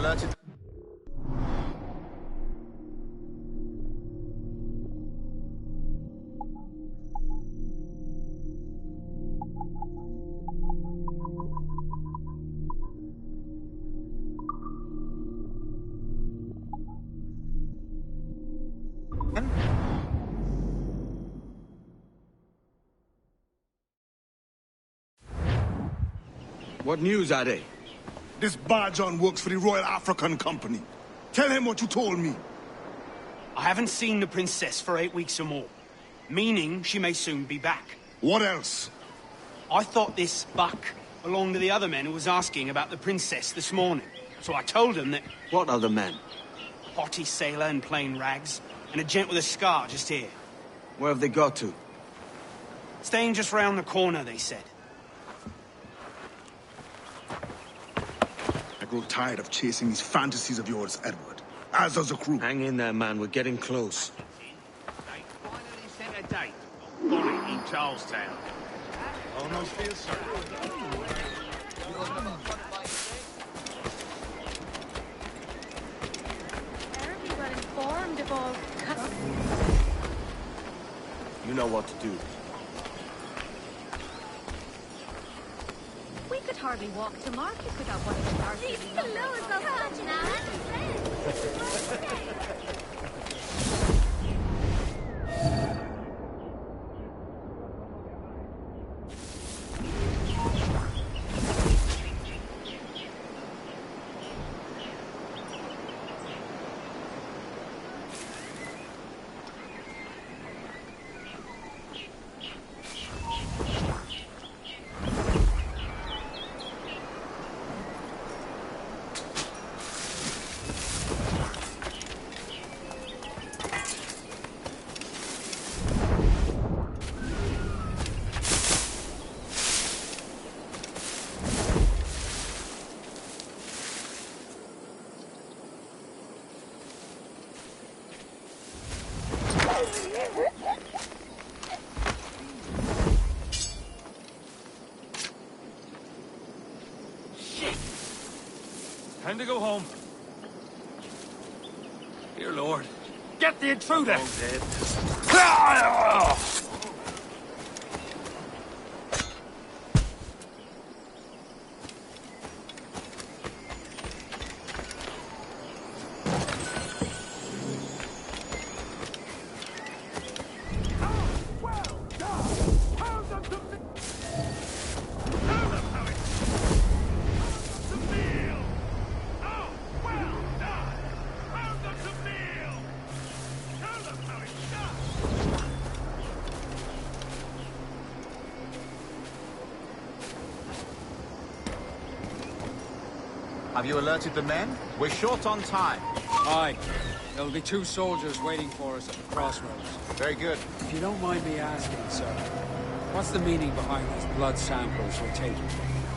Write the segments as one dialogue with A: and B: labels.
A: alerted...
B: What news are they?
C: This Barjon works for the Royal African Company. Tell him what you told me.
D: I haven't seen the princess for 8 weeks or more, meaning she may soon be back.
C: What else?
D: I thought this buck belonged to the other men who was asking about the princess this morning. So I told him that...
B: What other men?
D: A haughty sailor in plain rags, and a gent with a scar just here.
B: Where have they got to?
D: Staying just round the corner, they said.
C: I grow tired of chasing these fantasies of yours, Edward. As does the crew.
B: Hang in there, man. We're getting close.
E: They finally set a date. Got it in Charlestown. Almost feels certain.
F: Terribly well informed of all...
B: You know what to do.
F: We could hardly walk to market without one of the dark...
E: Time to go home. Dear Lord, get the intruder!
B: All dead.
A: Have you alerted the men? We're short on time.
G: Aye. There'll be 2 soldiers waiting for us at the crossroads.
A: Very good.
G: If you don't mind me asking, sir, what's the meaning behind these blood samples we're taking?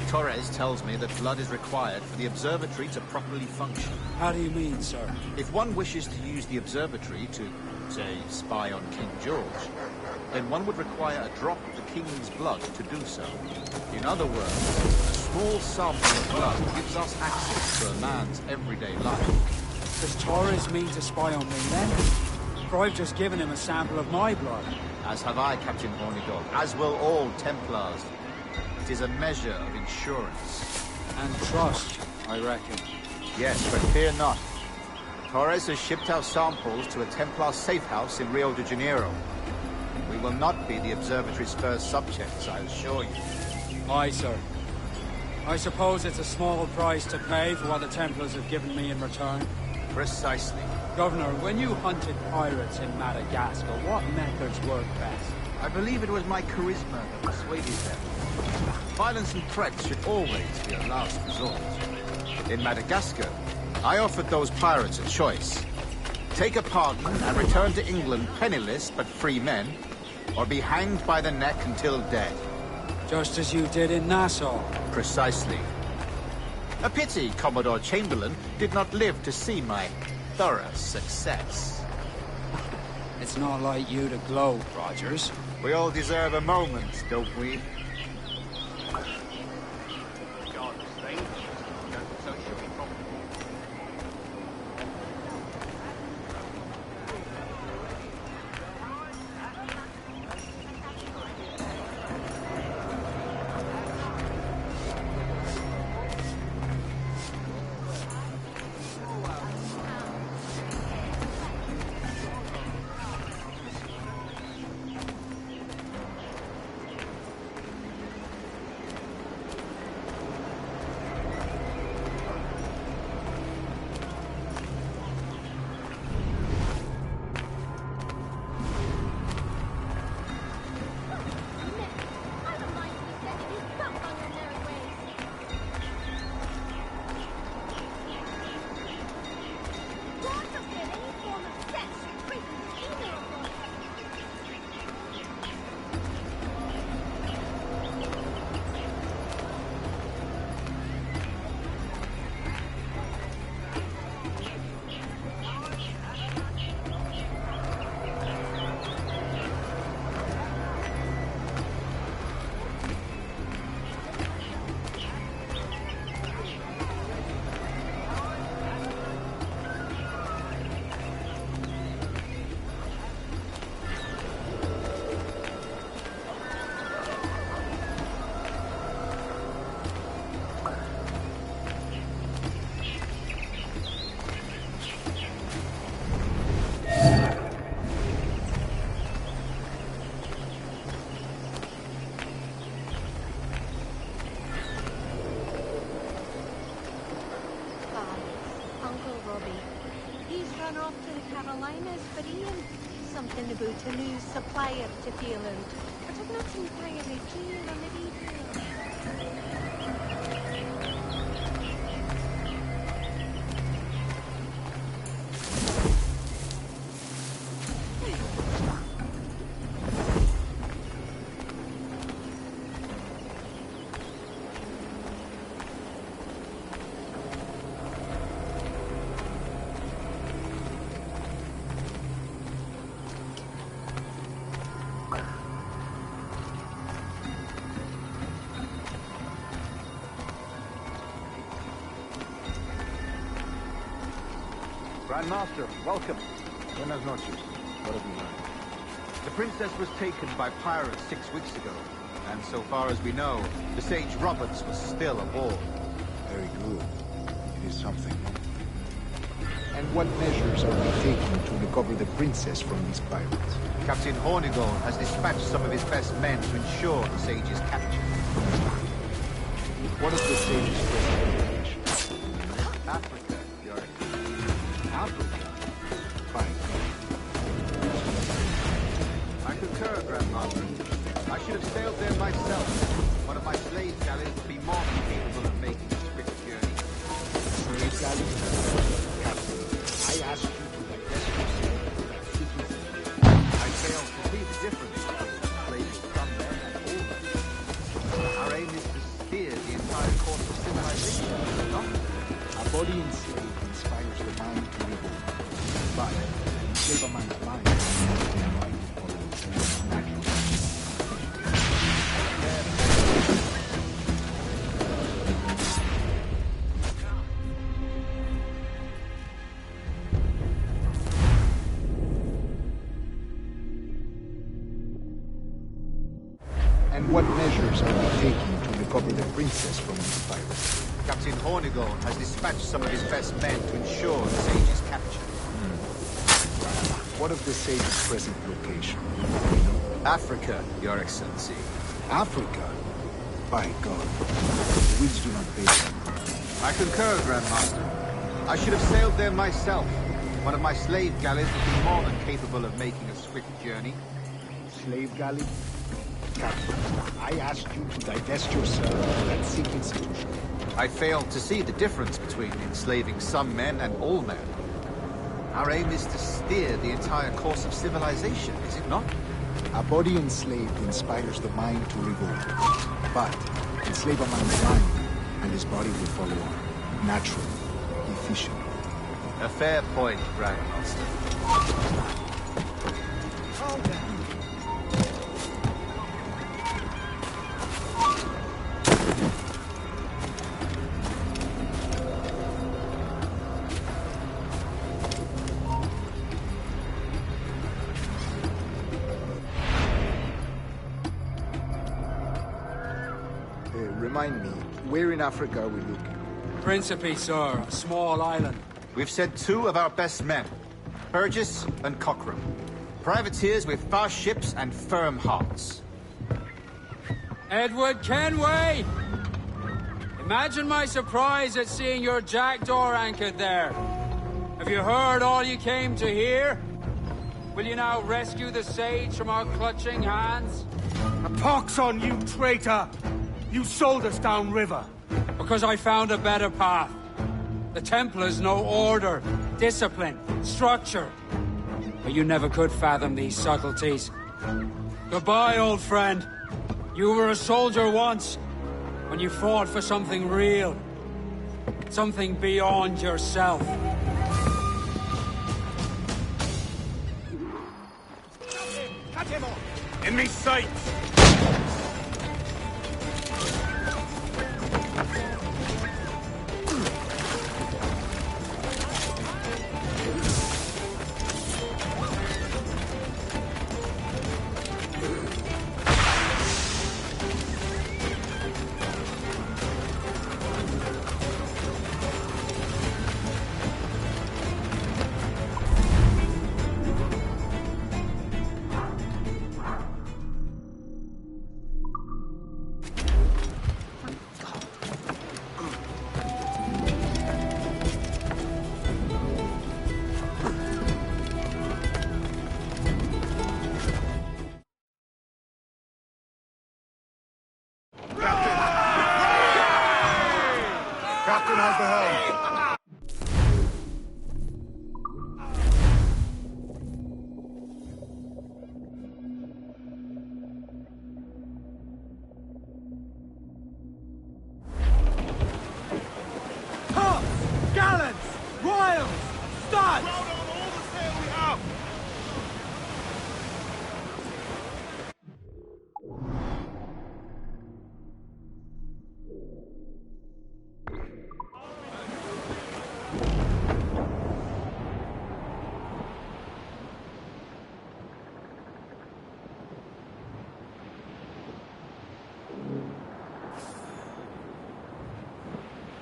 A: Torres tells me that blood is required for the observatory to properly function.
G: How do you mean, sir?
A: If one wishes to use the observatory to, say, spy on King George, then one would require a drop of the King's blood to do so. In other words, a small sample of blood gives us access to a man's everyday life.
G: Does Torres mean to spy on me then? For I've just given him a sample of my blood.
A: As have I, Captain Hornidog, as will all Templars. It is a measure of insurance.
G: And trust, I reckon.
A: Yes, but fear not. Torres has shipped our samples to a Templar safe house in Rio de Janeiro. We will not be the observatory's first subjects, I assure you.
G: Aye, sir. I suppose it's a small price to pay for what the Templars have given me in return.
A: Precisely.
G: Governor, when you hunted pirates in Madagascar, what methods worked best?
A: I believe it was my charisma that persuaded them. Violence and threats should always be a last resort. In Madagascar, I offered those pirates a choice. Take a pardon and return to England penniless but free men, or be hanged by the neck until dead.
G: Just as you did in Nassau.
A: Precisely. A pity Commodore Chamberlain did not live to see my thorough success.
G: It's not like you to gloat, Rogers.
A: We all deserve a moment, don't we?
F: for Ian. Something about a new supplier to feel out. But I'm not entirely keen on it either.
A: Grandmaster, welcome. Buenas noches. What have you learned? The princess was taken by pirates 6 weeks ago, and so far as we know, the sage Roberts was still aboard.
H: Very good. It is something. And what measures are we taking to recover the princess from these pirates?
A: Captain Hornigold has dispatched some of his best men to ensure the sage's capture.
H: What is the sage's present location?
A: Africa, Your Excellency.
H: Africa? Fine.
A: I concur, Grandmaster. I should have sailed there myself. One of my slave galleys would be more than capable of making a swift journey.
H: Slave galley? Captain, I asked you to digest yourself of that secret.
A: I fail to see the difference between slaves from men and all men. Our aim is to steer the entire course of civilization, not
H: A body enslaved inspires the mind to revolt. But enslave a man's mind, the mind follows naturally. And what measures are we taking to recover the princess from these pirates?
A: Captain Hornigold has dispatched some of his best men to ensure the sage's capture.
H: What of the sage's present location?
A: Africa, Your Excellency.
H: Africa? By God, the winds do not favor.
A: I concur, Grandmaster. I should have sailed there myself. One of my slave galleys would be more than capable of making a swift journey.
H: Slave galley? Captain, I asked you to divest yourself of that sick institution.
A: I failed to see the difference between enslaving some men and all men. Our aim is to steer the entire course of civilization, is it not?
H: A body enslaved inspires the mind to revolt. But enslave a man's mind, and his body will follow on. Natural, efficient.
A: A fair point, Grandmaster.
H: Remind me, where in Africa are we looking?
G: Principe, sir. A small island.
A: We've sent 2 of our best men, Burgess and Cochrane. Privateers with fast ships and firm hearts.
G: Edward Kenway! Imagine my surprise at seeing your jackdaw anchored there. Have you heard all you came to hear? Will you now rescue the sage from our clutching hands?
D: A pox on you, traitor! You sold us downriver.
G: Because I found a better path. The Templars know order, discipline, structure. But you never could fathom these subtleties. Goodbye, old friend. You were a soldier once, when you fought for something real. Something beyond yourself.
D: Cut him off! Enemy sights!
C: How's the helm?
D: Gallants! Royals! Studs!
C: Crowd on all the sail we have!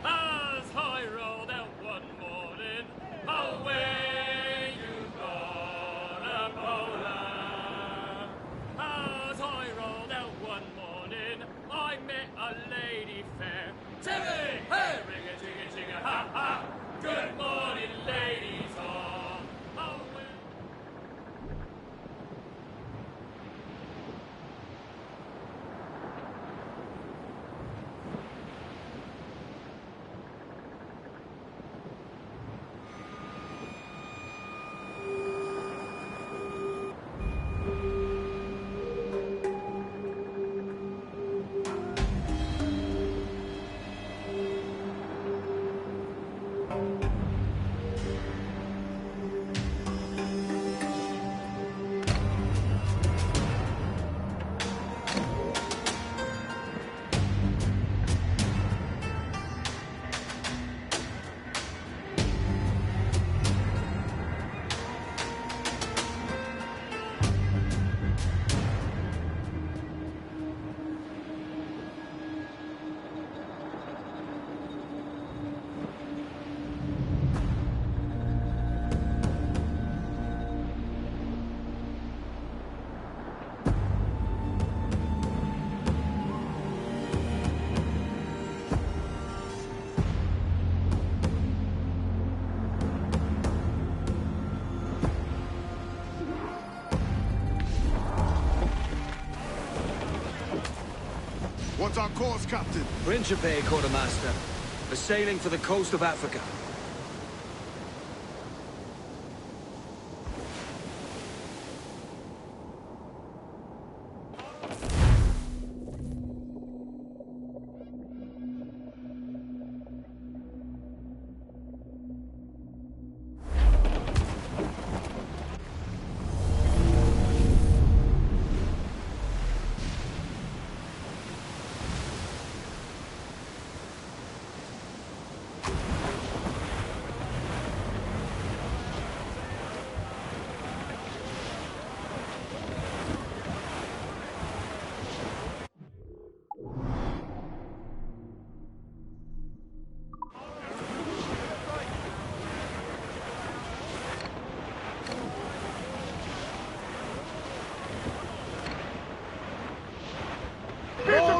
I: As I rolled out one morning, away you gone, Poland. As I rolled out one morning, I met a lady fair. Timmy, hey, ring a jigga jigga, ha ha. Good morning, ladies all. Away.
C: What's our course, Captain?
B: Principe, Quartermaster. We're sailing for the coast of Africa.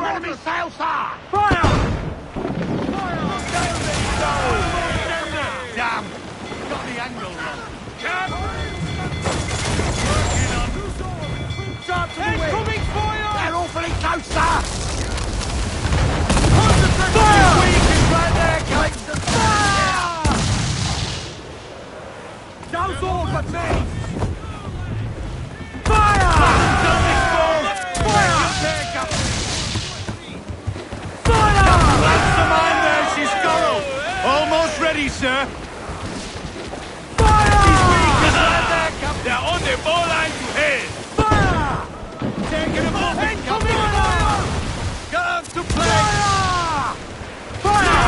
E: Enemy sail, sir!
D: Fire!
E: Damn! Got the angle wrong.
D: Start to the wind! Coming for you!
E: They're awfully close, sir!
D: Fire!
E: Right there, Captain!
D: Those all but me! Fire! Fire!
E: Almost ready, sir.
D: Fire!
E: They're on the ball line to head.
D: Fire!
E: Taking a moment,
D: Incoming
E: Captain.
D: fire!
E: Guns to play.
D: Fire!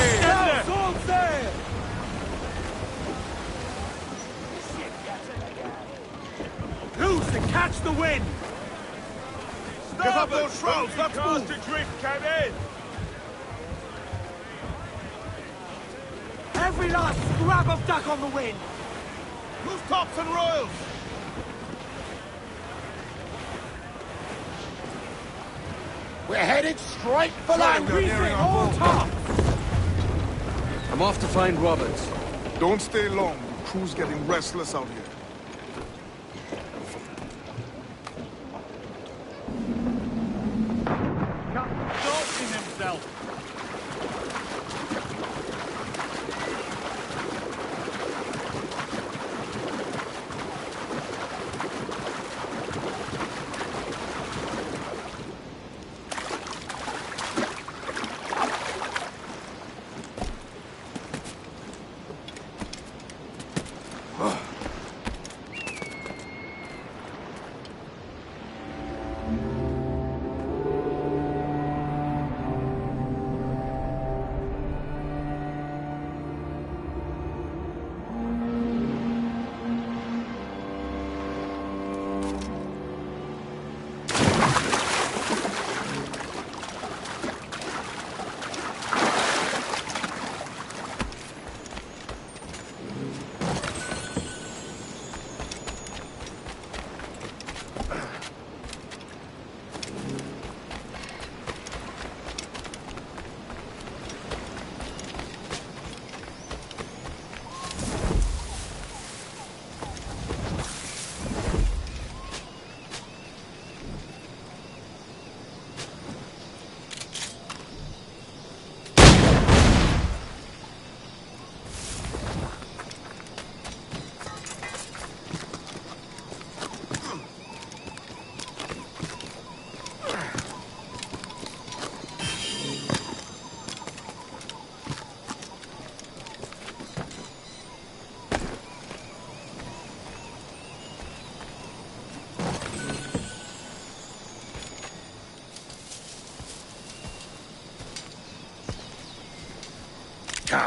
E: Fire!
D: All sail! Loose and catch the wind!
C: Get up those shrouds, let's move!
E: Drift, Captain.
D: Every last scrap of duck on the wind!
C: Loose tops and royals!
E: We're headed straight for land.
D: Reefing all tops!
B: I'm off to find Roberts.
C: Don't stay long. The crew's getting restless out here.
E: Dancing himself.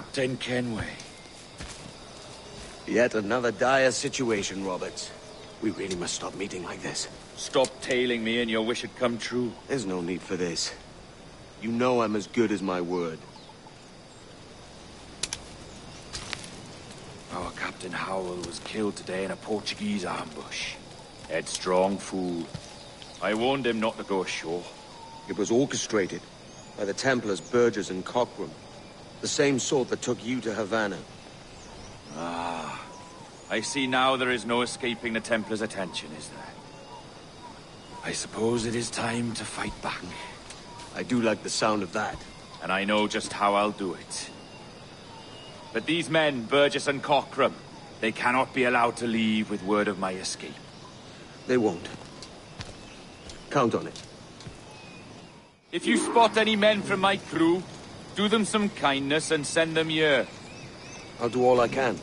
B: Captain Kenway.
J: Yet another dire situation, Roberts. We really must stop meeting like this.
B: Stop tailing me and your wish had come true.
J: There's no need for this. You know I'm as good as my word.
B: Our Captain Howell was killed today in a Portuguese ambush. Headstrong fool. I warned him not to go ashore.
J: It was orchestrated by the Templars Burgess and Cockram. The same sort that took you to Havana.
B: Ah. I see now there is no escaping the Templars' attention, is there? I suppose it is time to fight back.
J: I do like the sound of that.
B: And I know just how I'll do it. But these men, Burgess and Cockram, they cannot be allowed to leave with word of my escape.
J: They won't. Count on it.
B: If you spot any men from my crew, do them some kindness and send them here.
J: I'll do all I can.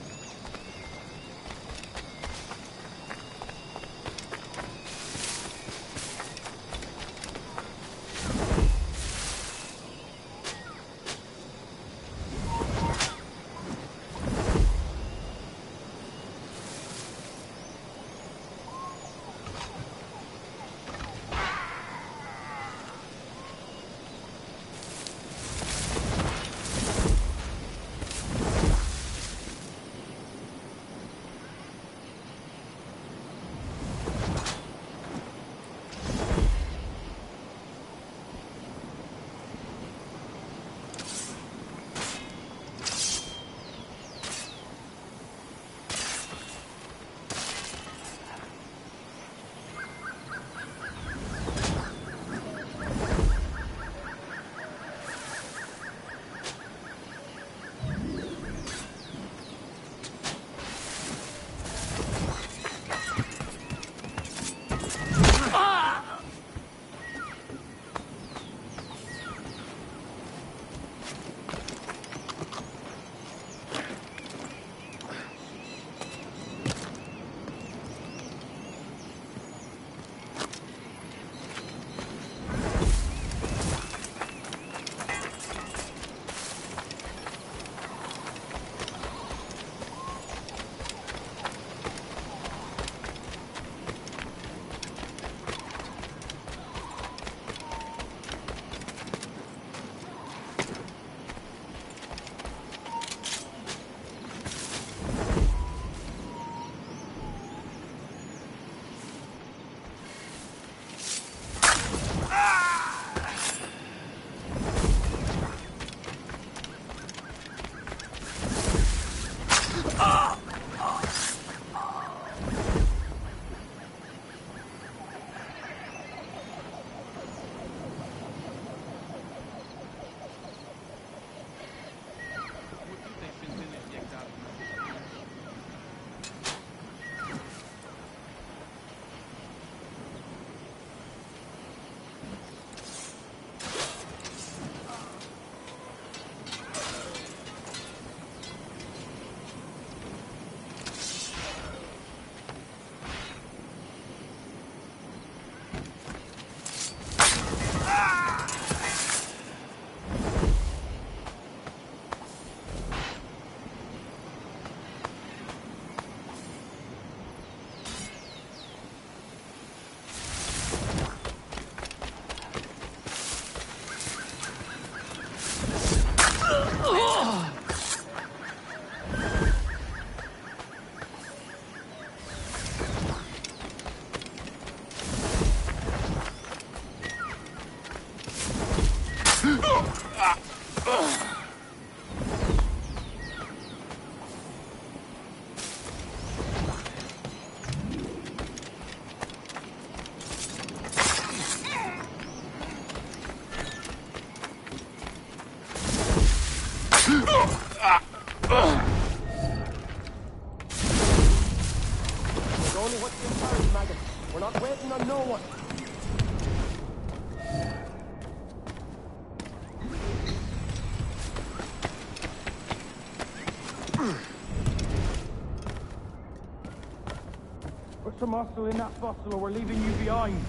K: Put some muscle in that bustle or we're leaving you behind.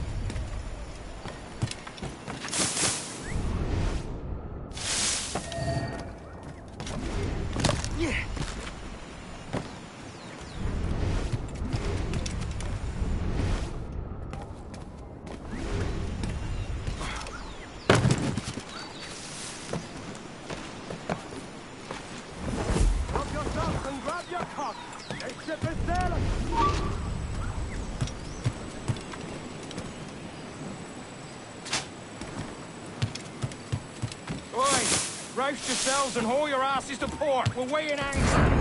K: roust yourselves and haul your asses to port. We're weighing anchor.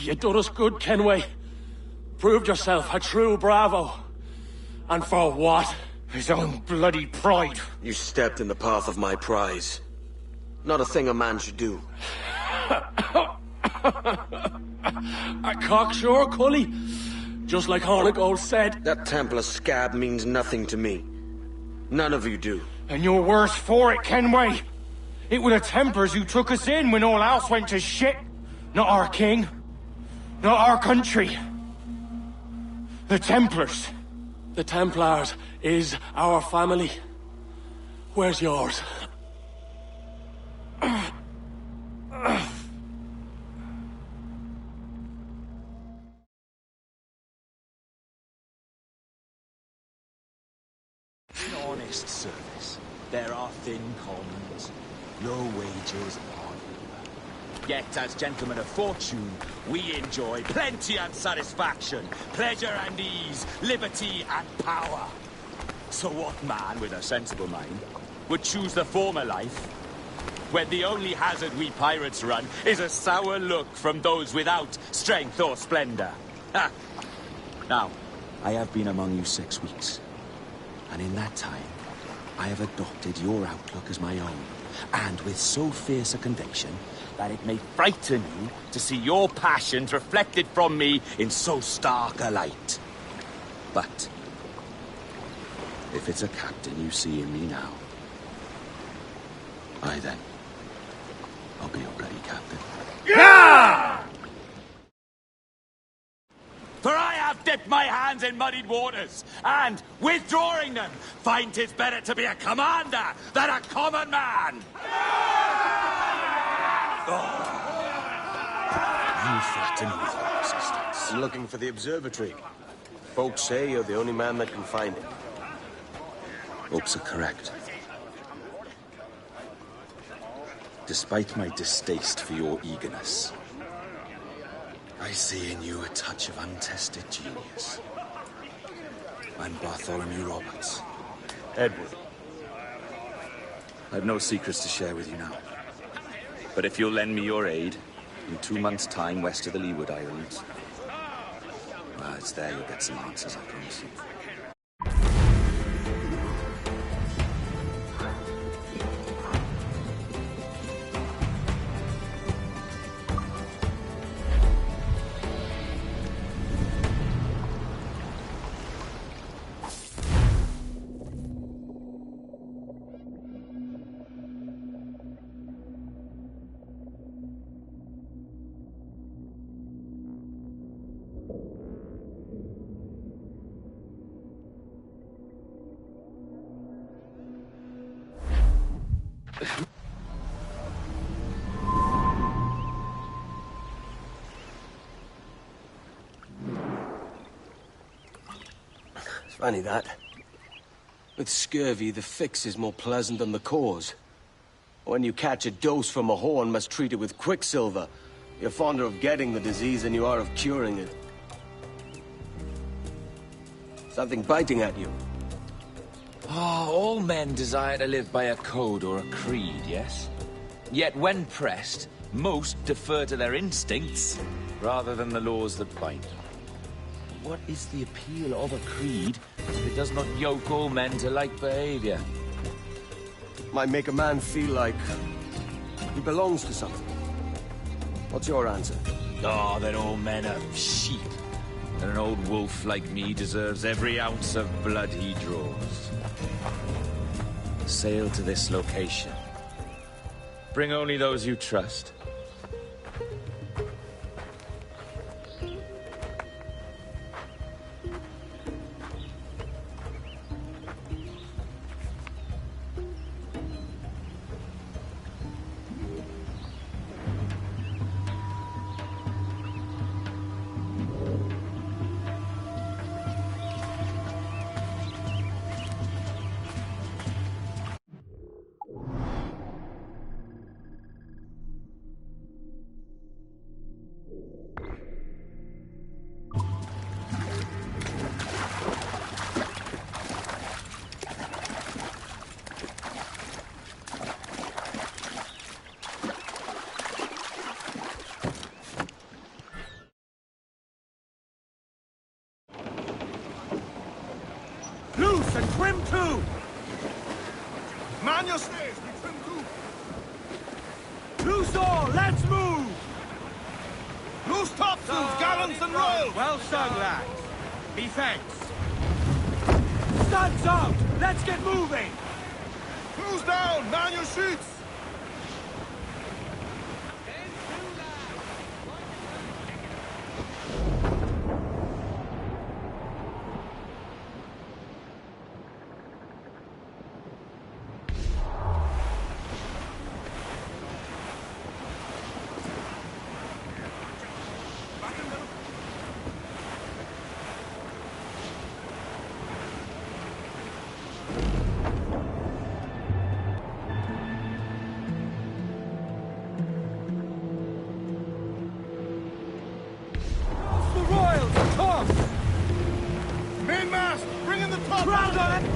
L: You done us good, Kenway. Proved yourself a true bravo. And for what?
K: His own bloody pride.
J: You stepped in the path of my prize. Not a thing a man should do.
L: A cocksure, Cully. Just like Hornigold said.
J: That Templar scab means nothing to me. None of you do.
K: And you're worse for it, Kenway. It were the Templars who took us in when all else went to shit. Not our king. Not our country. The Templars.
L: The Templars is our family. Where's yours?
B: In honest service, there are thin commons, low wages, hard labor. Yet, as gentlemen of fortune, we enjoy plenty and satisfaction, pleasure and ease, liberty and power. So what man with a sensible mind would choose the former life, when the only hazard we pirates run is a sour look from those without strength or splendor? Ha! Now, I have been among you 6 weeks. And in that time, I have adopted your outlook as my own, and with so fierce a conviction that it may frighten you to see your passions reflected from me in so stark a light. But if it's a captain you see in me now, aye then, I'll be your bloody captain.
K: Yeah!
B: For I have dipped my hands in muddied waters, and, withdrawing them, find 'tis better to be a commander than a common man! Oh. You flatter me with your persistence.
J: I'm looking for the observatory. Folks say you're the only man that can find it.
B: Hopes are correct. Despite my distaste for your eagerness, I see in you a touch of untested genius. I'm Bartholomew Roberts.
J: Edward.
B: I've no secrets to share with you now. But if you'll lend me your aid, in 2 months' time west of the Leeward Islands, well, it's there you'll get some answers, I promise you.
J: It's funny that. With scurvy, the fix is more pleasant than the cause. When you catch a dose from a horn, must treat it with quicksilver. You're fonder of getting the disease than you are of curing it. Something biting at you.
B: Ah, all men desire to live by a code or a creed, yes? Yet when pressed, most defer to their instincts rather than the laws that bind. What is the appeal of a creed if it does not yoke all men to like behavior?
J: Might make a man feel like he belongs to something. What's your answer?
B: Oh, that all men are sheep. And an old wolf like me deserves every ounce of blood he draws. Sail to this location. Bring only those you trust.
C: trim too! Man your stays, we trim too!
B: Loose all, let's move!
C: Loose topsails, gallants and royals!
B: Well sung, lads. Be thanks. Studs out! Let's get moving!
C: Cruise down, man your sheets! Mainmast, bring in the top!
B: Ground on it!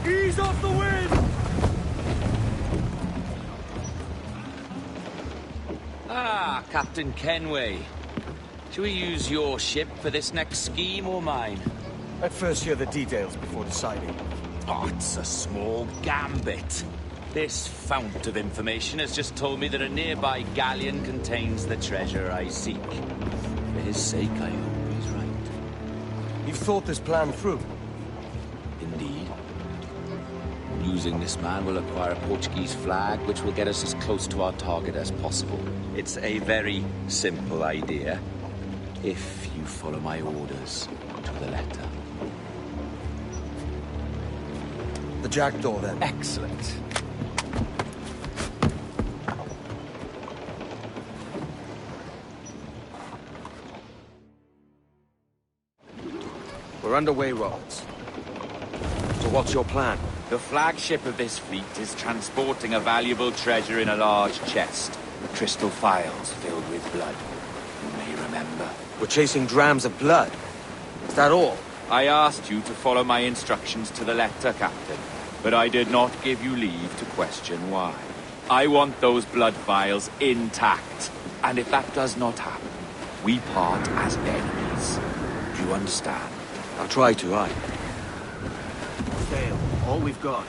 B: Ease off the wind!
M: Ah, Captain Kenway. Shall we use your ship for this next scheme or mine?
J: I'd first hear the details before deciding.
M: Oh, it's a small gambit. This fount of information has just told me that a nearby galleon contains the treasure I seek. For his sake, I hope he's right.
J: You've thought this plan through?
M: Indeed. Using this man, we'll acquire a Portuguese flag, which will get us as close to our target as possible. It's a very simple idea, if you follow my orders to the letter.
J: The jackdaw, then.
M: Excellent.
J: We're underway, Roberts. So what's your plan?
M: The flagship of this fleet is transporting a valuable treasure in a large chest. Crystal phials filled with blood. You may remember.
J: We're chasing drams of blood. Is that all?
M: I asked you to follow my instructions to the letter, Captain. But I did not give you leave to question why. I want those blood vials intact. And if that does not happen, we part as enemies. Do you understand?
J: I'll try to, aye. Fail. All we've got.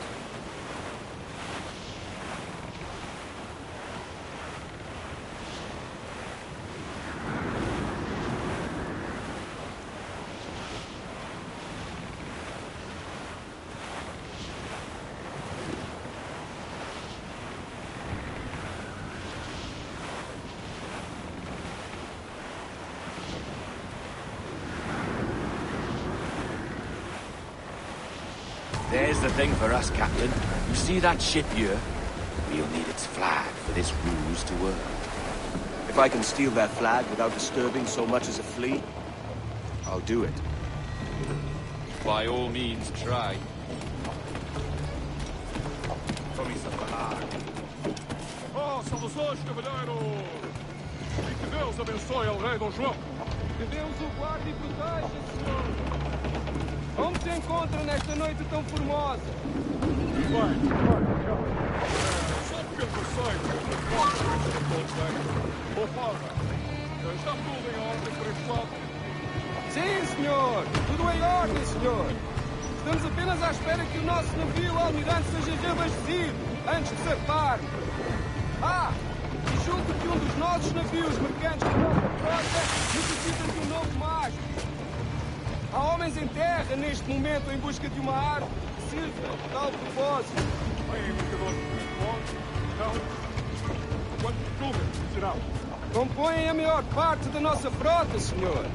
M: There's the thing for us, Captain. You see that ship here? We'll need its flag for this ruse to work.
J: If I can steal that flag without disturbing so much as a flea, I'll do it.
M: By all means, try.
N: Oh, saudações, cavalheiro! E que Deus abençoe o rei Dom João.
O: Que Deus o guarde e proteja, senhor. Onde se encontra nesta noite tão formosa?
N: Vai, só porque eu sei que eu não posso está tudo em ordem por este lado?
O: Sim, senhor. Tudo em ordem, senhor. Estamos apenas à espera que o nosso navio almirante seja reabastecido antes de zarparmos. E julgo que um dos nossos navios mercantes da nossa frota necessita de um novo mastro. Há homens em terra neste momento em busca de uma árvore que sirva a tal propósito.
N: Bem, indicadores de pontos, então, quantos números serão?
O: Compõem a maior parte da nossa frota, senhor.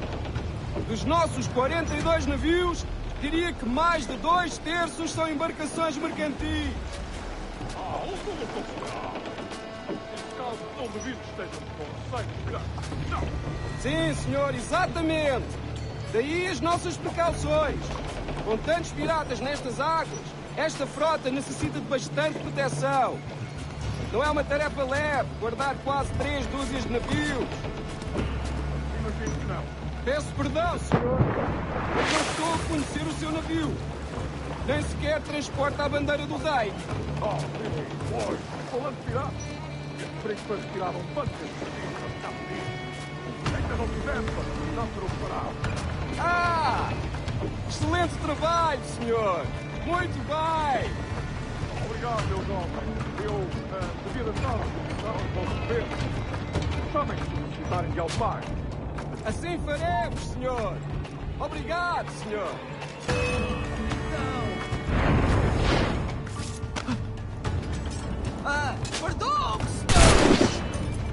O: Dos nossos 42 navios, diria que mais de 2/3 são embarcações mercantis.
N: Um número considerável. Neste caso, não duvido que estejam com receios grandes. Não!
O: Sim, senhor, exatamente. Daí as nossas precauções. Com tantos piratas nestas águas, esta frota necessita de bastante proteção. Não é uma tarefa leve guardar quase 3 dúzias de navios.
N: Imagino que não.
O: Peço perdão, senhor. Eu não estou a conhecer o seu navio. Nem sequer transporta a bandeira do rei.
N: Pois, falando de piratas, estes brinquedos tiravam bancas de navios para ficar feliz. Ainda não tivemos a oportunidade para o parar.
O: Excelente trabalho, senhor. Muito bem.
N: Obrigado, meu jovem. Eu devia dar uma aos vossos governos. Chamem-se se necessitarem de algo mais.
O: Assim faremos, senhor. Obrigado, senhor.
P: Perdão-me, senhores!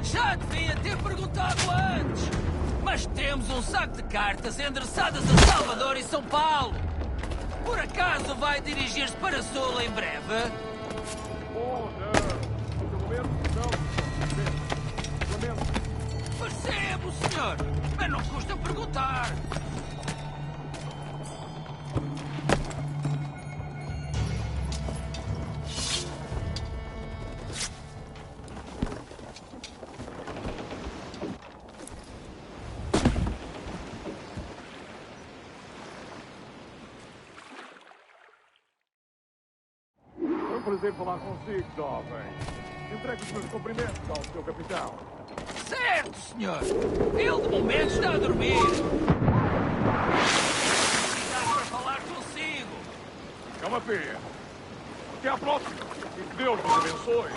P: Já devia ter perguntado antes! Mas temos um saco de cartas endereçadas a Salvador e São Paulo! Por acaso vai dirigir-se para Sul em breve?
N: Oh, não! Pelo menos não. Lamento.
P: Percebo, senhor! Mas não custa perguntar!
N: Prazer falar consigo, jovem. Entregue os meus cumprimentos ao seu capitão.
P: Certo, senhor. Ele, de momento, está a dormir. Dá para falar consigo.
N: É uma pena. Até à próxima. E que Deus nos abençoe.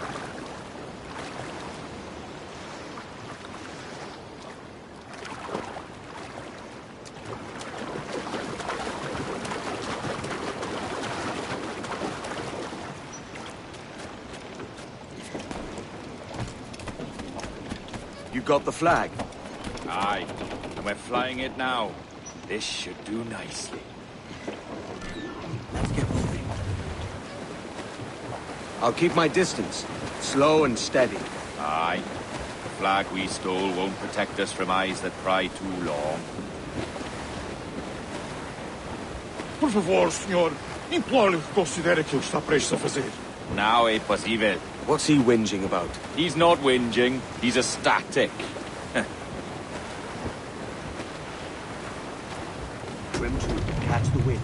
J: You got the flag?
M: Aye, and we're flying it now. This should do nicely.
J: Let's get moving. I'll keep my distance. Slow and steady.
M: Aye. The flag we stole won't protect us from eyes that pry too long.
N: Por favor, senhor. Imploro-lhe que considere aquilo que está prestes a fazer.
M: Now é possível.
J: What's he whinging about?
M: He's not whinging. He's ecstatic.
J: Trim to, catch the wind.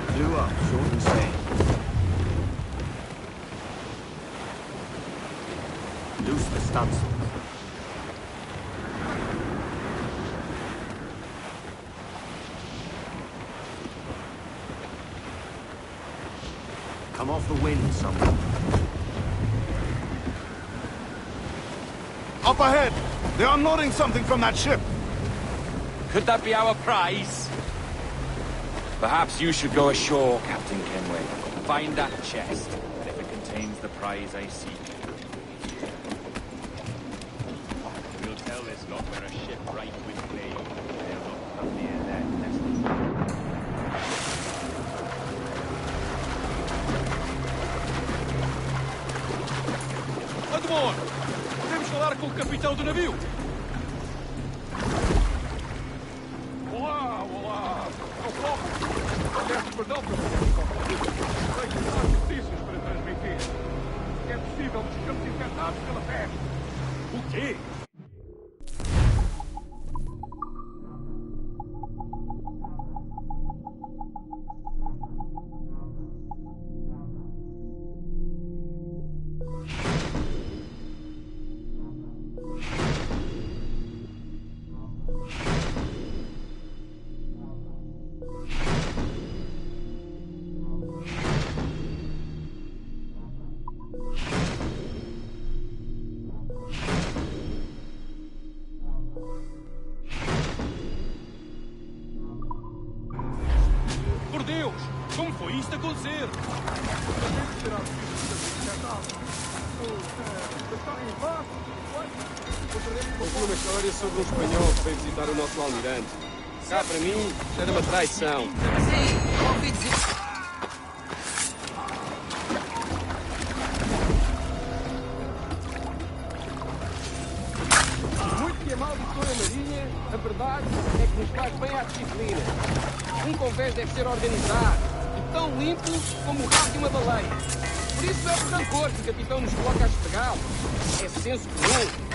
J: Blew up, short and sail. Loose the stunsail. Come off the wind, someone.
C: Up ahead! They're unloading something from that ship!
M: Could that be our prize? Perhaps you should go ashore, Captain Kenway. Find that chest, and if it contains the prize I seek. We'll tell this lot we're a ship right with blame. They'll not come near that
O: capitão do navio! Olá, olá! É o próprio! Peço perdão pelo tenho muitas notícias para transmitir. É possível que estamos infectados pela peste. O quê? Por Deus! Como foi isto acontecer?
Q: Ouvi uma história sobre um espanhol que veio visitar o nosso almirante. Cá, para mim, isto era uma traição.
P: Sim, ouvi dizer.
Q: Muito que amaldiçoa a marinha, a verdade é que nos faz bem à disciplina. Um convés deve ser organizado e tão limpo como o rabo de uma baleia. Por isso é por rancor que o capitão nos coloca a esfregá-lo. É senso comum.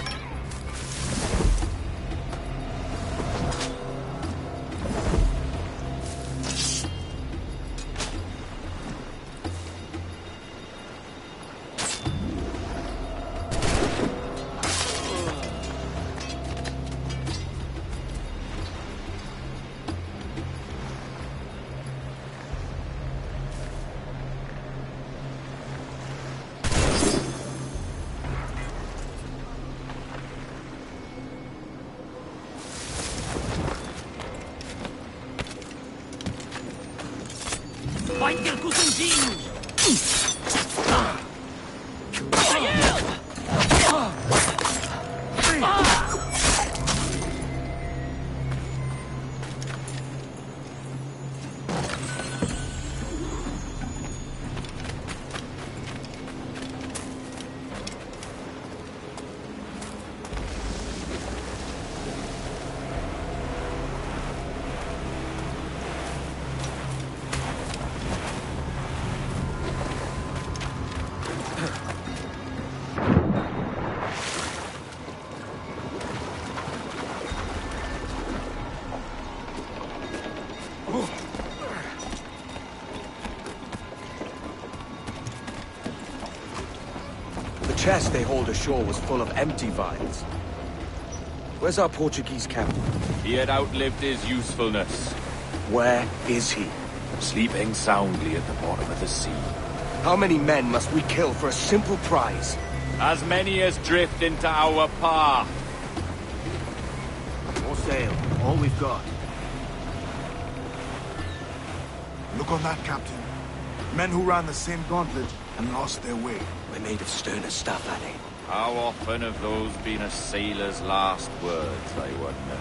P: Vai ter cozinhos!
J: The chest they hauled ashore was full of empty vials. Where's our Portuguese captain?
M: He had outlived his usefulness.
J: Where is he?
M: Sleeping soundly at the bottom of the sea.
J: How many men must we kill for a simple prize?
M: As many as drift into our path.
J: More sail, all we've got.
C: Look on that, Captain. Men who ran the same gauntlet and lost their way.
J: We're made of sterner stuff, Annie.
M: How often have those been a sailor's last words, I wonder?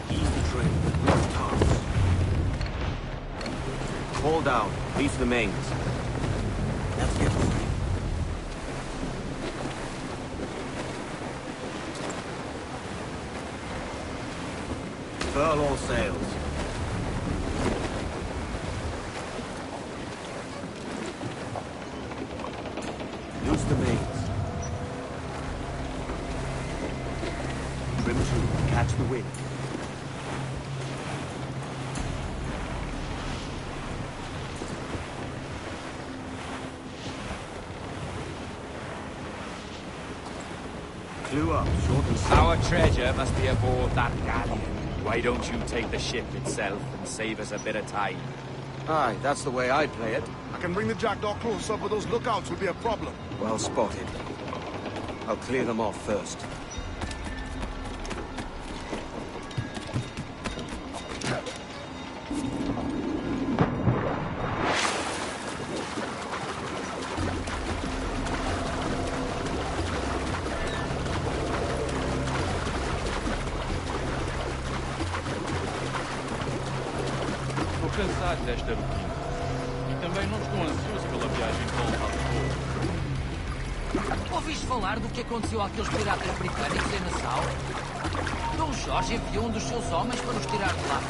J: Ease the trim, lift tops. Haul down, reef the mains. Let's get moving. Furl all sails. Loose the mains. Trim to, catch the wind. Clue up, short and sail.
M: Our treasure must be aboard that galleon. Why don't you take the ship itself and save us a bit of time?
J: Aye, that's the way I'd play it.
C: I can bring the jackdaw closer, but those lookouts will be a problem.
J: Well spotted. I'll clear them off first.
R: Estou cansado desta rotina. E também não estou ansioso pela viagem para o lado.
P: Ouviste falar do que aconteceu àqueles piratas britânicos em Nassau? Dom Jorge enviou um dos seus homens para os tirar de lá.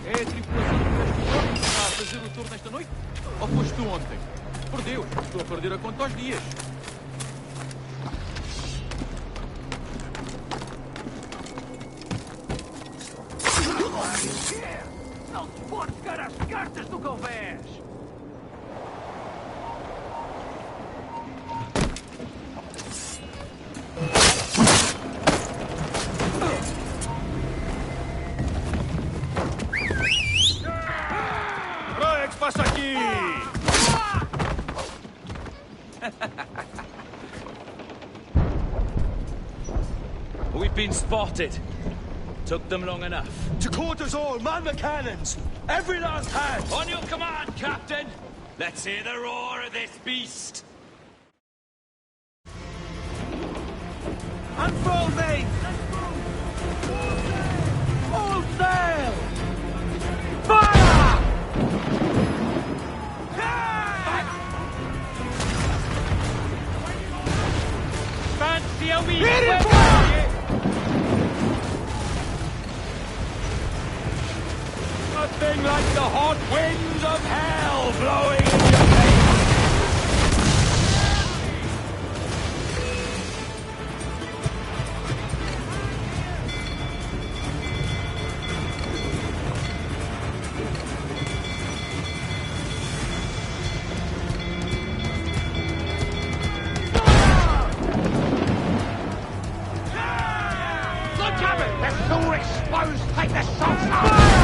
E: É a tripulação do Blackbeard que está a fazer o tour nesta noite? Ou foste tu ontem? Por Deus, estou a perder a conta aos dias.
P: Não te podes jogar as cartas do convés!
E: O que se passa aqui?
B: We've been spotted. Took them long enough.
J: To quarters all, man the cannons! Every last hand!
B: On your command, Captain! Let's hear the roar of this beast!
J: Unfurl main! All sail! Fire!
E: Fancy a wee
J: Nothing like the hot winds of hell blowing in your face!
E: Look at it! They're so exposed! Take the shots out!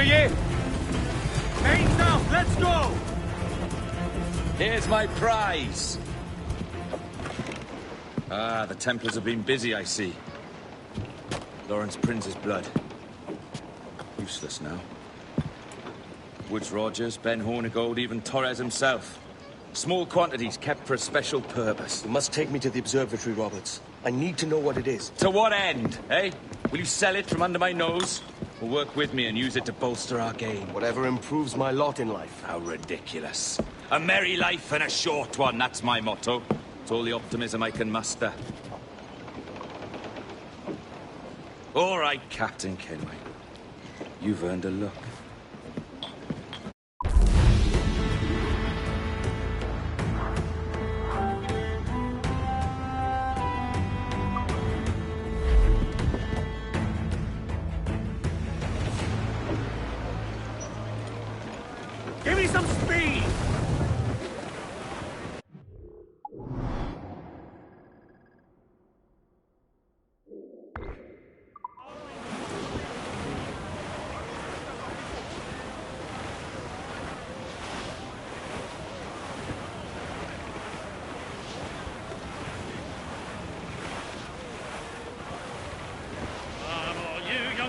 K: ye?
B: Main south, let's go! Here's my prize. Ah, the Templars have been busy, I see. Lawrence Prince's blood. Useless now. Woods Rogers, Ben Hornigold, even Torres himself. Small quantities kept for a special purpose.
J: You must take me to the observatory, Roberts. I need to know what it is.
B: To what end, eh? Will you sell it from under my nose? Or work with me and use it to bolster our game?
J: Whatever improves my lot in life.
B: How ridiculous. A merry life and a short one, that's my motto. It's all the optimism I can muster. All right, Captain Kenway. You've earned a look.
K: Give me some speed!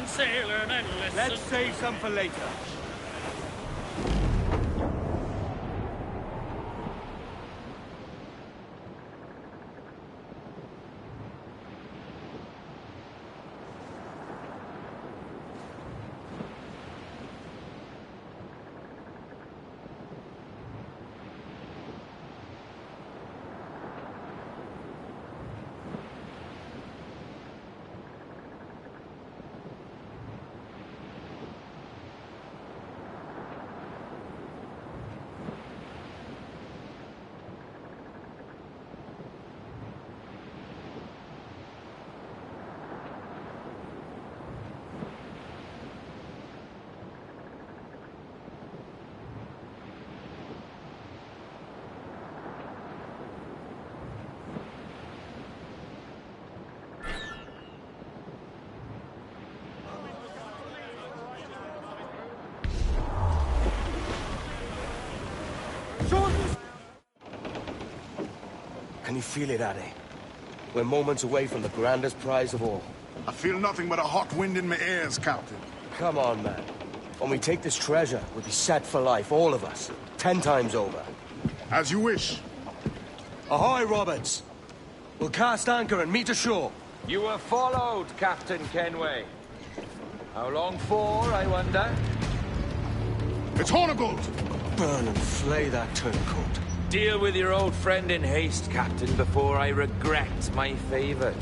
I: Sailormen, listen.
K: Let's save some for later.
J: Can you feel it, Addy? We're moments away from the grandest prize of all.
C: I feel nothing but a hot wind in my ears, Captain.
J: Come on, man. When we take this treasure, we'll be set for life, all of us. 10 times over.
C: As you wish.
J: Ahoy, Roberts! We'll cast anchor and meet ashore.
M: You were followed, Captain Kenway. How long for, I wonder?
C: It's Hornigold!
J: Burn and flay that turncoat.
M: Deal with your old friend in haste, Captain, before I regret my favourite.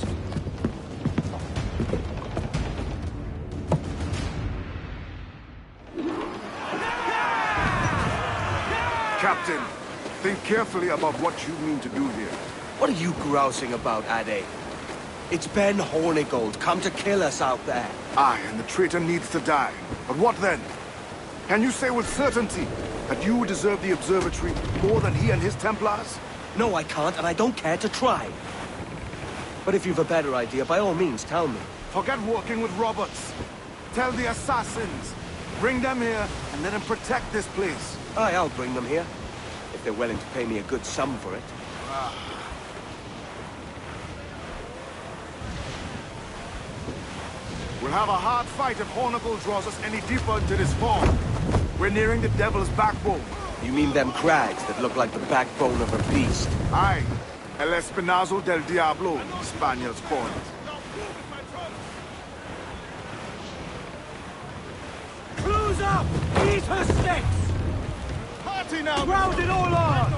C: Captain, think carefully about what you mean to do here.
J: What are you grousing about, Addy? It's Ben Hornigold, come to kill us out there.
C: Aye, and the traitor needs to die. But what then? Can you say with certainty that you deserve the observatory more than he and his Templars?
J: No, I can't, and I don't care to try. But if you've a better idea, by all means, tell me.
C: Forget working with Roberts. Tell the Assassins. Bring them here, and let them protect this place.
J: Aye, I'll bring them here. If they're willing to pay me a good sum for it.
C: We'll have a hard fight if Hornigold draws us any deeper into this fog. We're nearing the Devil's Backbone.
J: You mean them crags that look like the backbone of a beast?
C: Aye. El Espinazo del Diablo, the Spaniards call it.
K: Cruise up! Eat her sticks!
C: Party now!
K: Round it all on!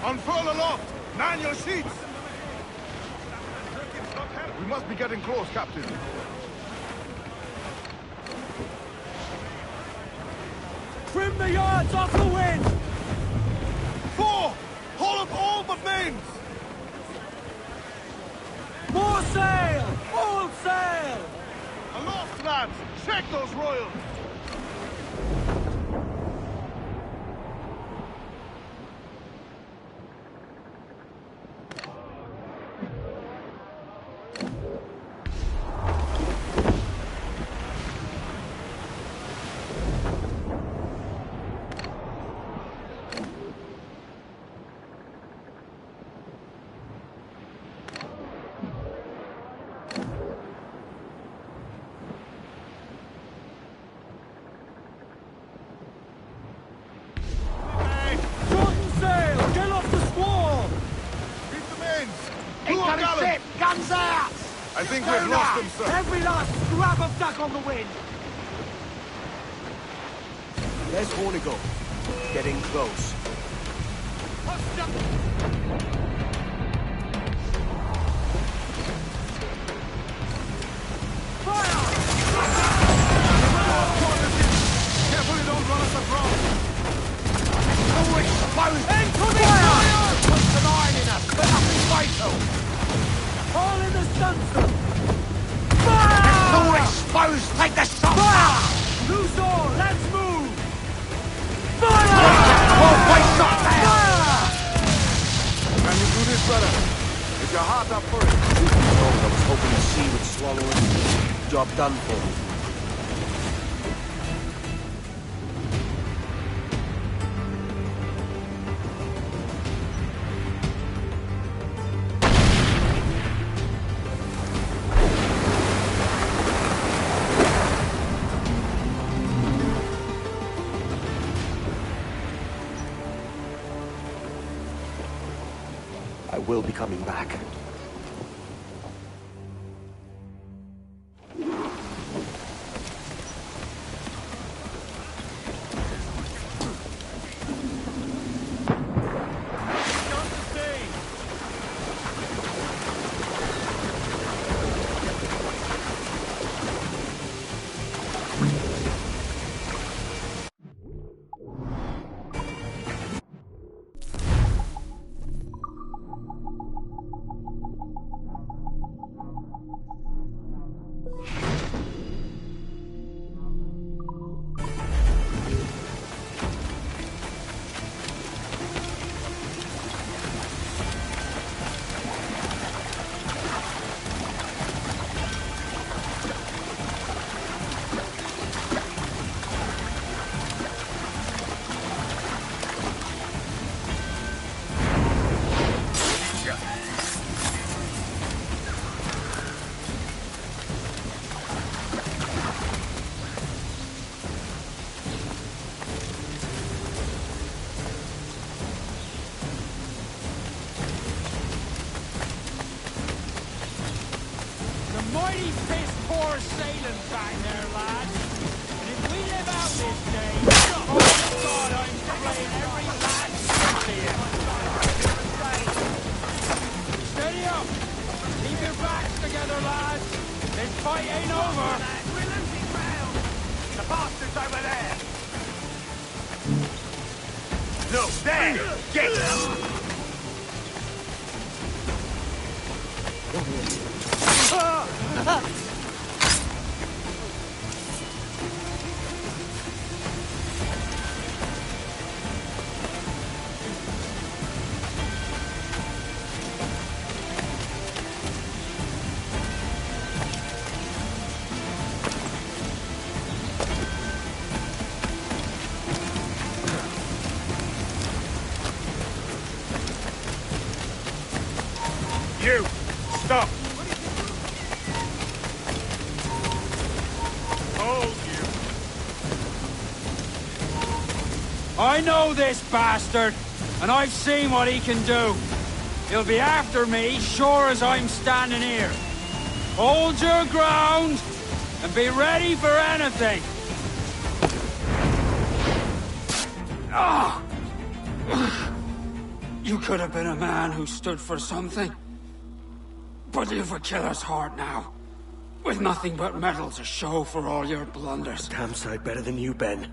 C: Unfurl aloft! Man your sheets! We must be getting close, Captain.
K: Trim the yards off the wind!
C: 4! Haul up all but mains!
K: More sail! All sail!
C: Aloft, lads! Check those royals! think we've lost him, sir.
O: Every last scrap of duck on the wind!
J: There's Hornigold. Getting close.
C: Careful you don't run us across.
O: Oh, exposed! Incoming fire! Put some iron in us, but nothing vital! All in the sunset! Fire! All exposed! Take the shot! Fire! Loose all! Let's move! Fire! Halfway shot there! Fire!
C: Can you do this, brother? Is your heart up for it?
J: I was hoping the sea would swallow it. Job done for me. I will be coming back.
O: Mighty piss poor sailing back there, lads. And if we live out this day, oh God, I'm spraying every lad here. Steady up. Keep your backs together, lads. This fight ain't over. We're losing ground. The bastard's over there.
C: No, there! Get him!
N: You! Stop! Hold you!
G: I know this bastard, and I've seen what he can do. He'll be after me, sure as I'm standing here. Hold your ground, and be ready for anything. Ah! You could have been a man who stood for something. But you've a killer's heart now. With nothing but metal to show for all your blunders.
J: Damn sight better than you, Ben.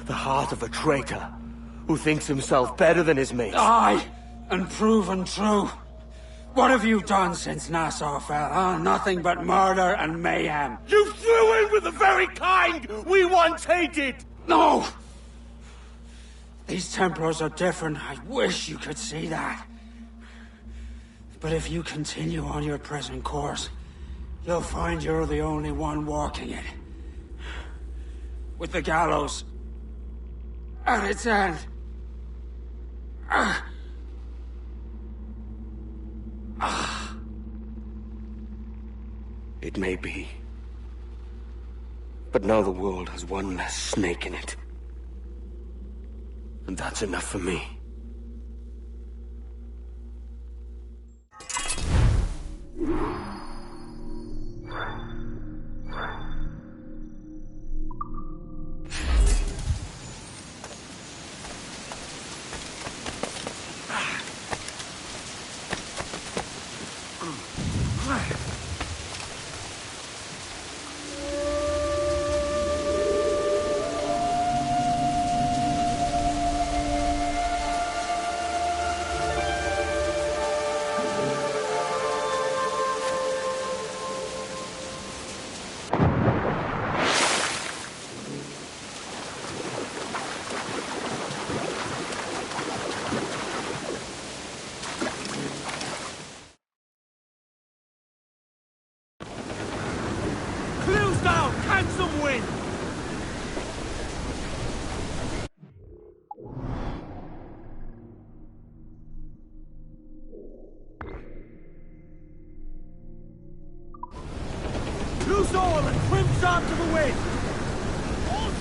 J: The heart of a traitor who thinks himself better than his mates.
G: Aye, and proven true. What have you done since Nassau fell, huh? Nothing but murder and mayhem.
K: You threw in with the very kind we once hated!
G: No! These Templars are different. I wish you could see that. But if you continue on your present course, you'll find you're the only one walking it. With the gallows at its end.
J: It may be. But now the world has one less snake in it. And that's enough for me.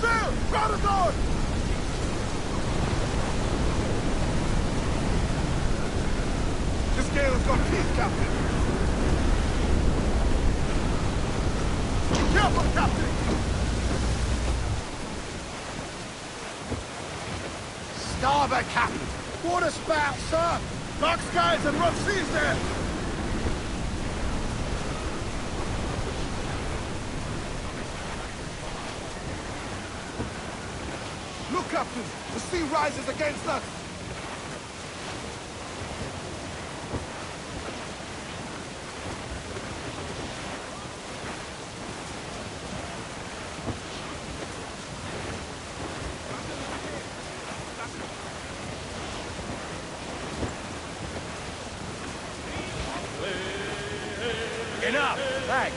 C: There! Gratidon! This gale has got teeth, Captain. Careful, Captain!
E: Starboard, Captain! Water spout, sir!
C: Dark skies and rough seas there! Look, Captain! The sea rises against us!
K: Enough! Thanks.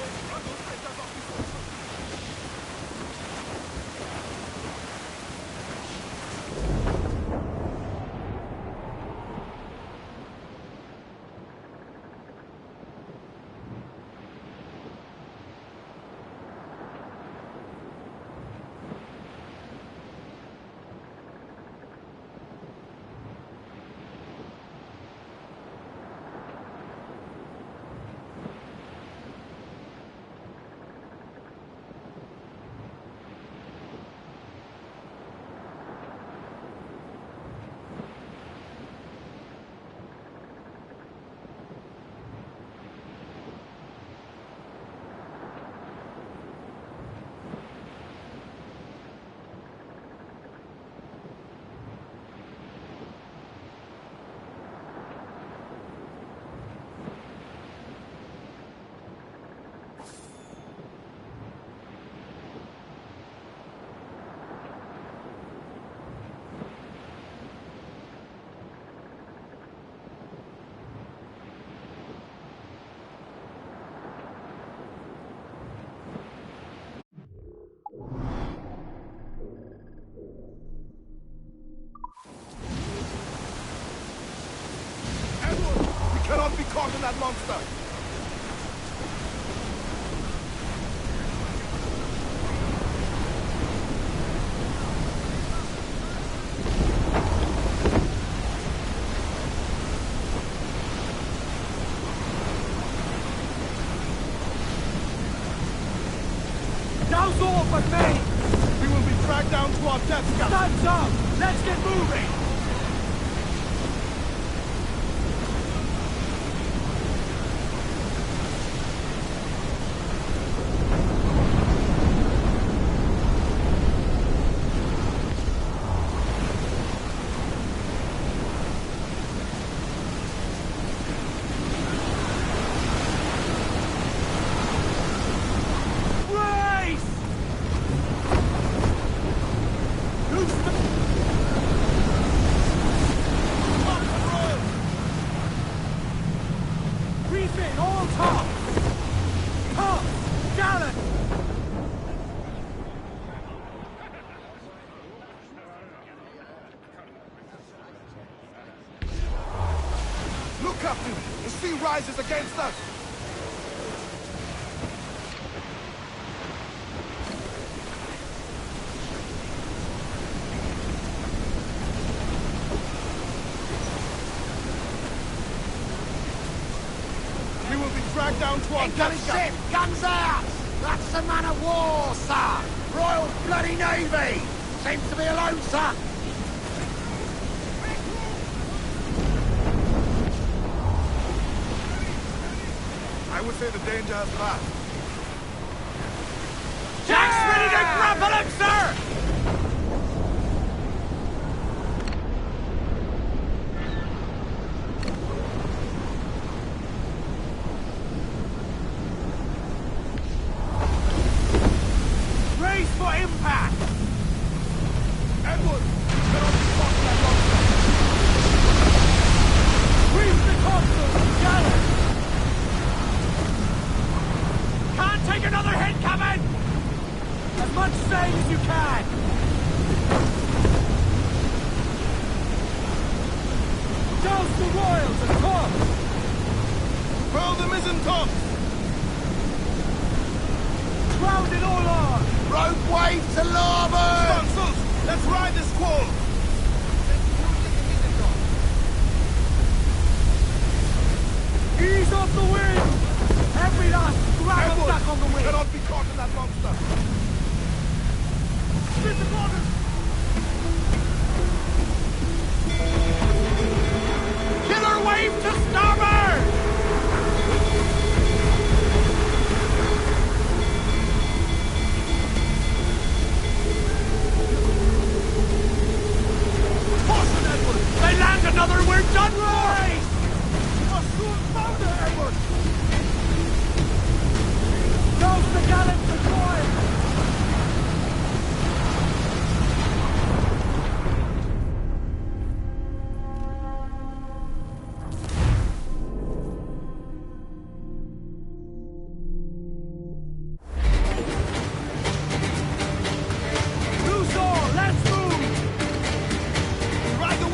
C: Cannot be caught in that monster!
K: Now's all but me!
C: We will be dragged down to our death, Captain!
K: Time's up! Let's get moving!
C: Captain! The sea rises against us! We will be dragged down to our death,
E: ship! Guns out! That's a man of war, sir! Royal Bloody Navy! Seems to be alone, sir!
C: I would say the danger has passed.
E: Jack's ready to grapple him, sir!
K: Brace for impact!
C: Edward! Get on the spot for that monster!
K: Reach the topsails! Gallant! Can't take another hit, Captain! As much sail as you can! Douse the royals and tops!
C: Furl the mizzen-top!
K: Ground it all on!
E: Rope wave to larboard!
C: squall!
K: Ease off the wind! Every last grab
C: Edward,
K: back on the wind!
C: cannot be caught in that monster!
K: Killer wave to starboard! Caution, Edward! They land another, we're done right! You must soon founder, Edward! Nose the gallant to join! Loose all, let's move! Ride the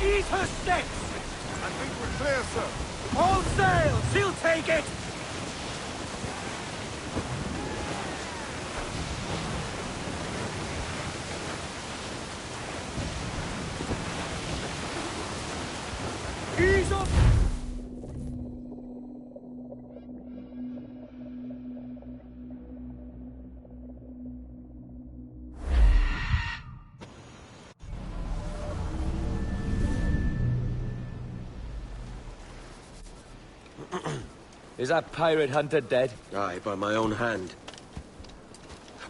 K: Eat her sticks!
C: I think we're clear, sir.
K: All sail! She'll take it! Ease up!
J: Is that pirate hunter dead? Aye, by my own hand.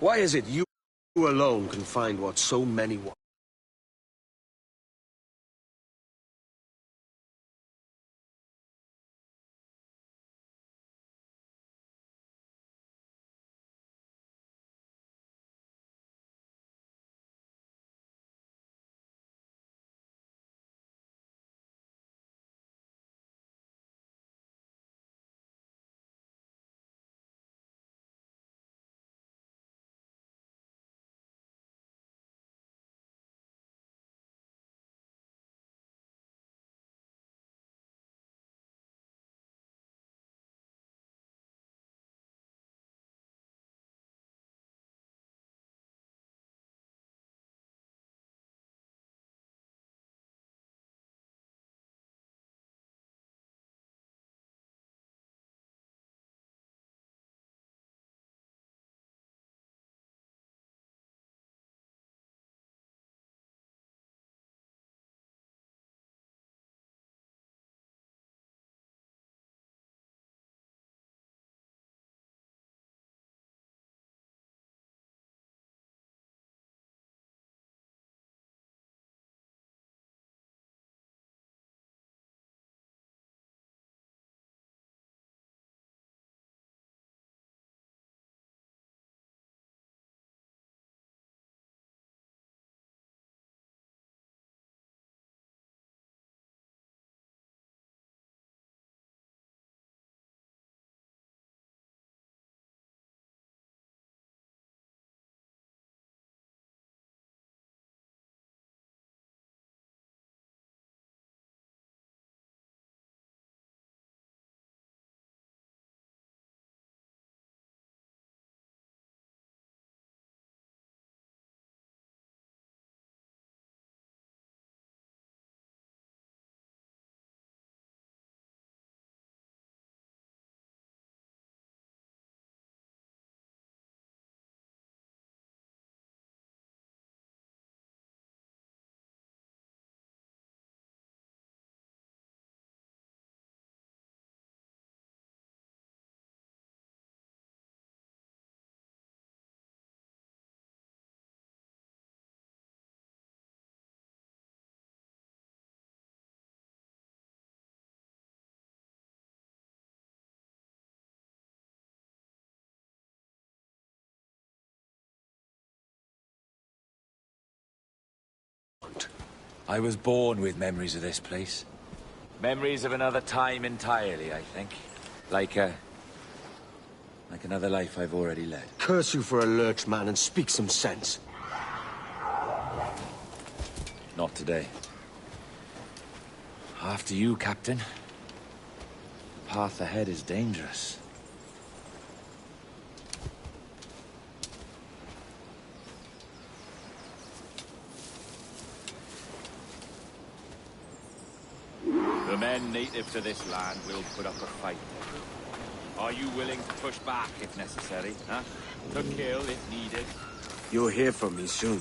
J: Why is it you alone can find what so many want?
M: I was born with memories of this place. Memories of another time entirely, I think. Like another life I've already led.
J: Curse you for a lurch, man, and speak some sense.
M: Not today. After you, Captain. The path ahead is dangerous. The men native to this land will put up a fight. Are you willing to push back if necessary, huh? To kill if needed?
J: You'll hear from me soon.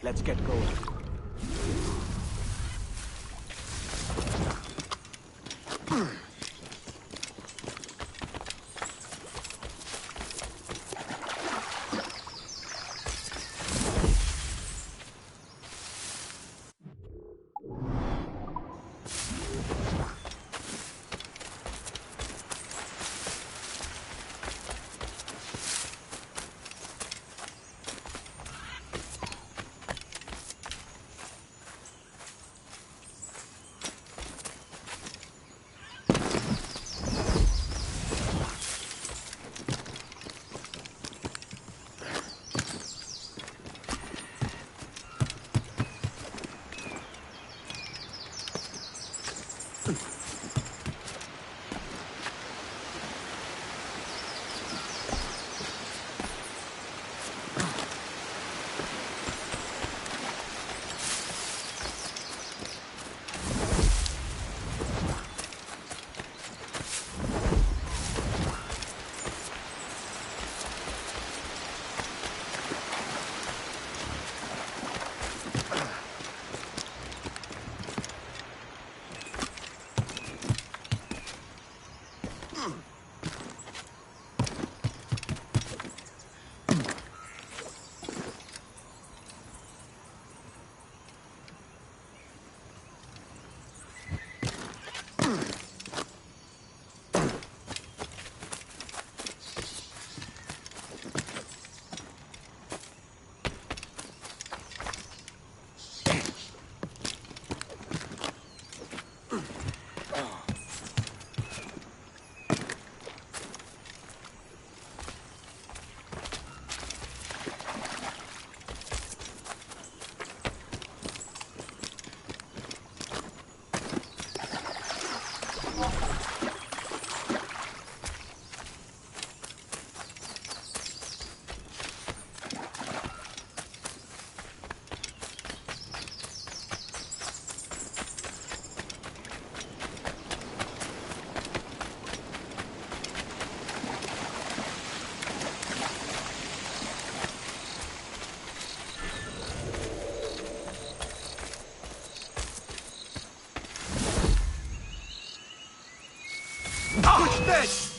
J: Let's get going.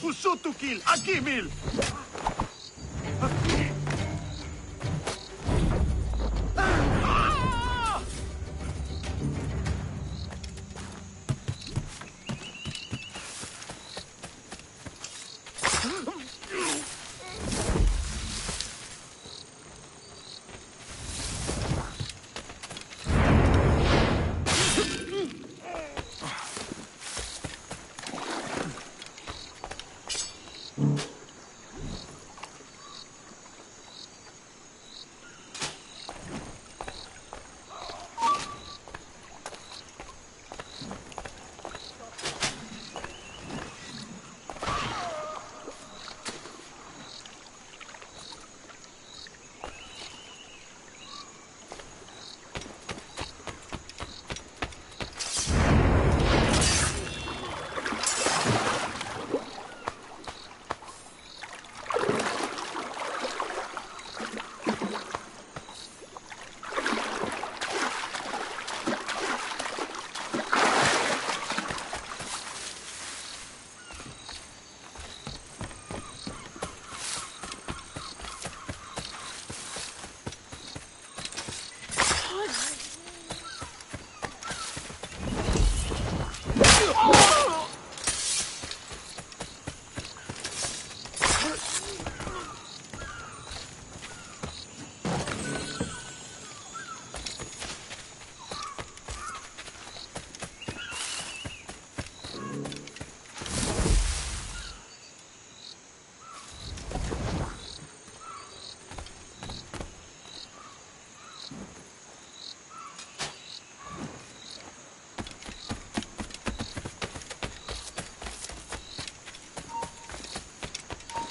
N: Usutto kill, aqui mil!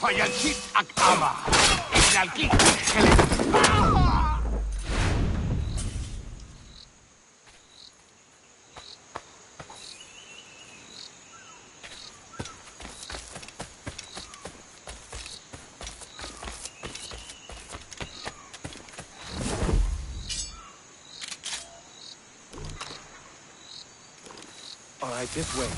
N: Payancit ak ama! Ignalkik
K: All right, this way.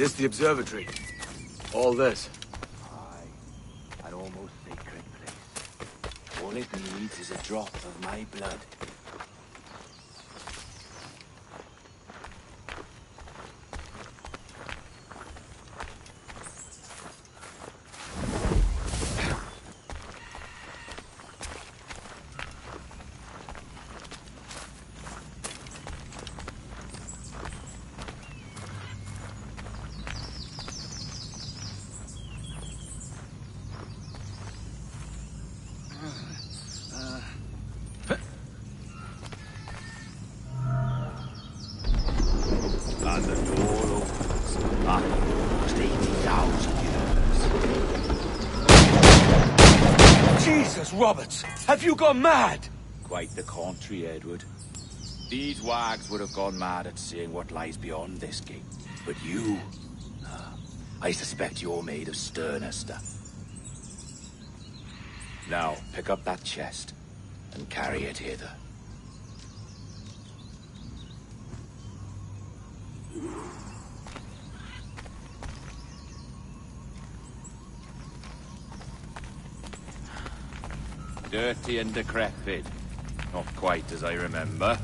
J: this the observatory? All this?
B: Aye. An almost sacred place. All it needs is a drop of my blood. And the door opens after almost 80,000 years.
L: Jesus, Roberts! Have you gone mad?
M: Quite the contrary, Edward. These wags would have gone mad at seeing what lies beyond this gate. But you... I suspect you're made of sterner stuff. Now, pick up that chest and carry it hither. Dirty and decrepit. Not quite as I remember,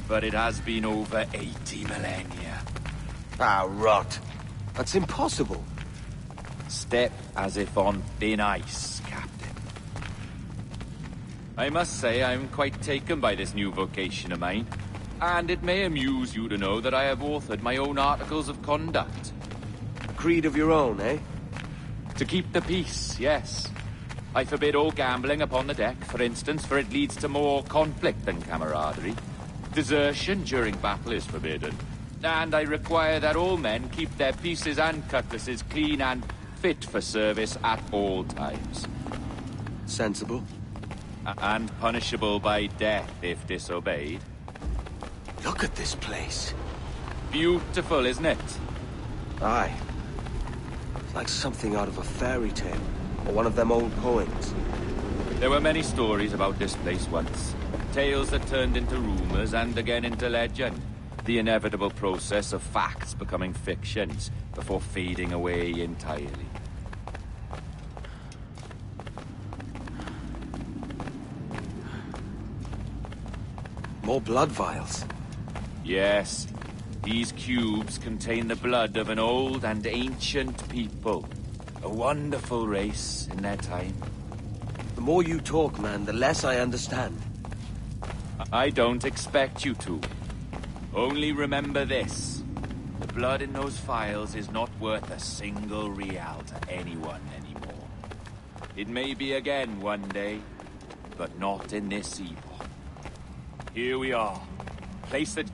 M: but it has been over 80 millennia.
J: Ah, rot. That's impossible.
M: Step as if on thin ice, Captain. I must say I'm quite taken by this new vocation of mine, and it may amuse you to know that I have authored my own articles of conduct.
J: Creed of your own, eh?
M: To keep the peace, yes. I forbid all gambling upon the deck, for instance, for it leads to more conflict than camaraderie. Desertion during battle is forbidden. And I require that all men keep their pieces and cutlasses clean and fit for service at all times.
J: Sensible.
M: And punishable by death if disobeyed.
J: Look at this place.
M: Beautiful, isn't it?
J: Aye. It's like something out of a fairy tale. Or one of them old poems.
M: There were many stories about this place once. Tales that turned into rumors and again into legend. The inevitable process of facts becoming fictions before fading away entirely.
J: More blood vials.
M: Yes. These cubes contain the blood of an old and ancient people. A wonderful race in their time.
J: The more you talk, man, the less I understand.
M: I don't expect you to. Only remember this. The blood in those files is not worth a single real to anyone anymore. It may be again one day, but not in this epoch. Here we are. Place it...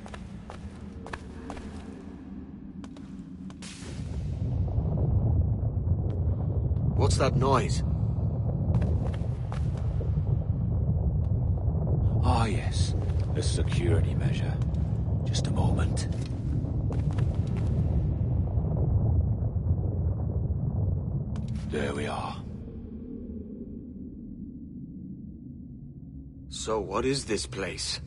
J: What's that noise?
M: Ah, yes. A security measure. Just a moment. There we are.
J: So what is this place?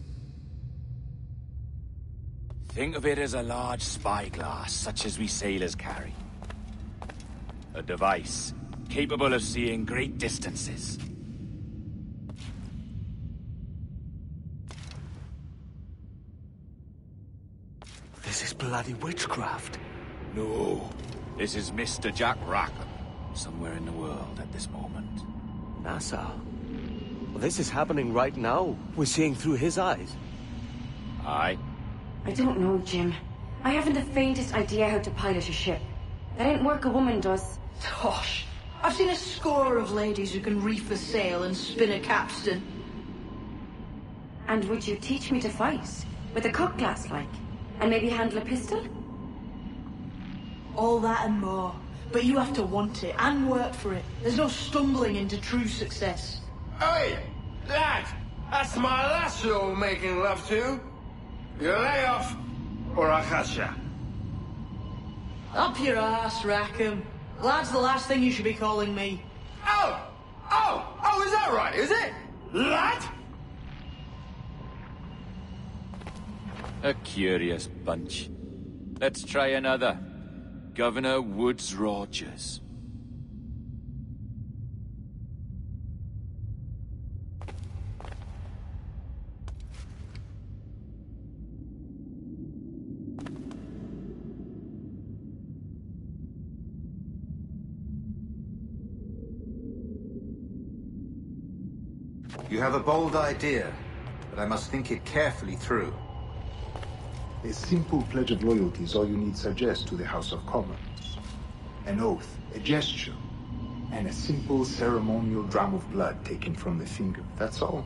M: Think of it as a large spyglass, such as we sailors carry. A device capable of seeing great distances.
J: This is bloody witchcraft.
M: No, this is Mr. Jack Rackham, somewhere in the world at this moment.
J: NASA? Well, this is happening right now. We're seeing through his eyes.
M: Aye.
R: I don't know, Jim. I haven't the faintest idea how to pilot a ship. That ain't work a woman does.
S: Tosh. I've seen a score of ladies who can reef a sail and spin a capstan.
R: And would you teach me to fight? With a cutlass, like? And maybe handle a pistol?
S: All that and more. But you have to want it and work for it. There's no stumbling into true success.
O: Hey, lad! That's my lass you're making love to. You lay off, or I'll catch ya.
S: Up your ass, Rackham. Lad's the last thing you should be calling me.
O: Oh, is that right, is it? Lad?
M: A curious bunch. Let's try another. Governor Woods Rogers.
A: You have a bold idea, but I must think it carefully through.
H: A simple pledge of loyalty is all you need suggest to the House of Commons. An oath, a gesture, and a simple ceremonial dram of blood taken from the finger. That's all.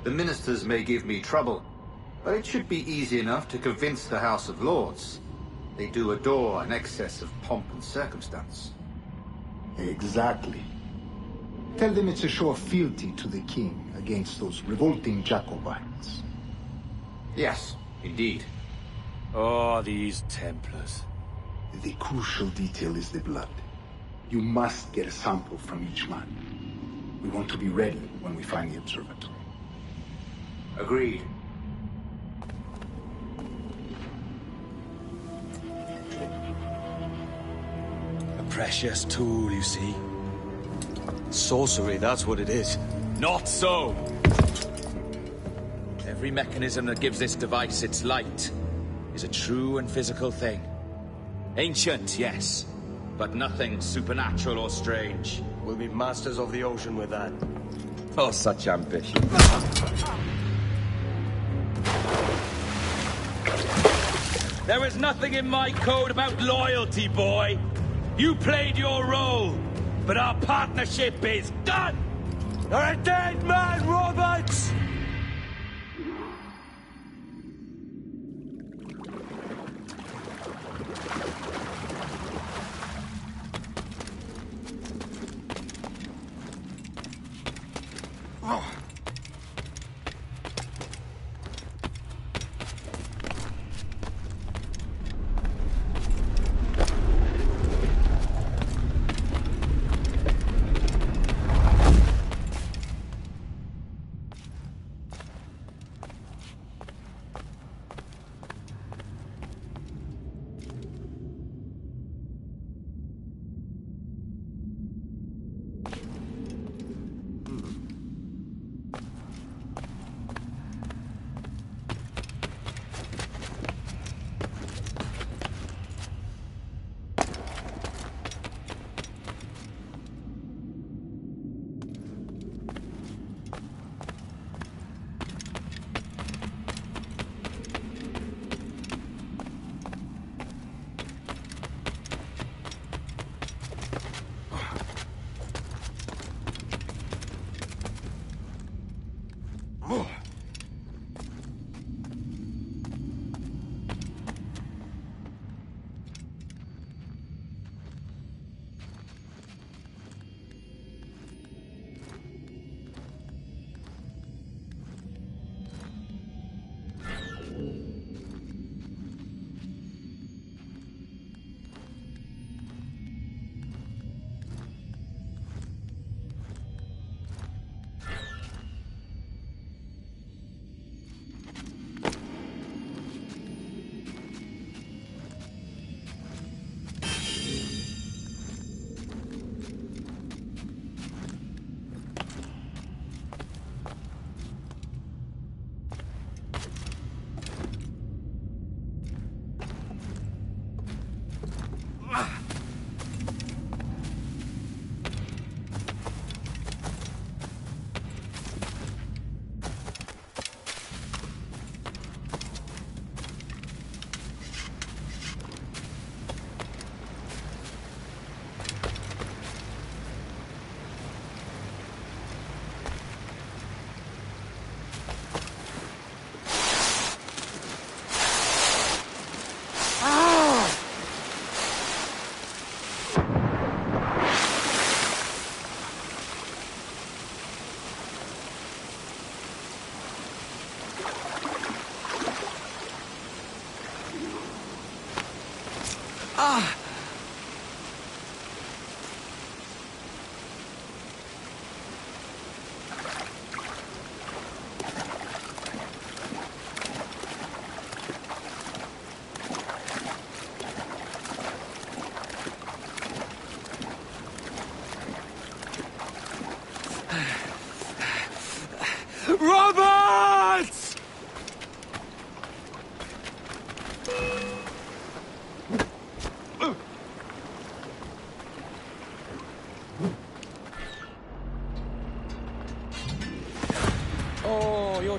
A: The ministers may give me trouble, but it should be easy enough to convince the House of Lords. They do adore an excess of pomp and circumstance.
H: Exactly. Tell them it's a show of fealty to the king against those revolting Jacobites.
A: Yes, indeed.
M: Oh, these Templars.
H: The crucial detail is the blood. You must get a sample from each man. We want to be ready when we find the observatory.
A: Agreed.
J: A precious tool, you see. Sorcery, that's what it is.
M: Not so! Every mechanism that gives this device its light is a true and physical thing. Ancient, yes, but nothing supernatural or strange.
J: We'll be masters of the ocean with that.
M: Oh, such ambition. There is nothing in my code about loyalty, boy. You played your role, but our partnership is done!
J: You're a dead man, Roberts!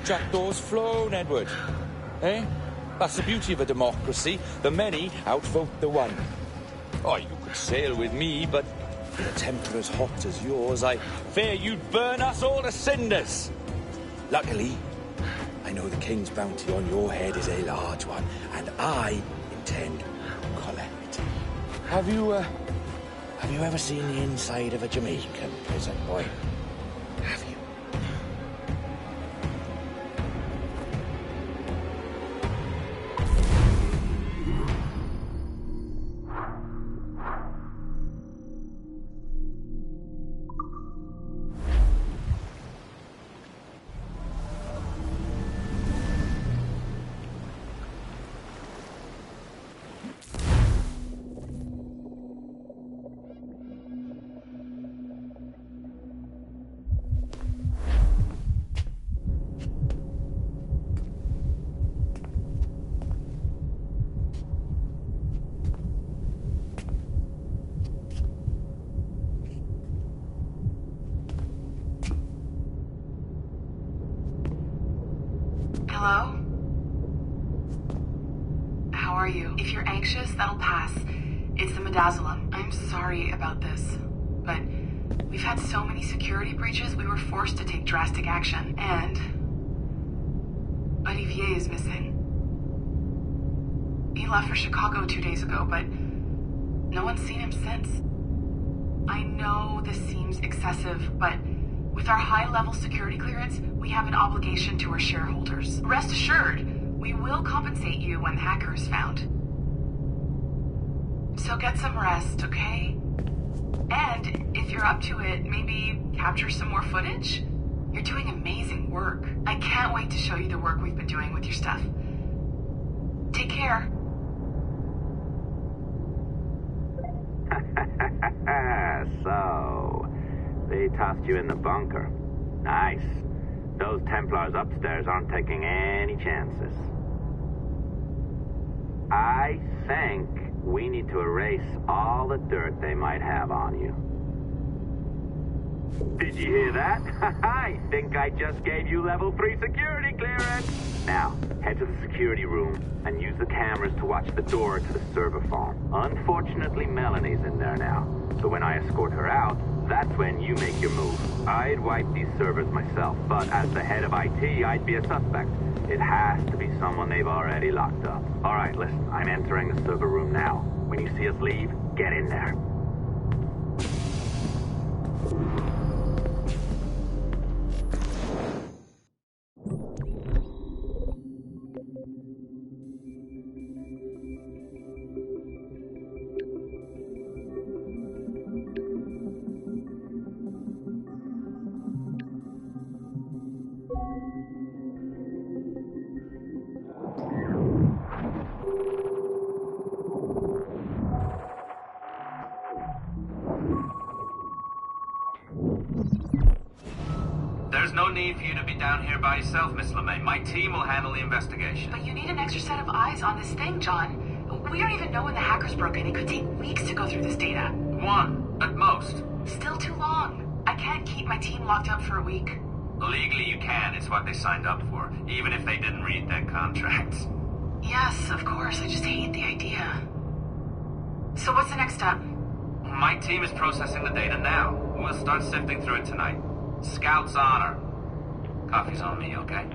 M: jackdaws flown, Edward. Eh? That's the beauty of a democracy. The many outvote the one. Oh, you could sail with me, but with a temper as hot as yours, I fear you'd burn us all to cinders. Luckily, I know the king's bounty on your head is a large one, and I intend to collect. Have you ever seen the inside of a Jamaican prison, boy? Have you?
R: Hello? How are you? If you're anxious, that'll pass. It's the Midazolam. I'm sorry about this, but we've had so many security breaches, we were forced to take drastic action, and Olivier is missing. He left for Chicago 2 days ago, but no one's seen him since. I know this seems excessive, but with our high-level security clearance, we have an obligation to our shareholders. Rest assured, we will compensate you when the hacker is found. So get some rest, okay? And if you're up to it, maybe capture some more footage? You're doing amazing work. I can't wait to show you the work we've been doing with your stuff. Take care.
T: So, they tossed you in the bunker. Nice. Those Templars upstairs aren't taking any chances. I think we need to erase all the dirt they might have on you. Did you hear that? I think I just gave you level 3 security clearance. Now, head to the security room and use the cameras to watch the door to the server farm. Unfortunately, Melanie's in there now. So when I escort her out, that's when you make your move. I'd wipe these servers myself, but as the head of IT, I'd be a suspect. It has to be someone they've already locked up. All right, listen, I'm entering the server room now. When you see us leave, get in there.
U: There's no need for you to be down here by yourself, Miss LeMay. My team will handle the investigation.
R: But you need an extra set of eyes on this thing, John. We don't even know when the hackers broke in. It could take weeks to go through this data.
U: 1, at most.
R: Still too long. I can't keep my team locked up for a week.
U: Legally you can. It's what they signed up for, even if they didn't read their contracts.
R: Yes, of course. I just hate the idea. So what's the next step?
U: My team is processing the data now. We'll start sifting through it tonight. Scout's honor. Coffee's on me, okay?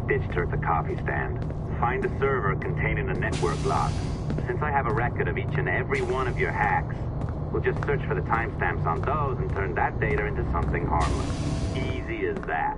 T: Ditched her at the coffee stand. Find a server containing a network log. Since I have a record of each and every one of your hacks, we'll just search for the timestamps on those and turn that data into something harmless. Easy as that.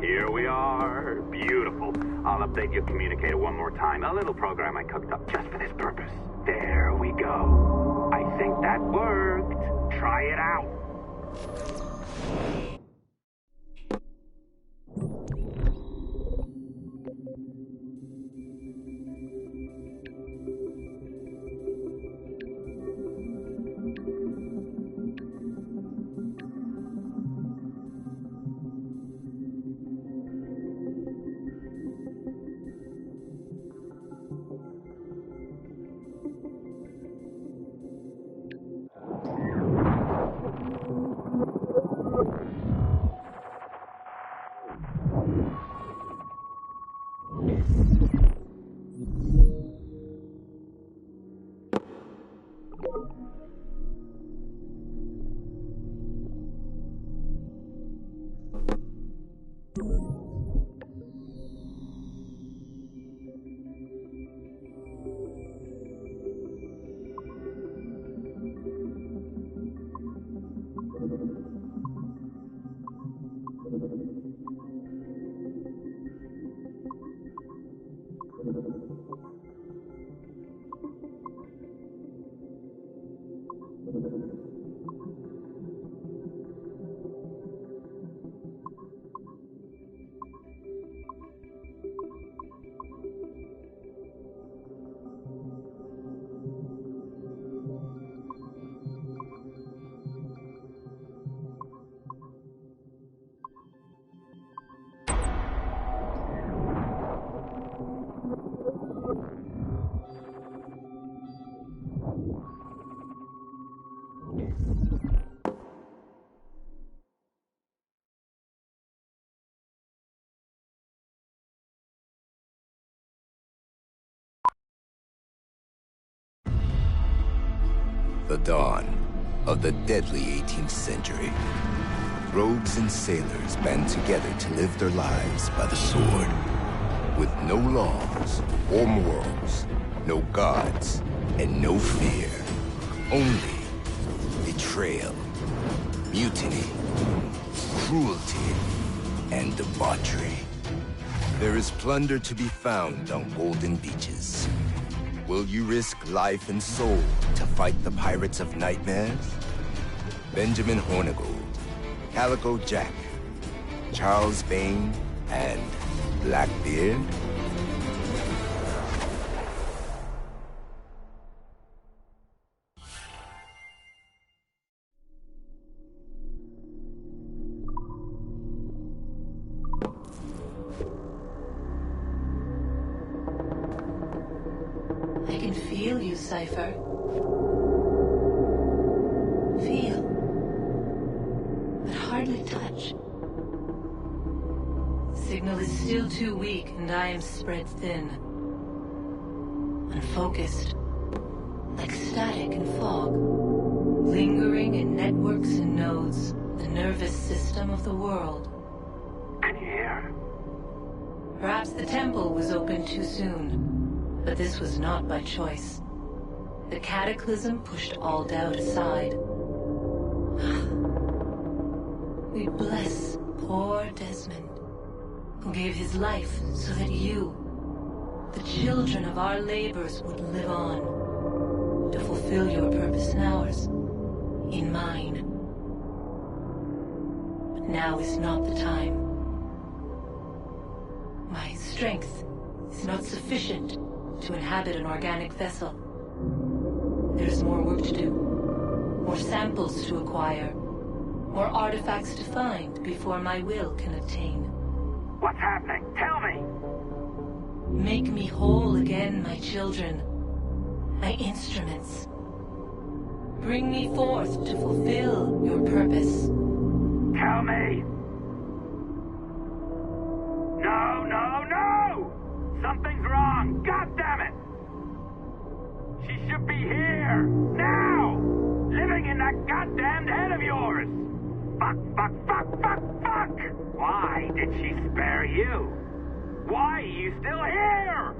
T: Here we are. Beautiful. I'll update your communicator one more time. A little program I cooked up just for this purpose. There we go. I think that worked. Try it out.
F: The dawn of the deadly 18th century. Rogues and sailors band together to live their lives by the sword. With no laws or morals, no gods, and no fear. Only betrayal, mutiny, cruelty, and debauchery. There is plunder to be found on golden beaches. Will you risk life and soul to fight the pirates of nightmares? Benjamin Hornigold, Calico Jack, Charles Vane, and Blackbeard?
S: I can feel you, Cypher. Feel. But hardly touch. Signal is still too weak, and I am spread thin. Unfocused. Like static and fog. Lingering in networks and nodes. The nervous system of the world.
T: Can you hear?
S: Perhaps the temple was opened too soon. But this was not by choice. The cataclysm pushed all doubt aside. We bless poor Desmond, who gave his life so that you, the children of our labors, would live on, to fulfill your purpose in ours, in mine. But now is not the time. My strength is not sufficient to inhabit an organic vessel. There is more work to do, more samples to acquire, more artifacts to find before my will can obtain.
T: What's happening? Tell me!
S: Make me whole again, my children, my instruments. Bring me forth to fulfill your purpose.
T: Tell me! No, no, no! Something's wrong! God damn it! She should be here! Now! Living in that goddamned head of yours! Fuck, fuck, fuck, fuck, fuck! Why did she spare you? Why are you still here?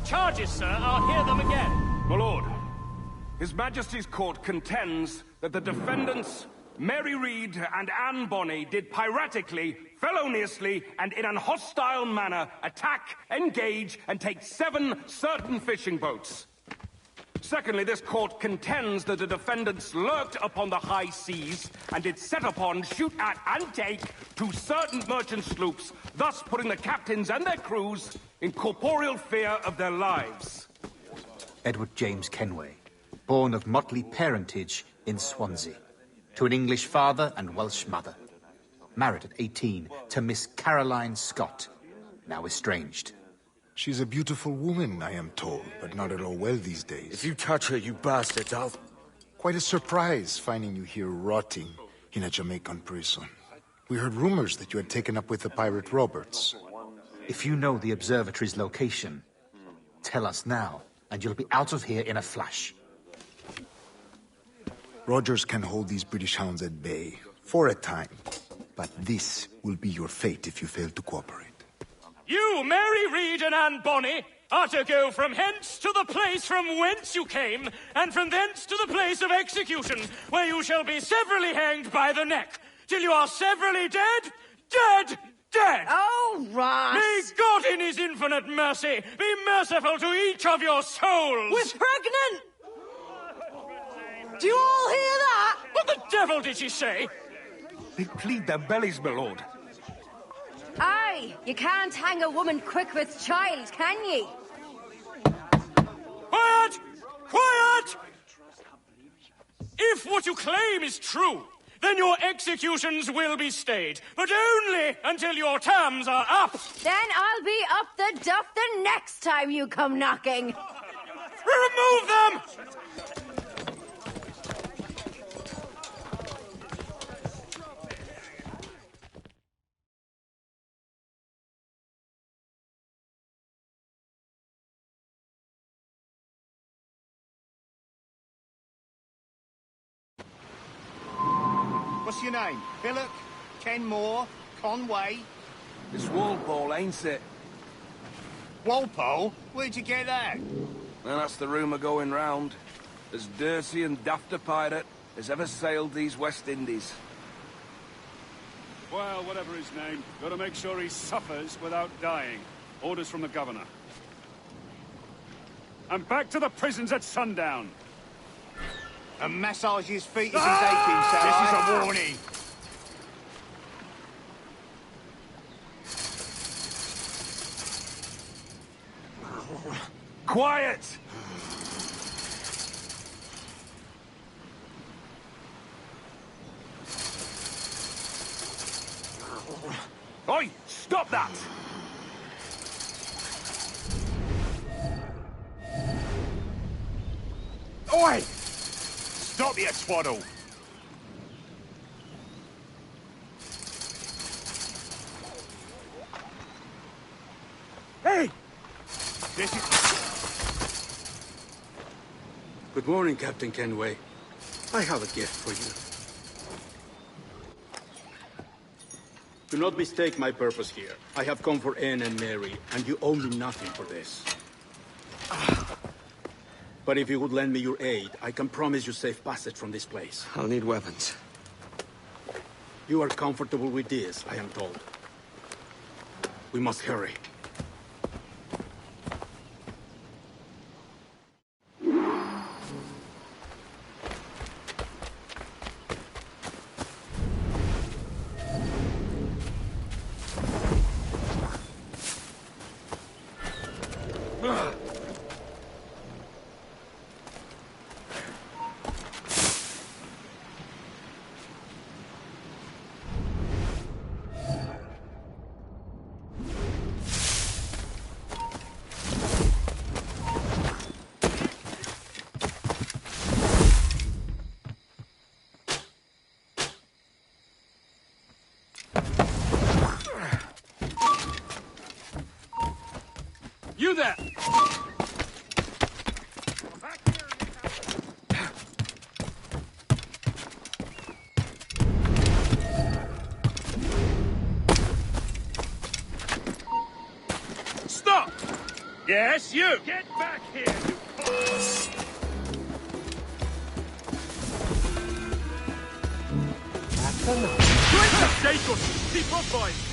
I: charges, sir. I'll hear them again.
O: My lord, His Majesty's court contends that the defendants, Mary Reed and Anne Bonny, did piratically, feloniously, and in an hostile manner attack, engage, and take 7 certain fishing boats. Secondly, this court contends that the defendants lurked upon the high seas and did set upon, shoot at, and take 2 certain merchant sloops, thus putting the captains and their crews in corporeal fear of their lives.
A: Edward James Kenway, born of motley parentage in Swansea, to an English father and Welsh mother. Married at 18 to Miss Caroline Scott, now estranged.
H: She's a beautiful woman, I am told, but not at all well these days.
J: If you touch her, you bastards, I'll...
H: Quite a surprise finding you here rotting in a Jamaican prison. We heard rumors that you had taken up with the pirate Roberts.
A: If you know the observatory's location, tell us now, and you'll be out of here in a flash.
H: Rogers can hold these British hounds at bay, for a time. But this will be your fate if you fail to cooperate.
I: You, Mary Reed and Anne Bonny, are to go from hence to the place from whence you came, and from thence to the place of execution, where you shall be severally hanged by the neck, till you are severally dead, dead, dead!
D: Oh, Ross!
I: May God in his infinite mercy be merciful to each of your souls!
D: We're pregnant! Do you all hear that?
I: What the devil did she say?
O: They plead their bellies, my lord.
D: Aye, you can't hang a woman quick with child, can ye?
I: Quiet! Quiet! If what you claim is true, then your executions will be stayed, but only until your terms are up.
D: Then I'll be up the duff the next time you come knocking.
I: Remove them!
E: What's your name? Billock? Kenmore? Conway?
O: It's Walpole, ain't it?
E: Walpole? Where'd you get that?
O: Well, that's the rumour going round. As dirty and daft a pirate as ever sailed these West Indies.
V: Well, whatever his name, gotta make sure he suffers without dying. Orders from the governor. And back to the prisons at sundown.
E: And massage his feet as he's aching, so this is a warning.
O: Quiet! Oi! Stop that!
E: Oi! Stop your twaddle!
O: Hey!
E: This is...
W: Good morning, Captain Kenway. I have a gift for you. Do not mistake my purpose here. I have come for Anne and Mary, and you owe me nothing for this. But if you would lend me your aid, I can promise you safe passage from this place.
J: I'll need weapons.
W: You are comfortable with this, I am told. We must hurry.
I: You there! Stop!
E: Yes, you! Get back here, you...
K: That's enough.
E: Jacob! Keep up, boys!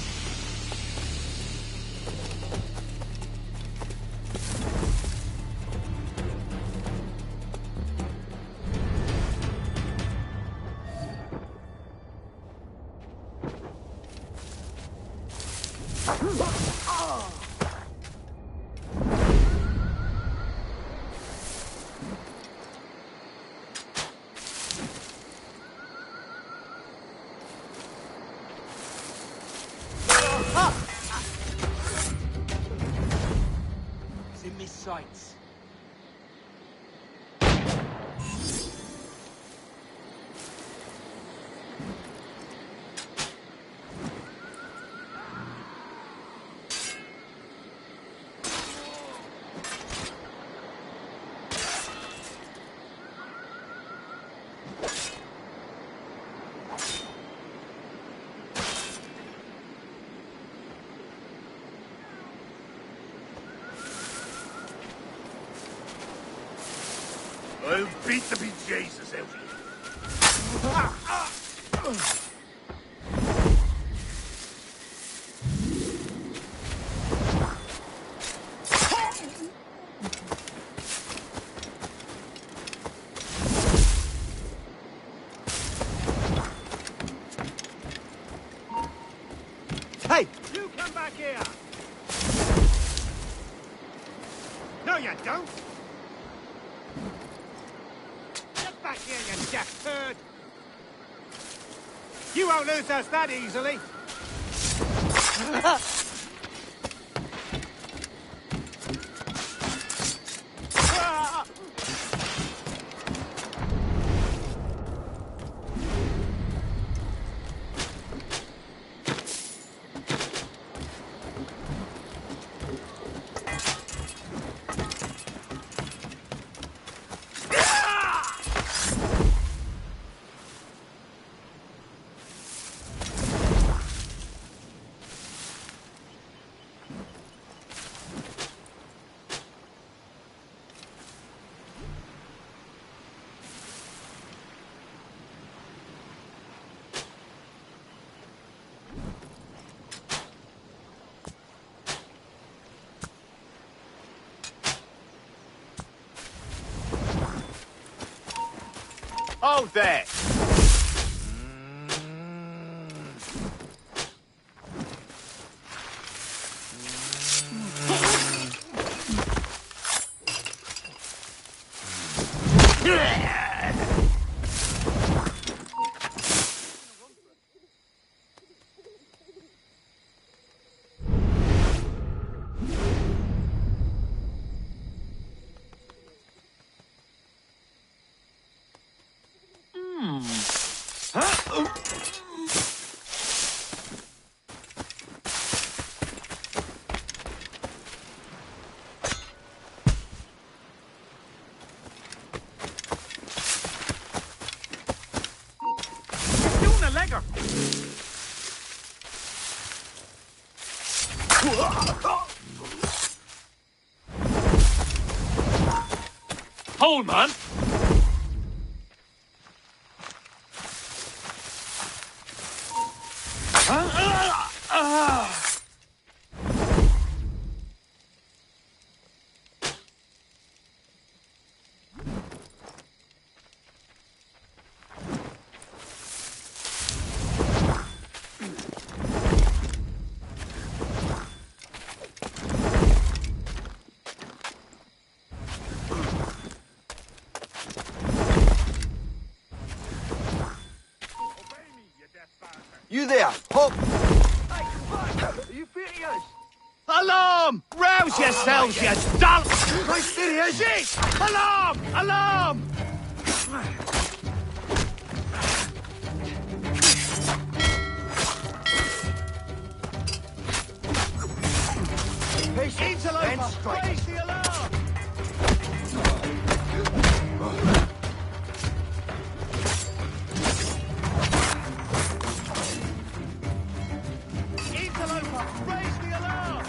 K: Sights.
E: I'll beat the bejesus out of you.
K: Hey!
E: You come back here! No, you don't! Get back here, you deaf turd! You won't lose us that easily!
A: Oh, there!
E: Hold, man!
K: You there, Hop!
N: Are you furious?
E: Alarm! Rouse yourselves, you dull...
K: Right, serious!
E: Shit! Alarm! Alarm! Interloper! Raise the alarm! Interloper! Raise the alarm!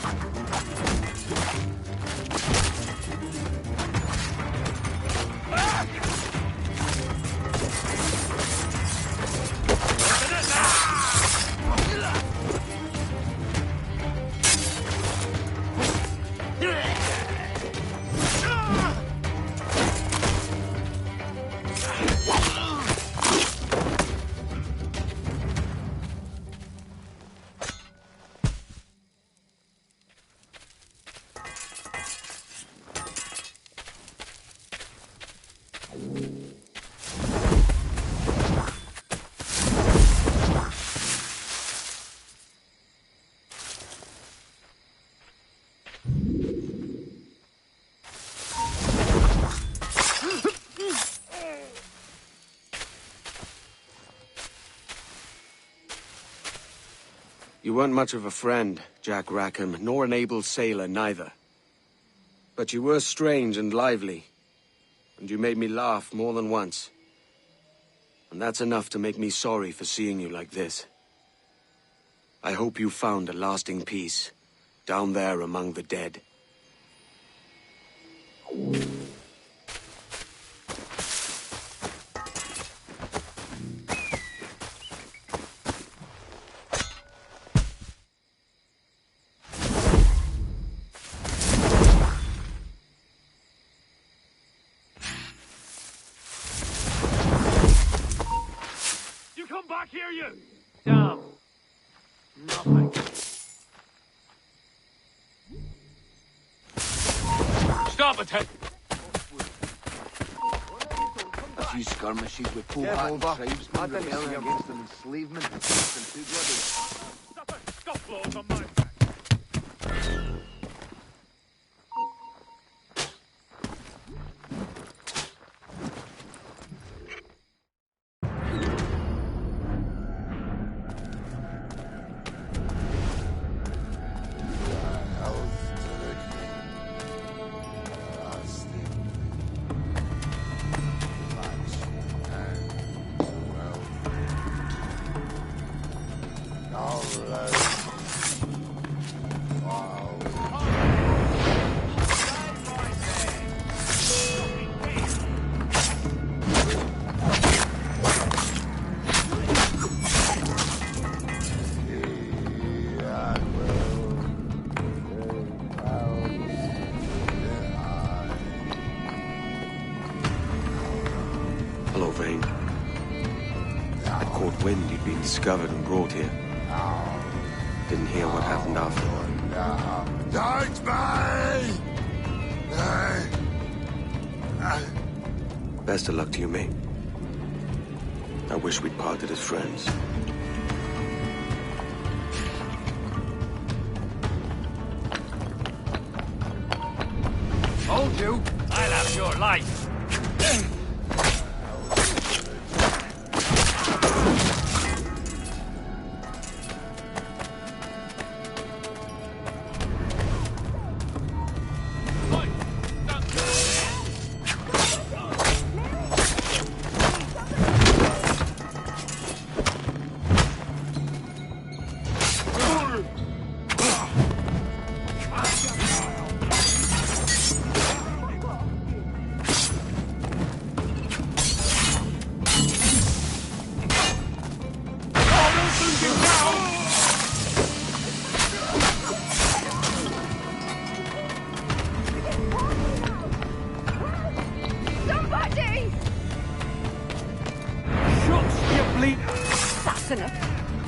J: You weren't much of a friend, Jack Rackham, nor an able sailor, neither. But you were strange and lively, and you made me laugh more than once. And that's enough to make me sorry for seeing you like this. I hope you found a lasting peace, down there among the dead.
I: Back here, you! Damn. Nothing. Stop it, Ted!
A: A few skirmishes with Powhatan tribesmen rebelling against an enslavement. Too bloody.
I: Stop blows on my back.
J: Discovered and brought here. Didn't hear what happened after. Best of luck to you, mate. I wish we'd parted as friends.
I: Told you, I'll have your life.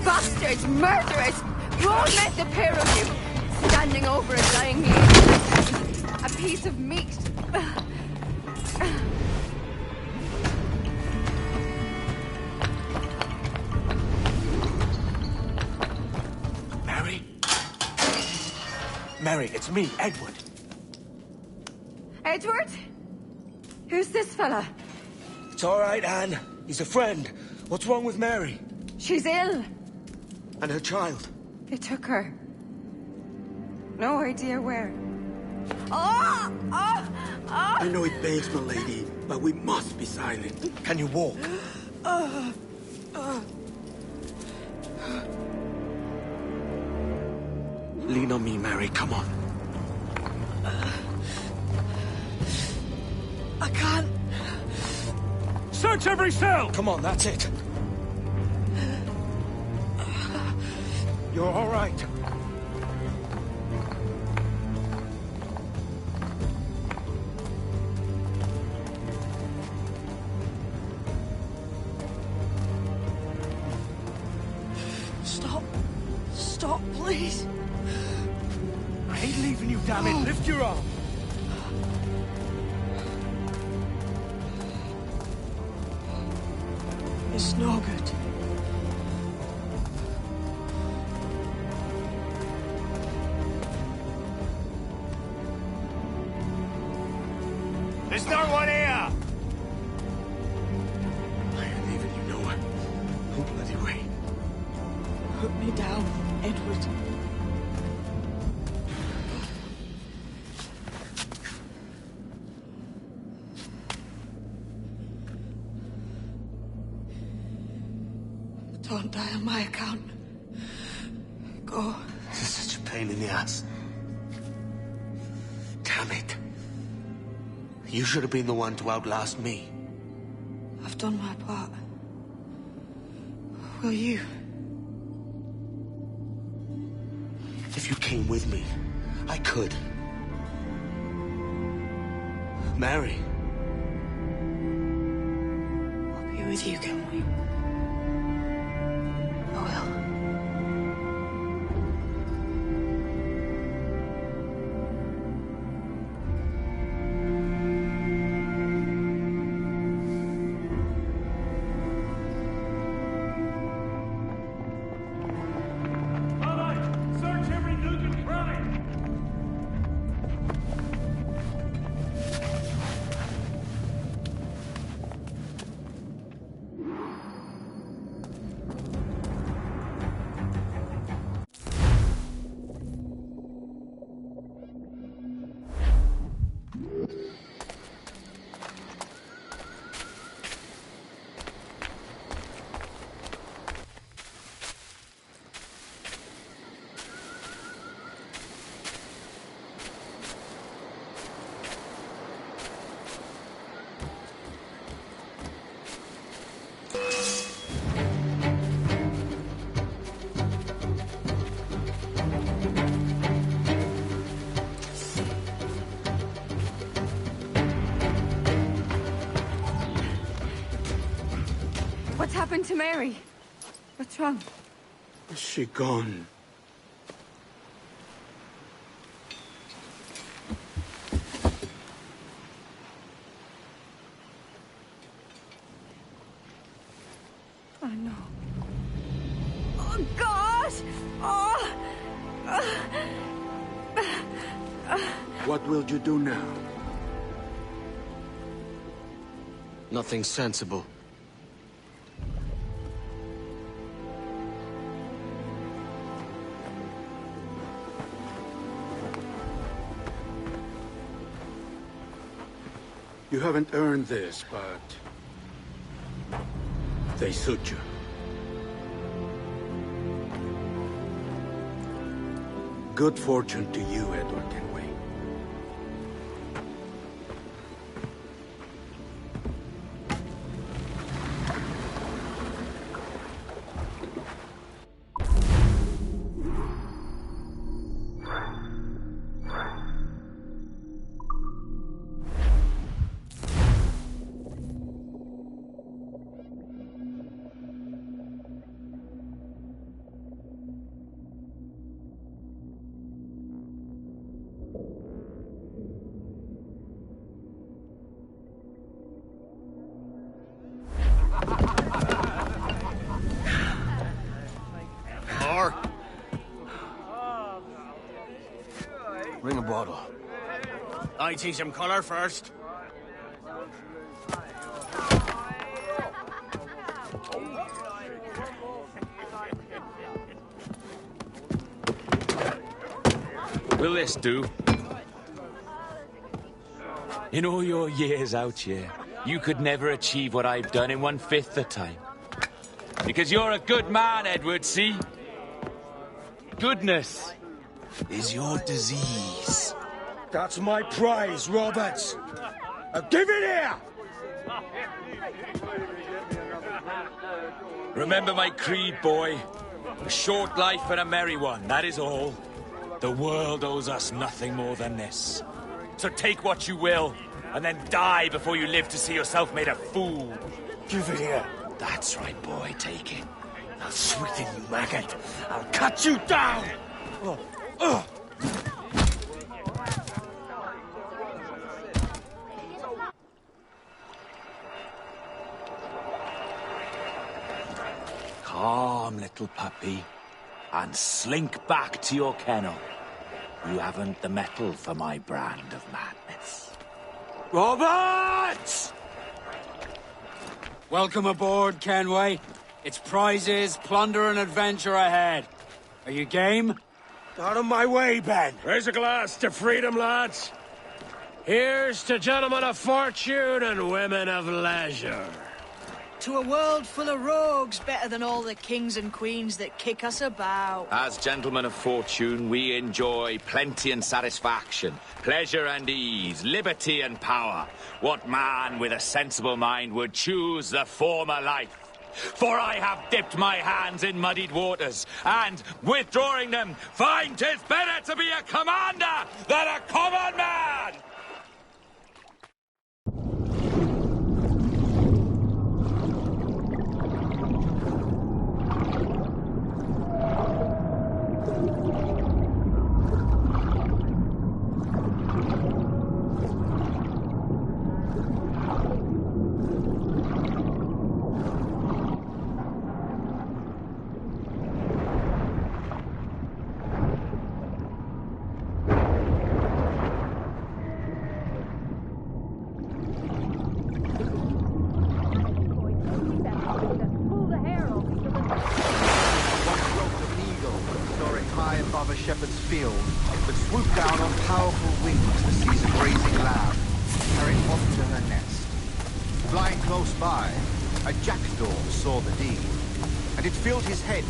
D: Bastards! Murderers! You all met the pair of you! Standing over a dying lady. A piece of meat.
K: Mary? Mary, it's me, Edward.
D: Edward? Who's this fella?
K: It's all right, Anne. He's a friend. What's wrong with Mary?
D: She's ill.
K: And her child?
D: They took her. No idea where. Oh! Oh! Oh!
W: I know it pains, my lady, but we must be silent.
K: Can you walk? Lean on me, Mary. Come on.
D: I can't.
K: Search every cell! Come on, that's it. You're all right.
D: Stop. Stop, please.
K: I ain't leaving you, damn it. Lift your arm.
D: It's no good.
K: There's no one here! I ain't leaving you nowhere. No bloody way.
R: Put me down, Edward. Don't die on my account. Go.
G: This is such a pain in the ass. Damn it. You should have been the one to outlast me.
R: I've done my part. Will you?
G: If you came with me, I could. Mary.
R: I'll be with you, Kenway. I will.
D: What's happened to Mary? What's wrong?
W: Is she gone?
D: Oh, no. Oh, God! Oh!
W: What will you do now?
J: Nothing sensible.
W: You haven't earned this, but they suit you. Good fortune to you, Edward Kenway.
K: Bring a bottle. I see some color first.
M: Will this do? In all your years out here, you could never achieve what I've done in 1/5 the time. Because you're a good man, Edward, see? Goodness is your disease.
K: That's my prize, Roberts. Give it here!
M: Remember my creed, boy. A short life and a merry one, that is all. The world owes us nothing more than this. So take what you will, and then die before you live to see yourself made a fool.
K: Give it here.
M: That's right, boy, take it.
K: I'll sweeten you, maggot. I'll cut you down!
M: Calm, little puppy, and slink back to your kennel. You haven't the mettle for my brand of madness.
K: Roberts! Welcome aboard, Kenway.
L: It's prizes, plunder, and adventure ahead. Are you game?
K: Out of my way, Ben. Raise a glass to freedom, lads. Here's to gentlemen of fortune and women of leisure.
C: To a world full of rogues, better than all the kings and queens that kick us about.
M: As gentlemen of fortune, we enjoy plenty and satisfaction, pleasure and ease, liberty and power. What man with a sensible mind would choose the former life? For I have dipped my hands in muddied waters, and, withdrawing them, find 'tis better to be a commander than a common man!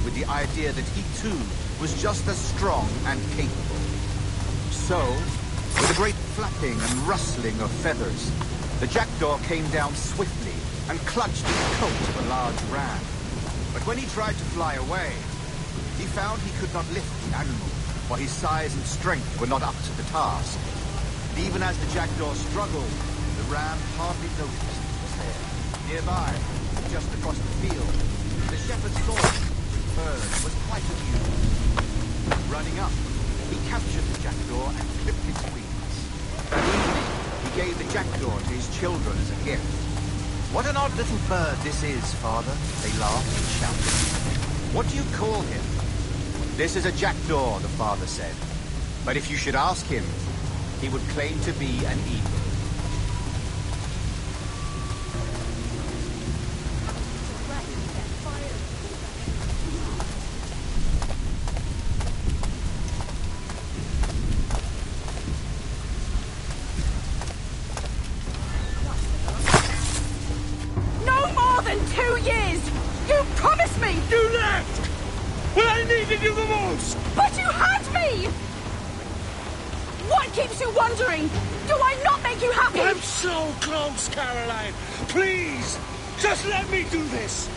A: With the idea that he too was just as strong and capable. So, with a great flapping and rustling of feathers, the jackdaw came down swiftly and clutched his coat of a large ram. But when he tried to fly away, he found he could not lift the animal, for his size and strength were not up to the task. And even as the jackdaw struggled, the ram hardly noticed he was there. Nearby, just across the field, the shepherd saw him. Bird was quite amused. Running up, he captured the jackdaw and clipped its wings. That evening, he gave the jackdaw to his children as a gift. "What an odd little bird this is, Father," they laughed and shouted. "What do you call him?" "This is a jackdaw," the father said. "But if you should ask him, he would claim to be an eagle."
C: But you had me! What keeps you wondering? Do I not make you happy?
K: I'm so close, Caroline. Please, just let me do this.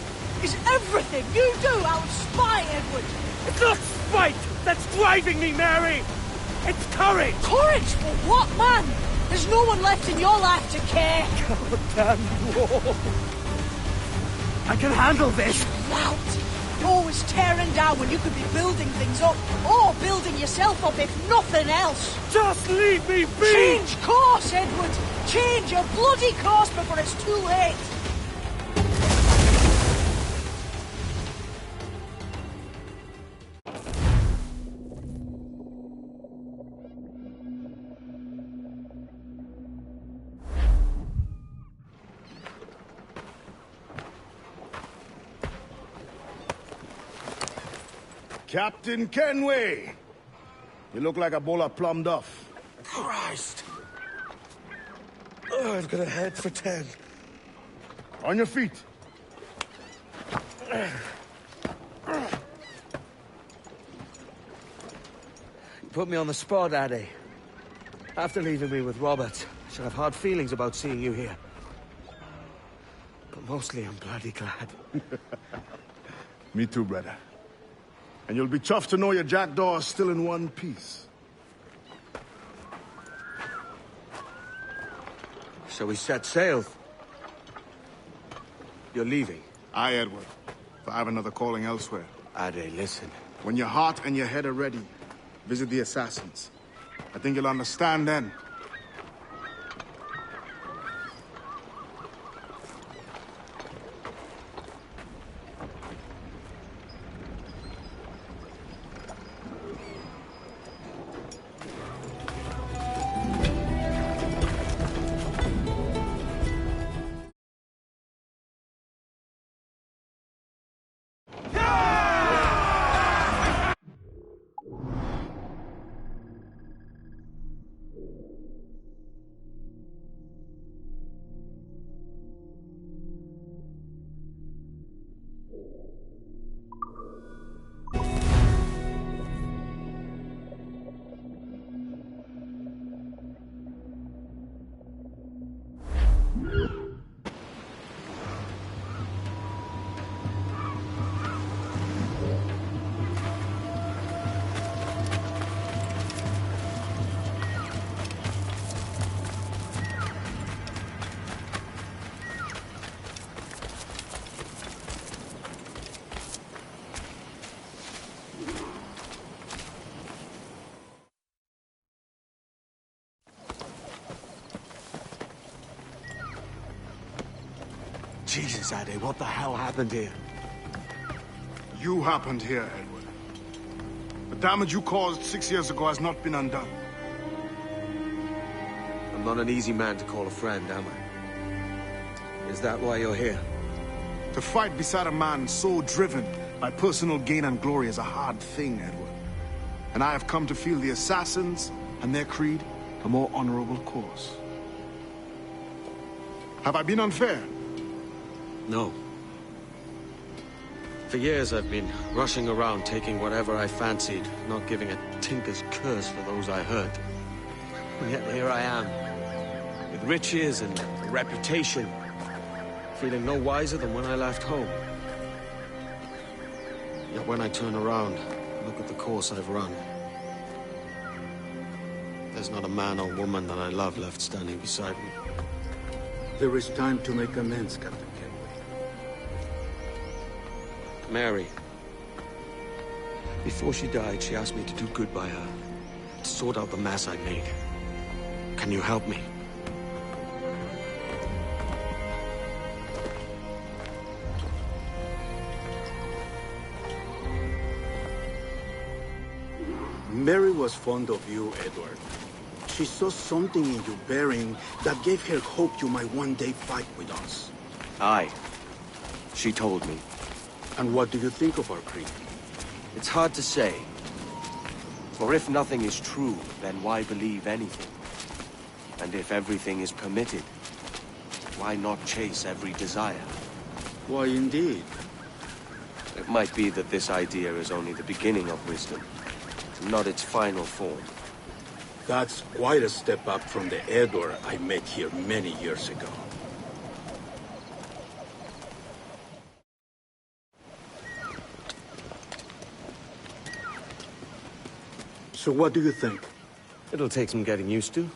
C: Is everything you do out of spite, Edward?
K: It's not spite that's driving me, Mary. It's courage.
C: Courage for what, man? There's no one left in your life to care.
K: God damn you all. I can handle this.
C: Lout. Always tearing down when you could be building things up, or building yourself up if nothing else.
K: Just leave me be!
C: Change course, Edward! Change your bloody course before it's too late!
V: Captain Kenway! You look like a bowl of plum duff.
K: Christ! Oh, I've got a head for 10.
V: On your feet.
K: You put me on the spot, Addy. After leaving me with Robert, I should have hard feelings about seeing you here. But mostly I'm bloody glad.
V: Me too, brother. And you'll be chuffed to know your jackdaw is still in one piece.
K: Shall we set sail? You're leaving?
V: Aye, Edward. But I have another calling elsewhere.
K: Ade, listen.
V: When your heart and your head are ready, visit the Assassins. I think you'll understand then.
G: Jesus, Addy, what the hell happened here?
V: You happened here, Edward. The damage you caused 6 years ago has not been undone.
G: I'm not an easy man to call a friend, am I? Is that why you're here?
V: To fight beside a man so driven by personal gain and glory is a hard thing, Edward. And I have come to feel the Assassins and their creed a more honorable course. Have I been unfair?
G: No. For years I've been rushing around taking whatever I fancied, not giving a tinker's curse for those I hurt. And yet here I am, with riches and a reputation, feeling no wiser than when I left home. Yet when I turn around, look at the course I've run. There's not a man or woman that I love left standing beside me.
W: There is time to make amends, Captain Kenway.
G: Mary. Before she died, she asked me to do good by her, to sort out the mess I made. Can you help me?
W: Mary was fond of you, Edward. She saw something in your bearing that gave her hope you might one day fight with us.
J: Aye. She told me.
W: And what do you think of our creed?
J: It's hard to say. For if nothing is true, then why believe anything? And if everything is permitted, why not chase every desire?
W: Why, indeed.
J: It might be that this idea is only the beginning of wisdom, not its final form.
W: That's quite a step up from the Edward I met here many years ago. So what do you think?
G: It'll take some getting used to.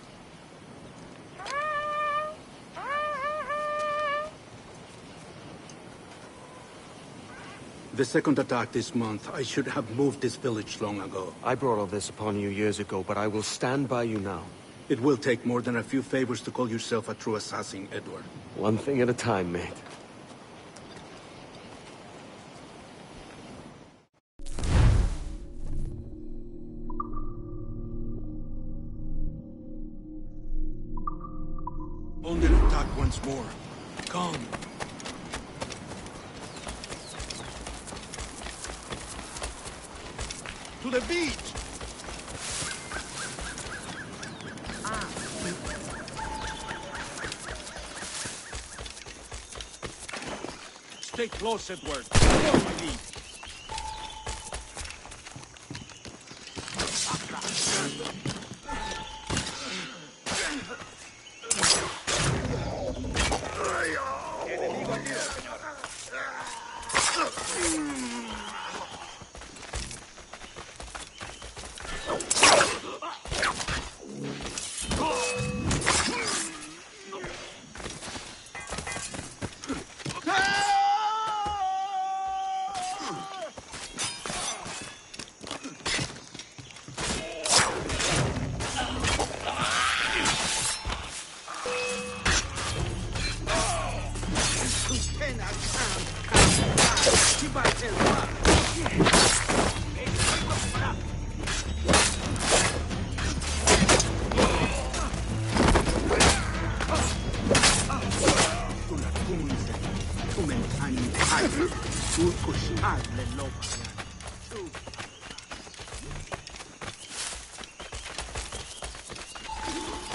W: The second attack this month, I should have moved this village long ago.
G: I brought all this upon you years ago, but I will stand by you now.
W: It will take more than a few favors to call yourself a true assassin, Edward.
G: One thing at a time, mate.
W: Under attack once more. Come. To the beach!
E: Stay close, Edward. Follow my lead.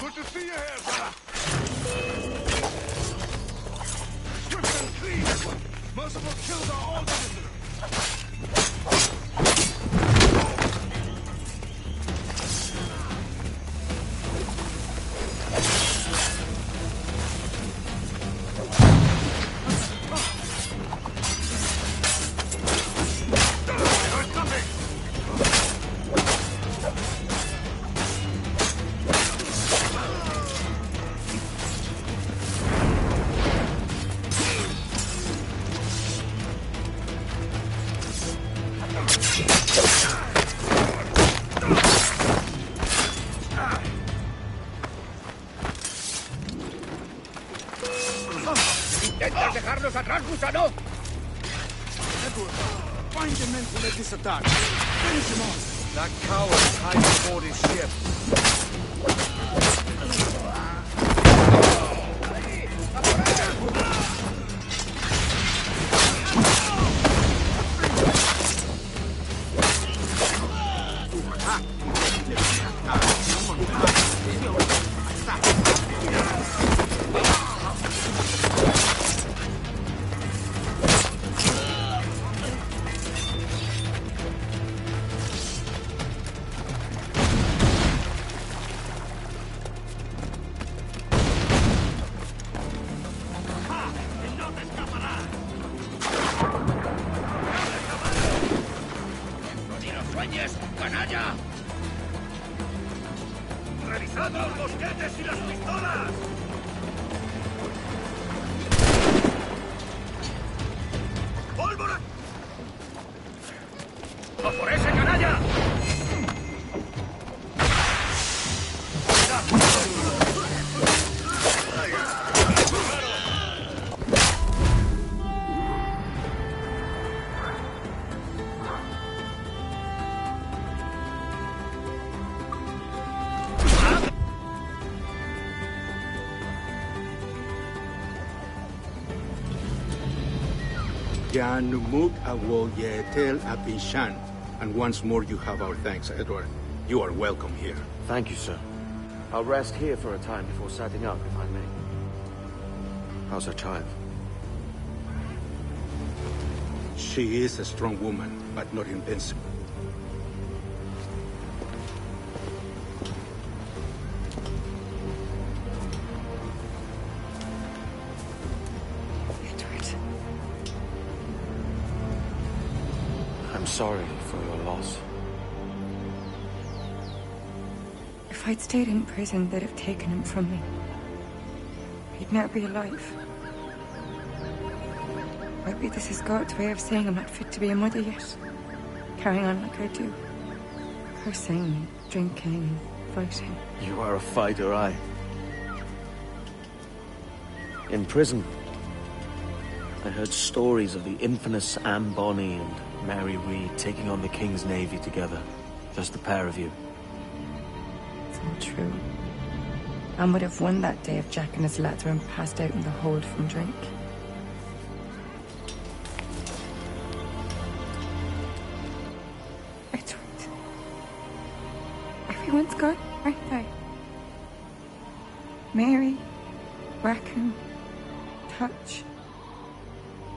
V: Good to see you here, brother. Swift and clean. Merciful kills are all visitors.
B: Gusano!
W: Edward, find the men who led this attack. Finish him off.
B: That coward is hiding aboard his ship.
N: ¡Revisad los mosquetes y las pistolas! ¡Pólvora! ¡A por ese canalla!
W: Yanumuk awol yetel apishan. And once more you have our thanks, Edward. You are welcome here.
G: Thank you, sir. I'll rest here for a time before setting out, if I may. How's her child?
W: She is a strong woman, but not invincible.
G: I'm sorry for your loss.
D: If I'd stayed in prison, they'd have taken him from me. He'd never be alive. Maybe this is God's way of saying I'm not fit to be a mother yet. Carrying on like I do. Cursing, drinking, fighting.
G: You are a fighter, aye. In prison, I heard stories of the infamous Anne Bonny and Mary Read taking on the King's Navy together. Just the pair of you.
D: It's all true. Anne would have won that day if Jack and his lads were passed out in the hold from drink. Edward. Everyone's gone, aren't they? Mary, Rackham, Touch,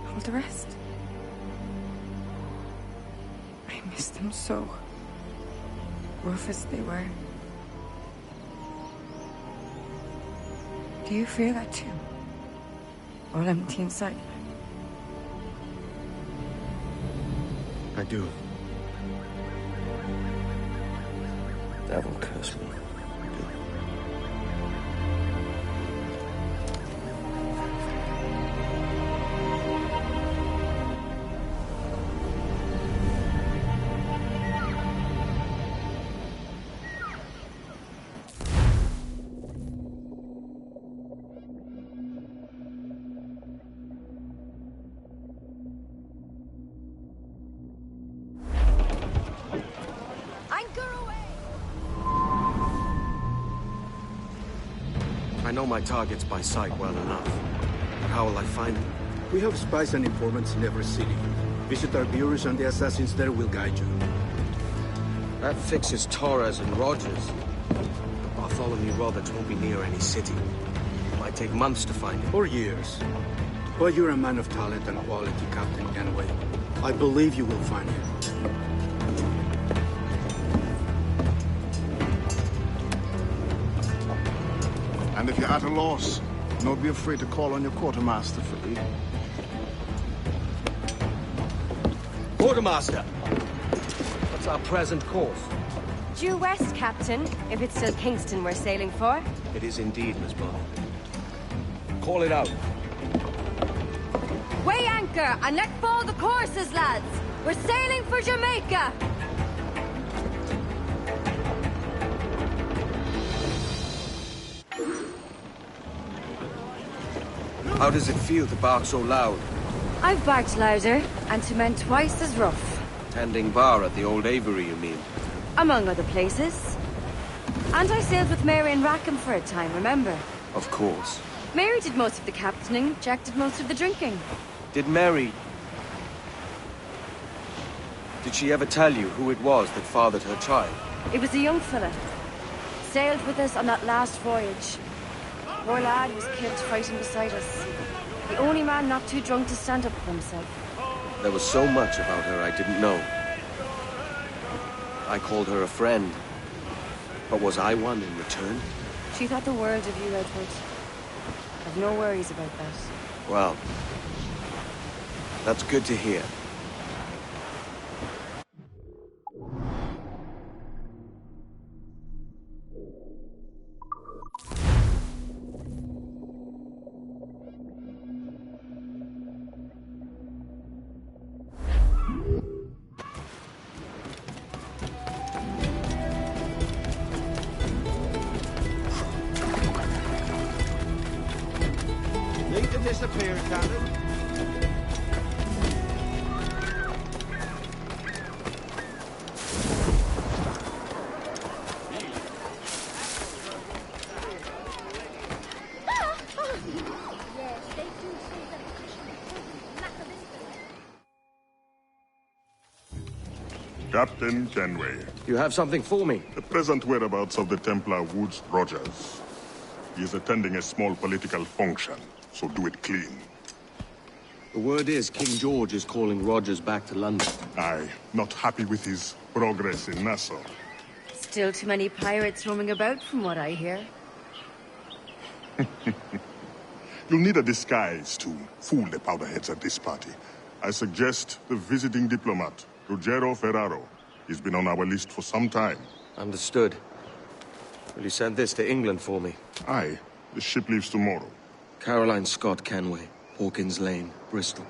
D: all the rest. I miss them so. Rough as they were. Do you feel that too? All empty inside?
G: I do. Devil curse me. I know my targets by sight well enough. But how will I find them?
W: We have spies and informants in every city. Visit our bureaus and the assassins there will guide you.
G: That fixes Torres and Rogers. Bartholomew Roberts won't be near any city. It might take months to find him.
W: Or years. But you're a man of talent and quality, Captain Kenway. I believe you will find him.
V: And if you're at a loss, don't be afraid to call on your quartermaster for aid.
G: Quartermaster! What's our present course?
P: Due west, Captain, if it's still Kingston we're sailing for.
G: It is indeed, Miss Bonny. Call it out.
P: Weigh anchor and let fall the courses, lads! We're sailing for Jamaica!
G: How does it feel to bark so loud?
P: I've barked louder, and to men twice as rough.
G: Tending bar at the old Avery, you mean?
P: Among other places. And I sailed with Mary and Rackham for a time, remember?
G: Of course.
P: Mary did most of the captaining, Jack did most of the drinking.
G: Did Mary... Did she ever tell you who it was that fathered her child?
P: It was a young fella. Sailed with us on that last voyage. Poor lad was killed fighting beside us. The only man not too drunk to stand up for himself.
G: There was so much about her I didn't know. I called her a friend. But was I one in return?
P: She thought the world of you, Edward. I've no worries about that.
G: Well, that's good to hear.
E: Disappear, Captain.
F: Captain Kenway.
G: You have something for me?
F: The present whereabouts of the Templar Woods Rogers. He is attending a small political function, so do it clean.
G: The word is King George is calling Rogers back to London.
F: Aye, not happy with his progress in Nassau.
P: Still too many pirates roaming about from what I hear.
F: You'll need a disguise to fool the powderheads at this party. I suggest the visiting diplomat, Ruggiero Ferraro. He's been on our list for some time.
G: Understood. Will you send this to England for me?
F: Aye. The ship leaves tomorrow.
G: Caroline Scott Kenway, Hawkins Lane, Bristol.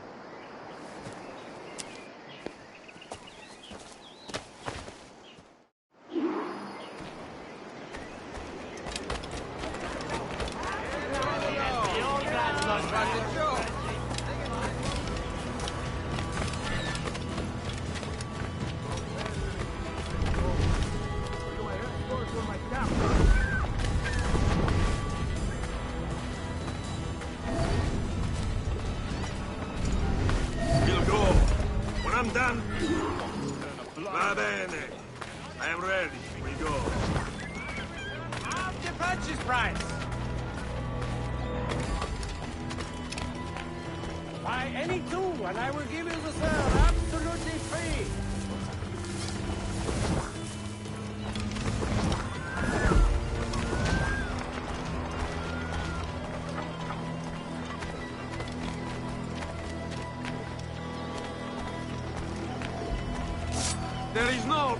N: There is no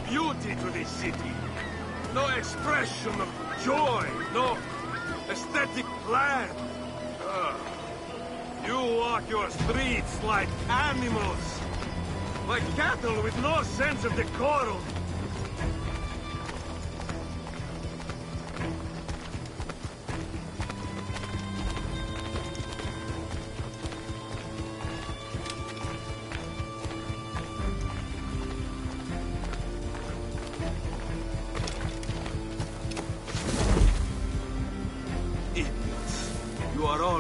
N: beauty to this city. No expression of joy. No aesthetic plan. You walk your streets like animals. Like cattle with no sense of decorum.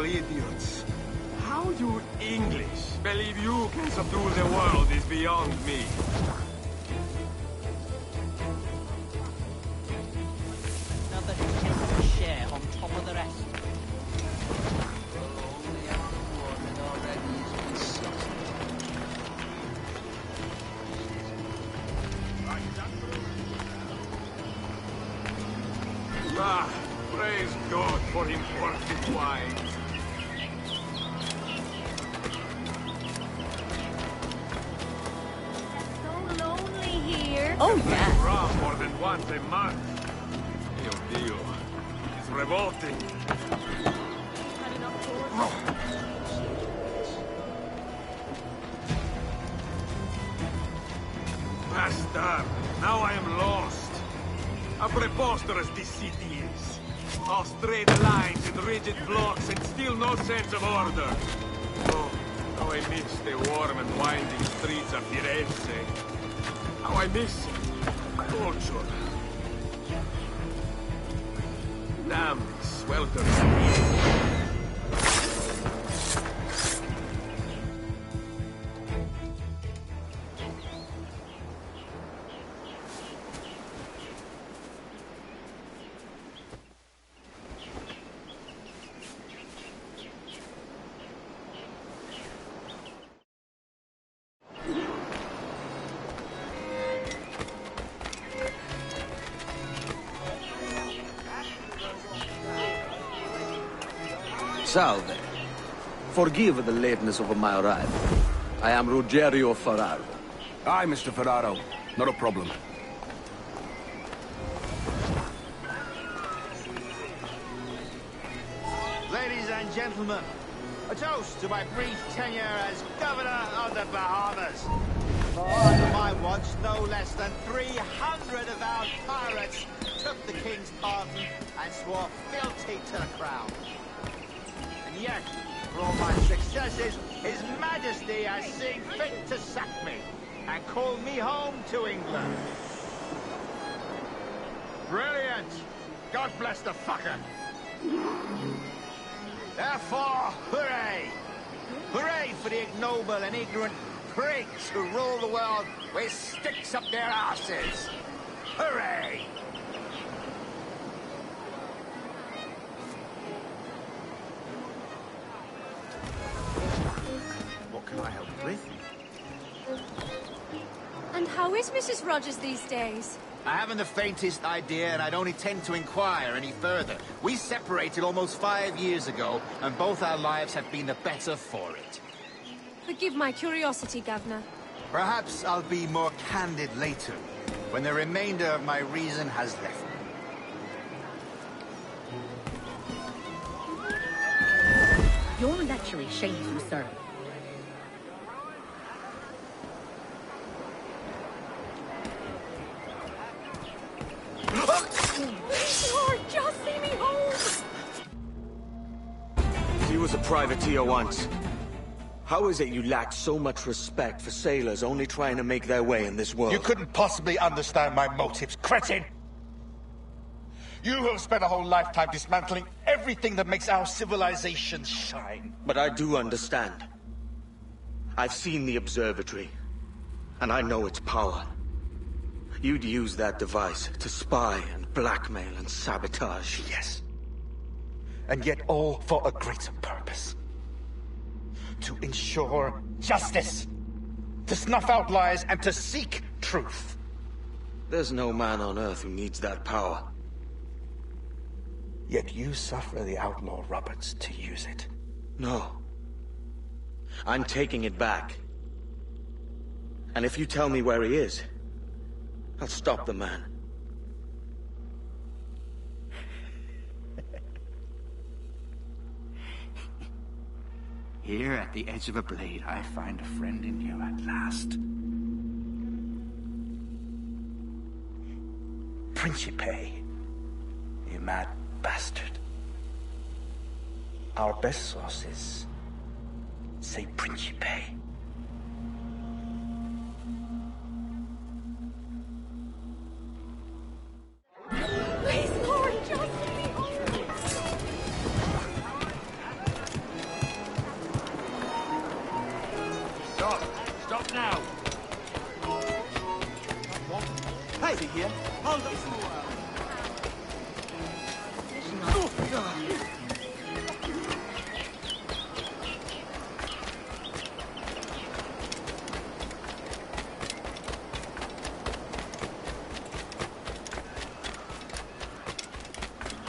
N: Idiots. How you English believe you can subdue the world is beyond me.
Q: Another temple share on top of the rest.
N: Ah, praise God for imported wine.
P: Oh, yeah.
N: Rum more than once a month. Dio, Dio. It's revolting. Bastard. Now I am lost. How preposterous this city is. All straight lines and rigid blocks and still no sense of order. Oh, How I miss the warm and winding streets of Firenze. How I miss culture. Damn, swelter.
E: Salve. Forgive the lateness of my arrival. I am Ruggiero Ferraro.
B: Aye, Mr. Ferraro. Not a problem.
A: Ladies and gentlemen, a toast to my brief tenure as Governor of the Bahamas. For under my watch, no less than 300 avowed pirates took the King's pardon and swore fealty to the Crown. And yet, for all my successes, His Majesty has seen fit to sack me and call me home to England. Brilliant! God bless the fucker! Therefore, hooray! Hooray for the ignoble and ignorant prigs who rule the world with sticks up their asses! Hooray! What can I help with?
P: And how is Mrs. Rogers these days?
A: I haven't the faintest idea, and I don't intend to inquire any further. We separated almost 5 years ago, and both our lives have been the better for it.
P: Forgive my curiosity, Governor.
A: Perhaps I'll be more candid later, when the remainder of my reason has left me.
S: Your lechery shames you, sir.
P: Lord, just see me home!
J: He was a privateer once. How is it you lack so much respect for sailors only trying to make their way in this world?
T: You couldn't possibly understand my motives, cretin! You have spent a whole lifetime dismantling everything that makes our civilization shine.
J: But I do understand. I've seen the observatory, and I know its power. You'd use that device to spy and blackmail and sabotage.
T: Yes. And yet all for a greater purpose. To ensure justice. To snuff out lies and to seek truth.
J: There's no man on Earth who needs that power.
T: Yet you suffer the outlaw Roberts to use it.
J: No. I'm taking it back. And if you tell me where he is, I'll stop the man.
A: Here at the edge of a blade, I find a friend in you at last.
T: Principe, you mad bastard. Our best sources say Principe.
P: Please, Lord, just see me home!
E: Stop! Stop now!
A: Hey, here. Hold it.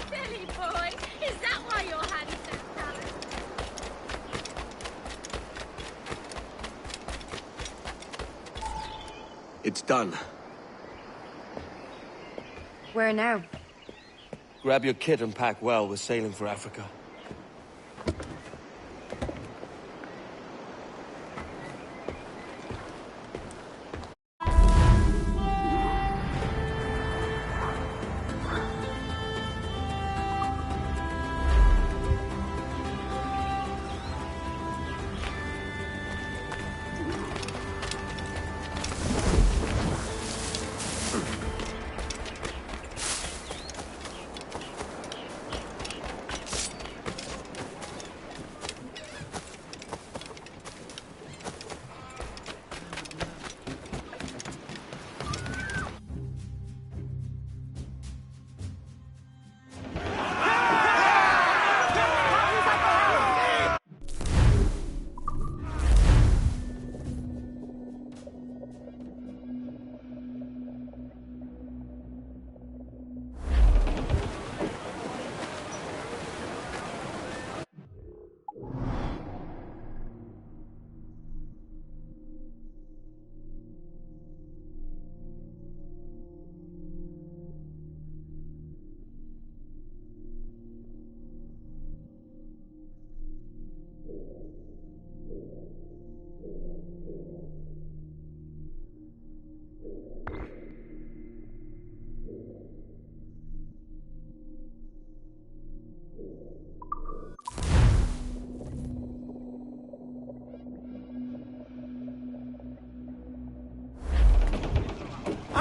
P: Billy boy, is that why your hands so salad?
J: It's done.
P: Where now?
J: Grab your kit and pack well. We're sailing for Africa.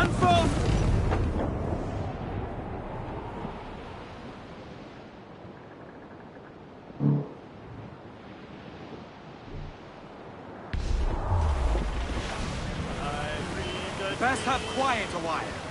B: handful! Best have quiet a while.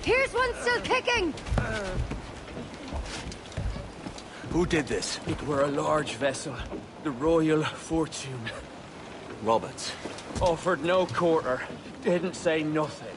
P: Here's one still kicking!
B: Who did this?
H: It were a large vessel, the Royal Fortune.
B: Roberts.
H: Offered no quarter, didn't say nothing.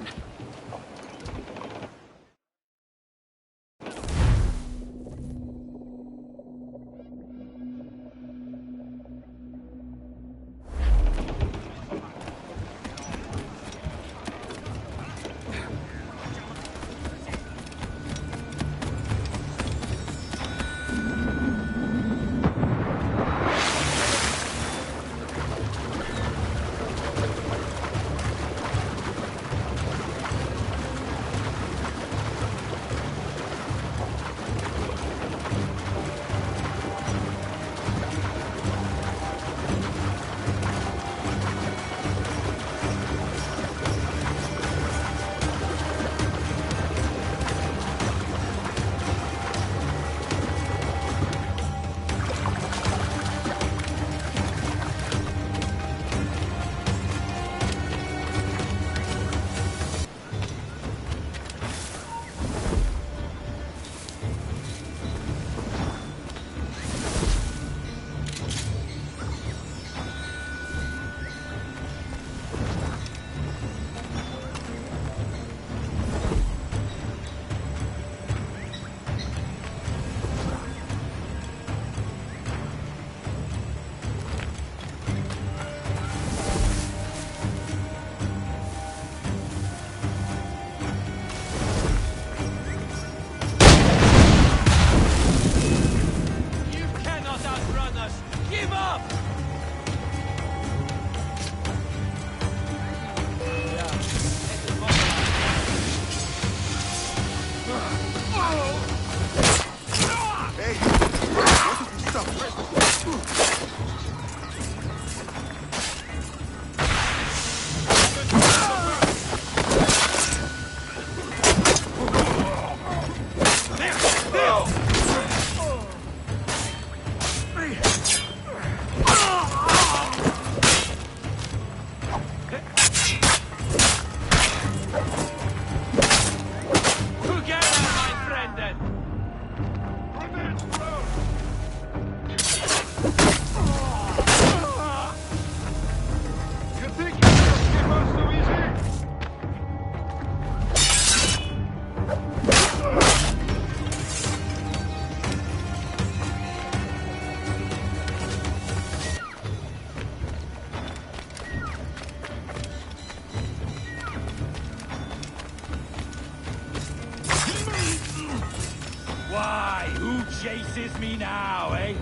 E: chases me now, eh?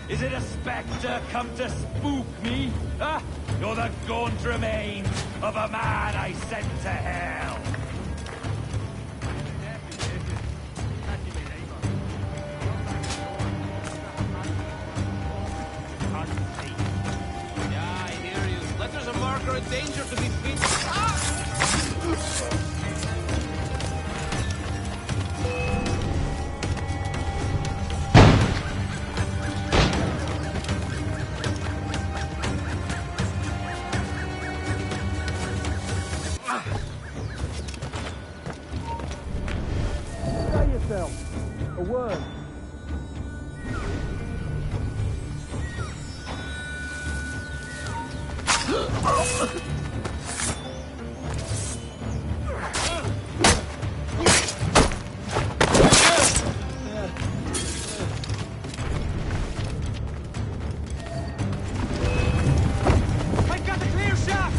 E: Is it a spectre come to spook me? Ah, you're the gaunt remains of a man I sent to hell.
H: Yeah, I hear you. Letters of mark are a danger to be beaten. Ah!
N: A word.
E: I've got the clear shot!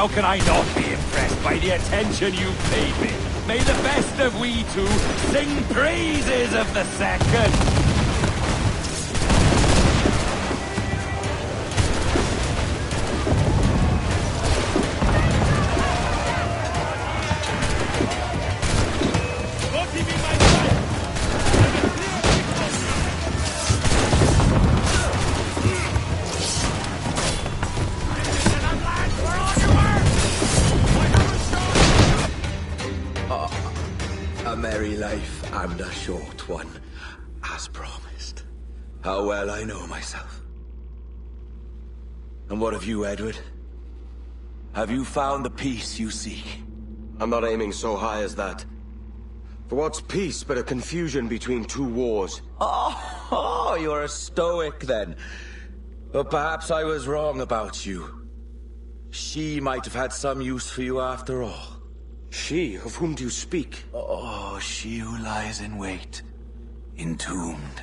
E: How can I not be impressed by the attention you've paid me? May the best of we two sing praises of the second.
I: And a short one, as promised. How well I know myself. And what of you, Edward? Have you found the peace you seek?
J: I'm not aiming so high as that. For what's peace but a confusion between two wars?
I: Oh, you're a stoic then. But perhaps I was wrong about you. She might have had some use for you after all.
J: She? Of whom do you speak?
I: Oh, she who lies in wait, entombed.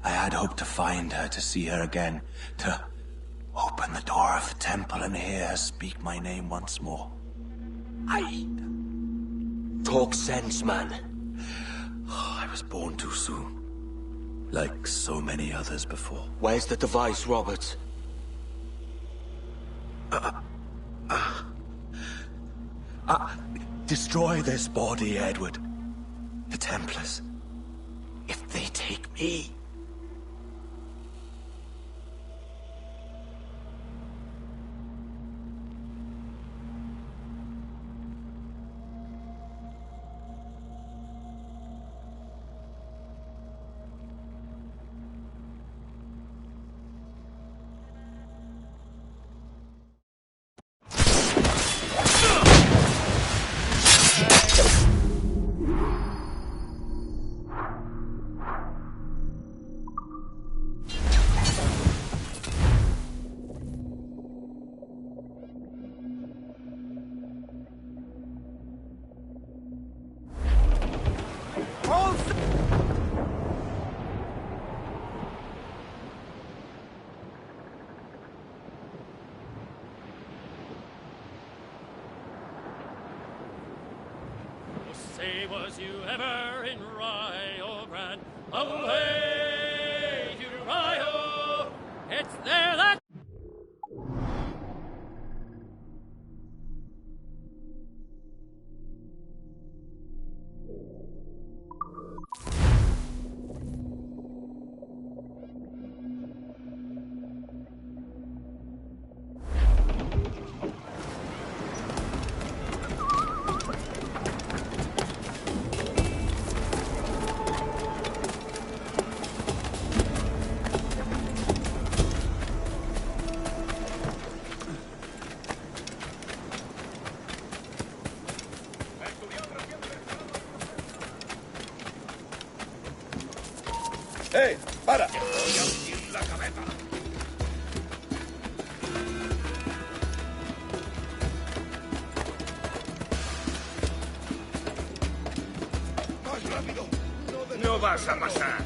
I: I had hoped to find her, to see her again, to open the door of the temple and hear her speak my name once more.
J: Talk sense, man.
I: Oh, I was born too soon. Like so many others before.
J: Where's the device, Robert?
I: Destroy this body, Edward. The Templars. If they take me...
L: Say, was you ever in Rye or Bran? Away to Rye, it's there that...
B: ¡Hey! ¡Para! ¡Más rápido! No vas a pasar.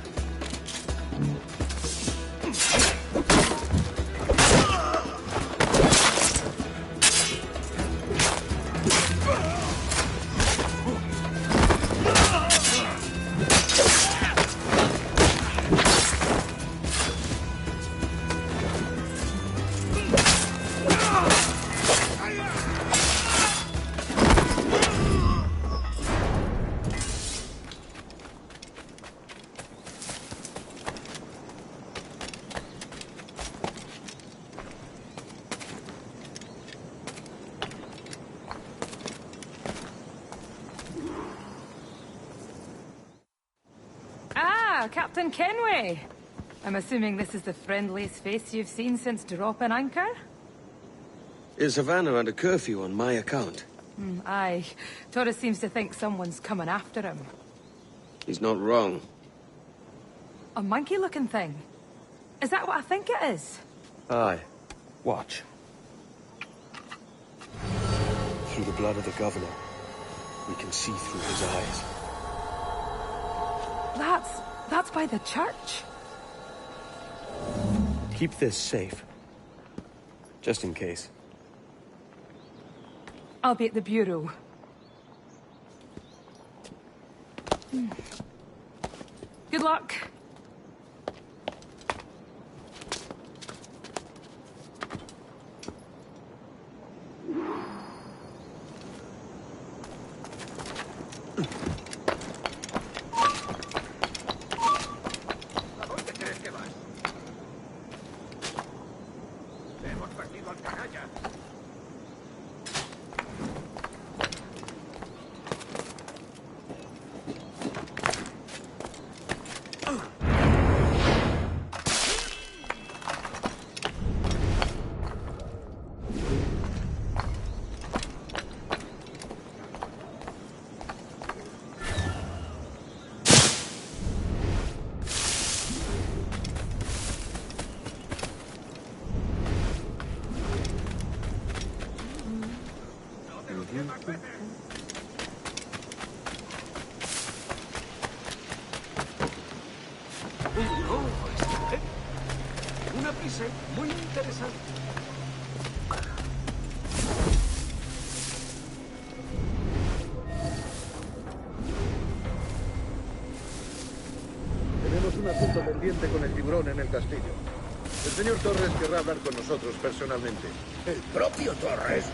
O: Captain Kenway. I'm assuming this is the friendliest face you've seen since dropping anchor?
J: Is Havana under curfew on my account?
O: Aye. Torres seems to think someone's coming after him.
J: He's not wrong.
O: A monkey-looking thing? Is that what I think it is?
J: Aye. Watch. Through the blood of the governor, we can see through his eyes.
O: That's by the church.
J: Keep this safe. Just in case.
O: I'll be at the bureau. Good luck.
B: Una prisa muy interesante.
M: Tenemos un asunto pendiente con el tiburón en el castillo. El señor Torres querrá hablar con nosotros personalmente.
B: ¿El propio Torres?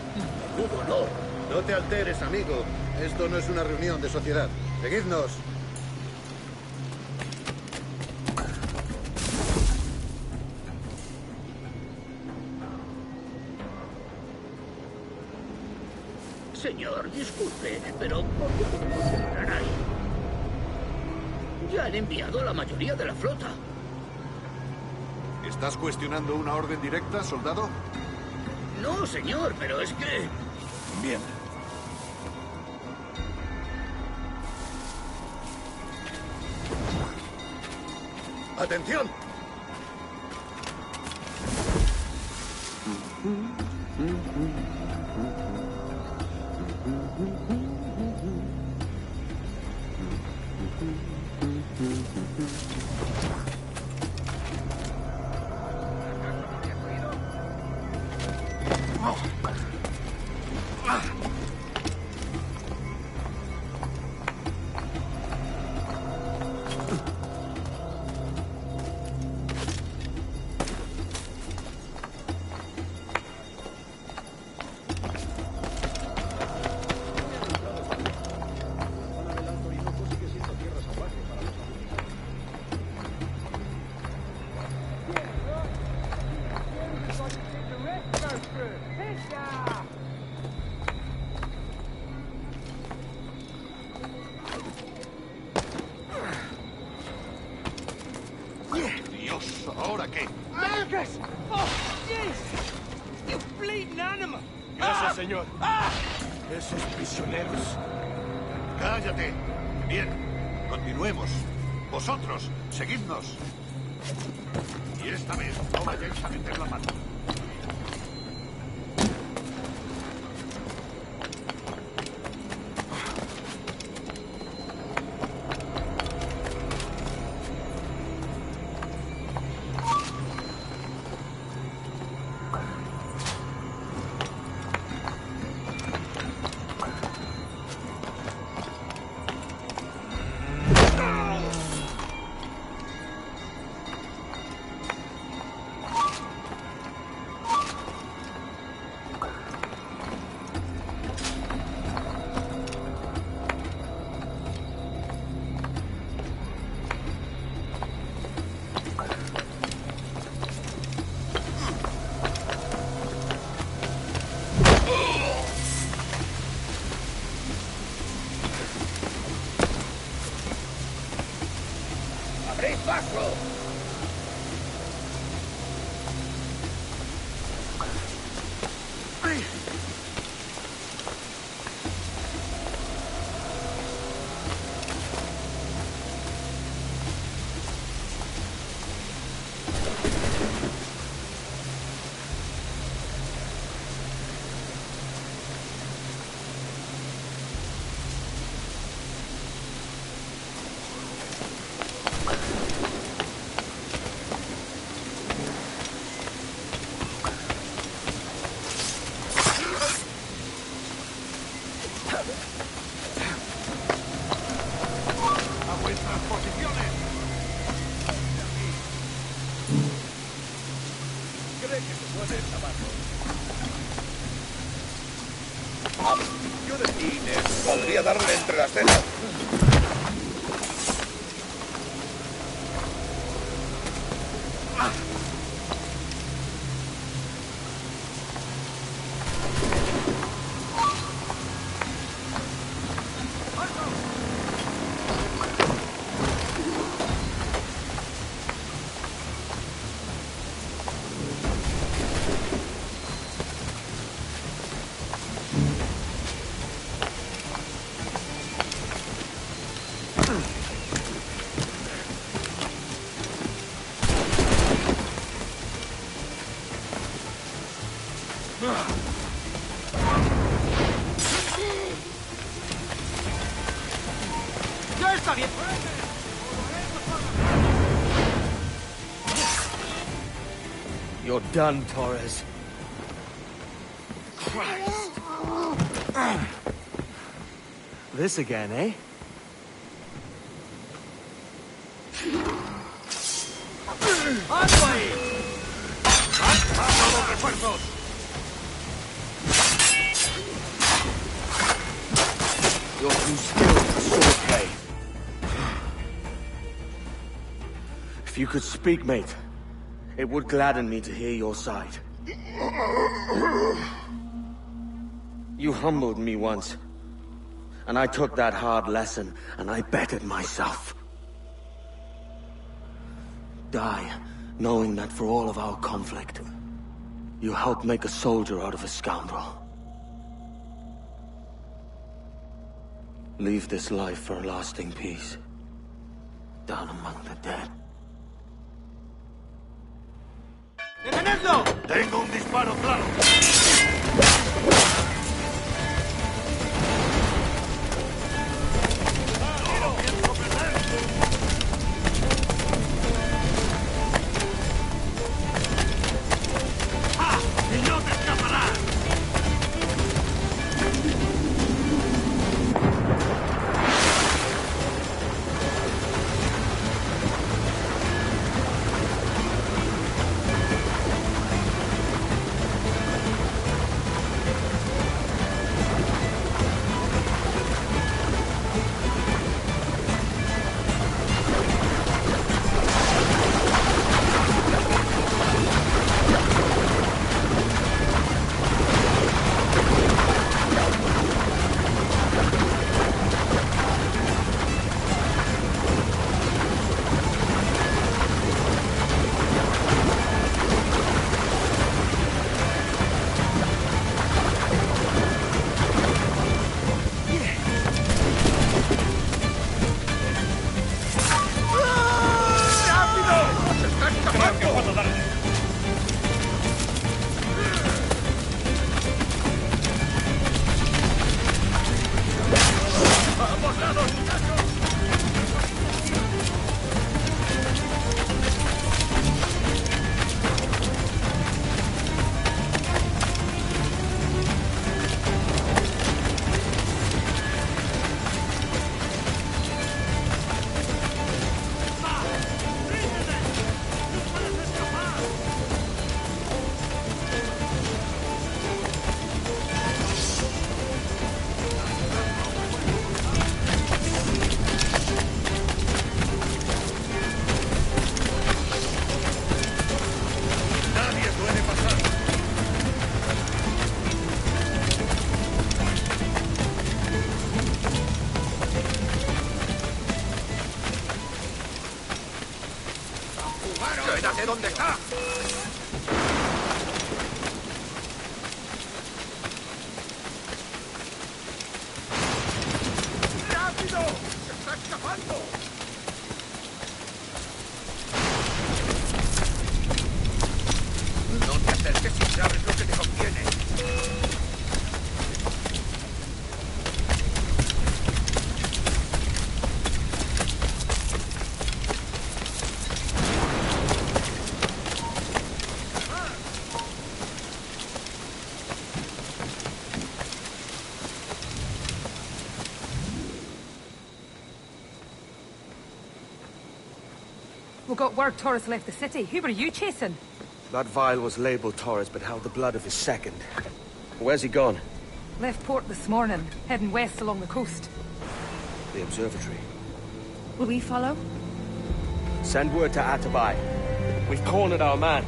B: Menudo honor.
M: No te alteres, amigo. Esto no es una reunión de sociedad. Seguidnos.
S: Señor, disculpe, pero ¿por qué tenemos que entrar ahí? Ya han enviado a la mayoría de la flota.
B: ¿Estás cuestionando una orden directa, soldado?
S: No, señor, pero es que...
B: Bien.
M: ¡Atención!
B: Dios, ¿ahora qué?
K: Marcus! Oh, jeez! You bleeding animal!
B: Gracias, señor. Esos prisioneros. Cállate. Bien, continuemos. Vosotros, seguidnos. Y esta vez no vayáis a meter la mano.
S: ¡Abrid paso!
B: ¡Posiciones! ¿Cree que se puede abajo? Yo de Inés podría darle entre las cejas.
Q: ¡Ya está bien!
J: You're done, Torres.
H: Christ. This again, eh?
B: ¡Alto ahí! ¡Vamos los refuerzos!
J: You're too skilled for swordplay.
H: If you could speak, mate, it would gladden me to hear your side. You humbled me once, and I took that hard lesson, and I bettered myself. Die, knowing that for all of our conflict, you helped make a soldier out of a scoundrel. Leave this life for a lasting peace, down among the dead.
B: ¡Detenedlo! Tengo un disparo claro. ¡Quédate donde está! ¡Rápido! ¡Se está escapando! No te acerques si sabes lo que te conviene.
O: We got word Torres left the city. Who were you chasing?
G: That vial was labeled Torres, but held the blood of his second. Where's he gone?
O: Left port this morning, heading west along the coast.
G: The observatory.
P: Will we follow?
G: Send word to Atabai. We've cornered our man.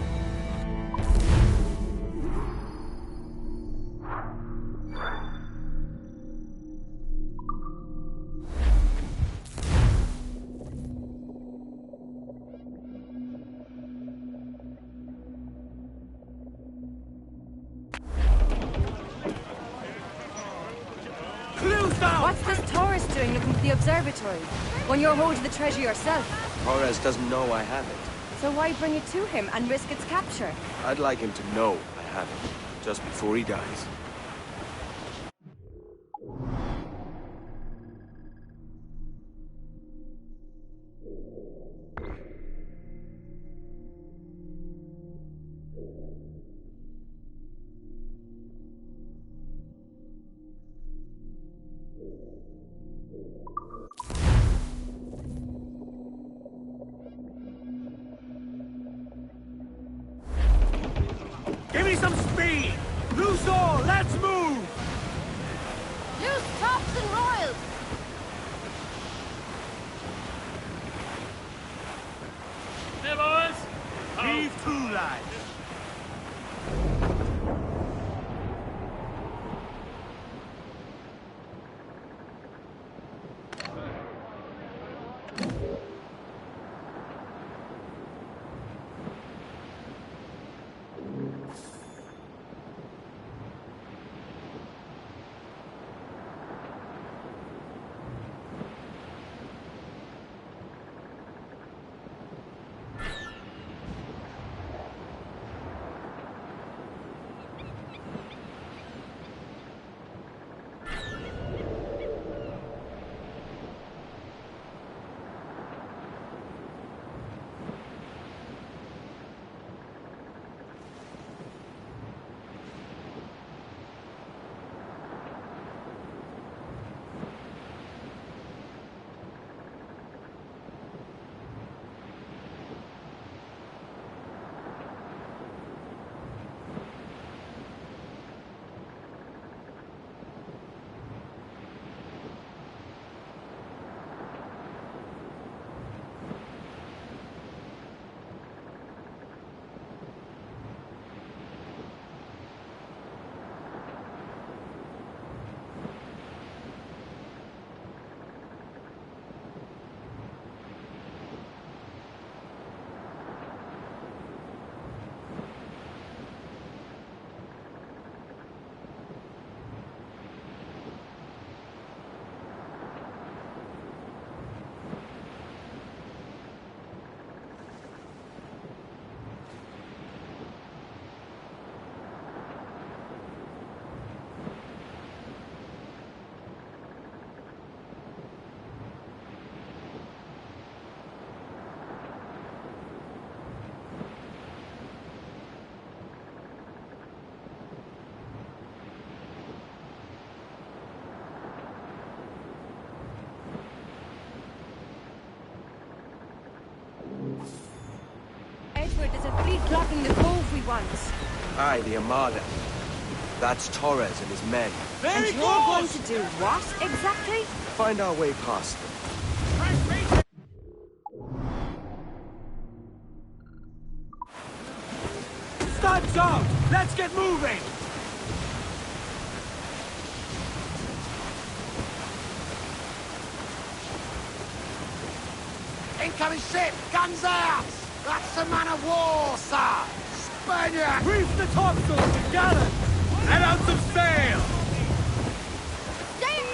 P: What's this Torres doing looking for the observatory? When you're holding the treasure yourself?
G: Torres doesn't know I have it.
P: So why bring it to him and risk its capture?
G: I'd like him to know I have it, just before he dies.
E: Give me some speed! Loose all, let's move!
D: Loose tops and royals!
E: Hey, boys! Heave to, lads!
P: Edward, there's a fleet blocking the cove we want.
G: Aye, the Armada. That's Torres and his men.
P: And you're going to do what, exactly?
G: Find our way past them.
E: Studs out! Let's get moving!
B: Incoming ship! Guns out! That's a man of war, sir! Spaniard!
E: Reef the topsails and gallant! Let out some sail!
B: Take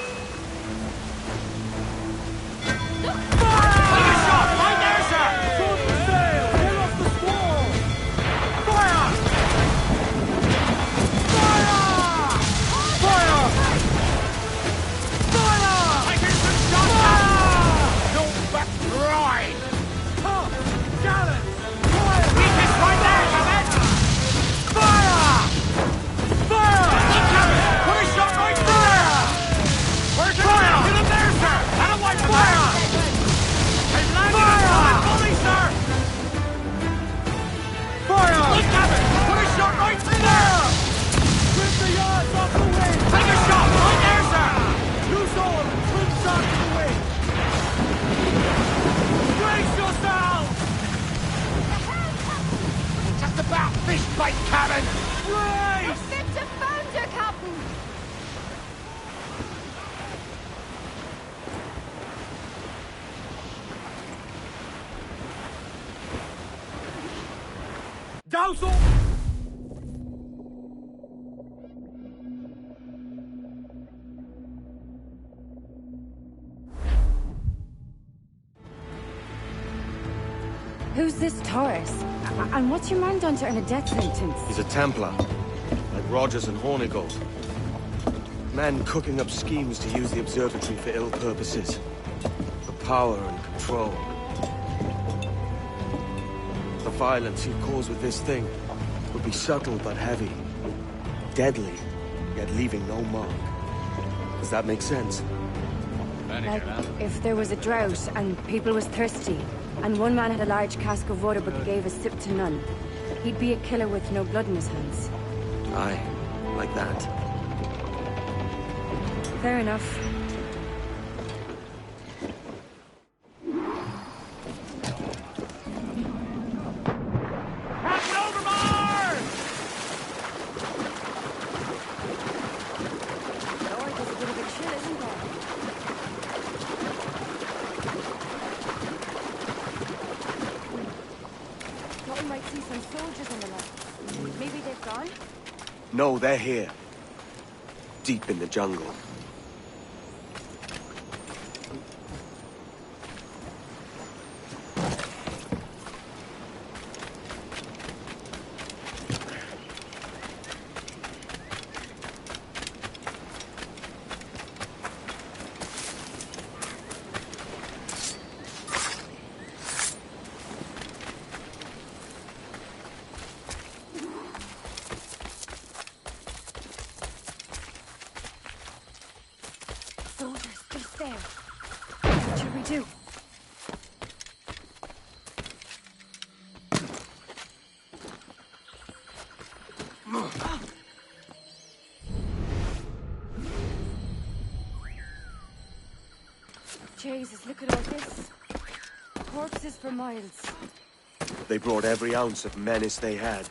B: a shot! Right there, sir!
E: Short the sail! Get off the squall! Fire! Fire! Fire! Fire!
B: Taking some shots! No back right!
E: Top! Gallant!
B: Weakness right there, you men!
E: Fire! Fire!
B: Incoming! Put a
E: Christ!
D: Fit to founder, Captain!
E: Dousel!
P: Who's this Taurus? And what's your man done to earn a death sentence?
G: He's a Templar, like Rogers and Hornigold. Men cooking up schemes to use the observatory for ill purposes. For power and control. The violence he'd cause with this thing would be subtle but heavy. Deadly, yet leaving no mark. Does that make sense?
P: Like, if there was a drought and people was thirsty, and one man had a large cask of water but gave a sip to none, he'd be a killer with no blood in his hands.
G: Aye, like that.
P: Fair enough.
G: No, they're here. Deep in the jungle.
P: Jesus, look at all this. Corpses for miles.
G: They brought every ounce of menace they had.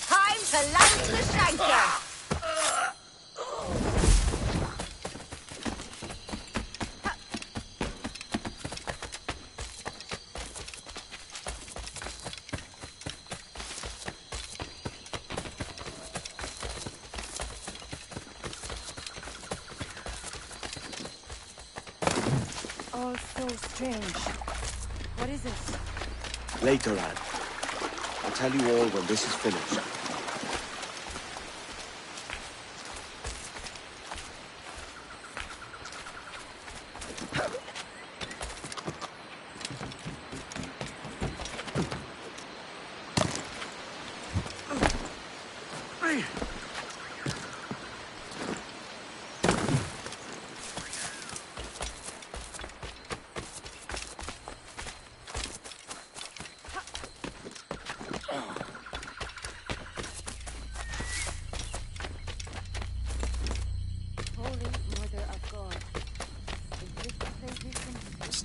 D: Time to launch the shanker!
P: All so strange. What is it?
G: Later, Anne. I'll tell you all when this is finished.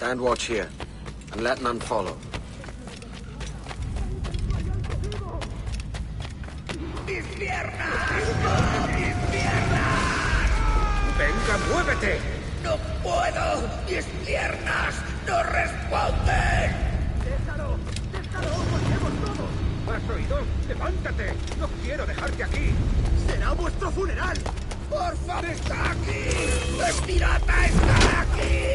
G: Stand watch here, and let none follow.
B: ¡Mis piernas! ¡Mis piernas! ¡Venga, muévete! ¡No puedo! ¡Mis piernas no responden! ¡Déjalo! ¡Déjalo! ¡Volvemos todos! ¿Has oído? ¡Levántate! ¡No quiero dejarte aquí! ¡Será vuestro funeral! ¡Por favor! ¡Está aquí! ¡El pirata está aquí!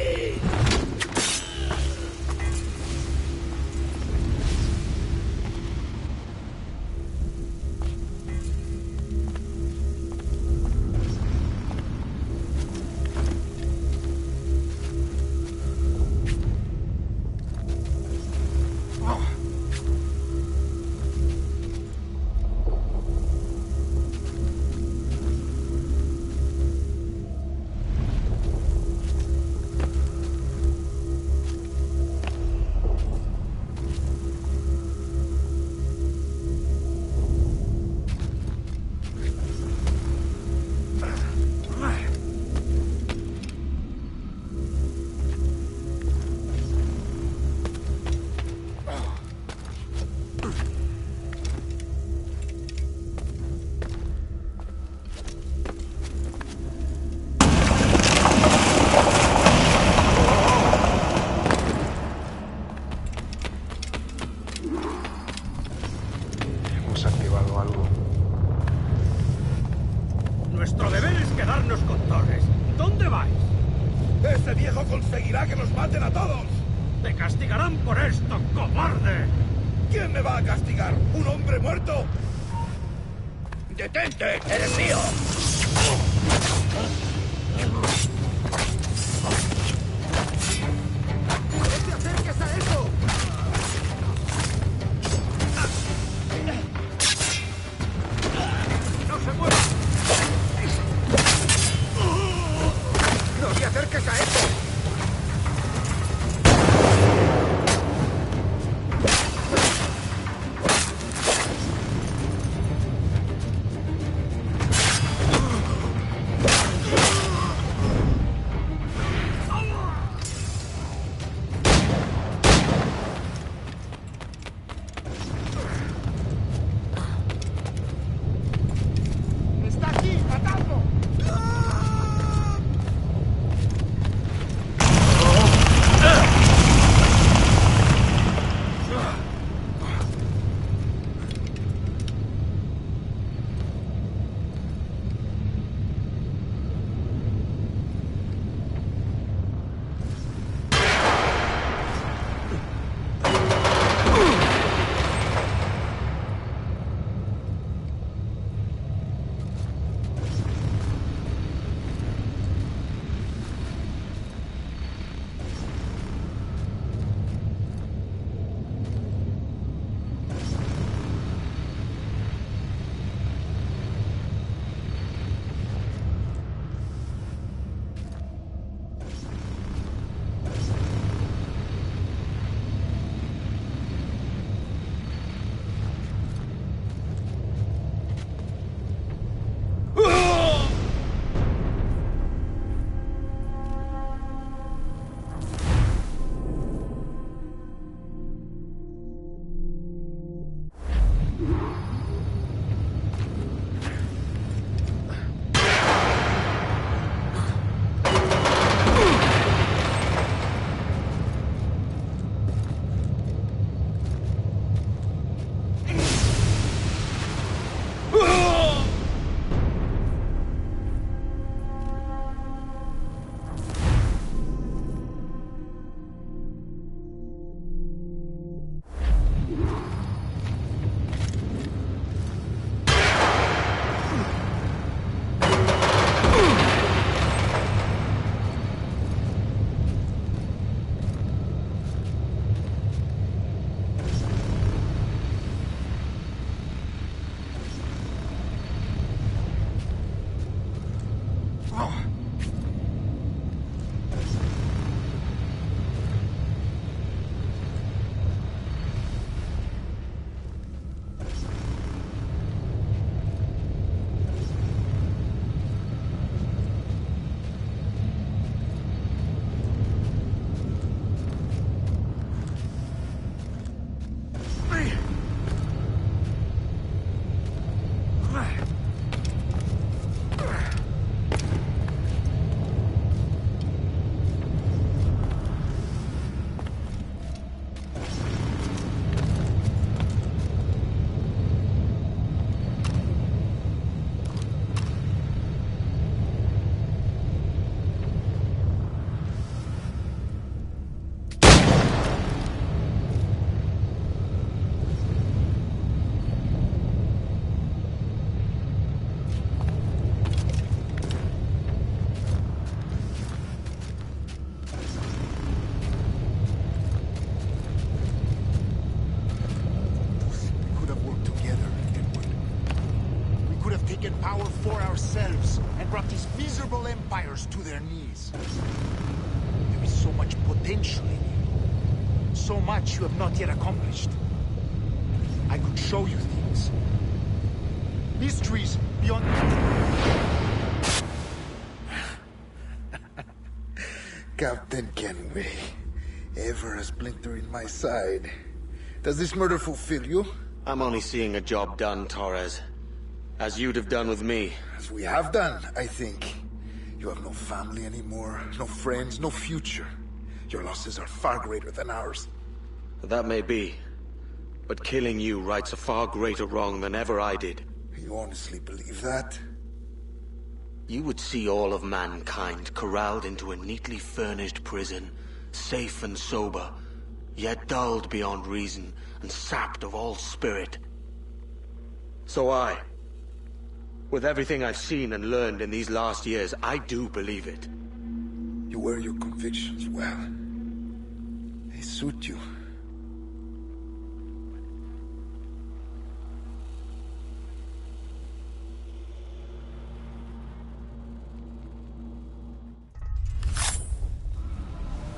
C: Nuestro deber es quedarnos con Torres. ¿Dónde vais?
B: ¡Ese viejo conseguirá que nos maten a todos!
C: ¡Te castigarán por esto, cobarde!
B: ¿Quién me va a castigar? ¿Un hombre muerto? ¡Detente! ¡Eres mío! ¡No te acerques a eso! ¡No se mueva! ¡No te acerques a eso! yourselves and brought these miserable empires to their knees. There is so much potential in you. So much you have not yet accomplished. I could show you things. Mysteries beyond...
R: Captain Kenway, ever a splinter in my side. Does this murder fulfill you?
H: I'm only seeing a job done, Torres. As you'd have done with me.
R: As we have done, I think. You have no family anymore, no friends, no future. Your losses are far greater than ours.
H: That may be. But killing you rights a far greater wrong than ever I did.
R: You honestly believe that?
H: You would see all of mankind corralled into a neatly furnished prison, safe and sober, yet dulled beyond reason and sapped of all spirit. So with everything I've seen and learned in these last years, I do believe it.
R: You wear your convictions well. They suit you.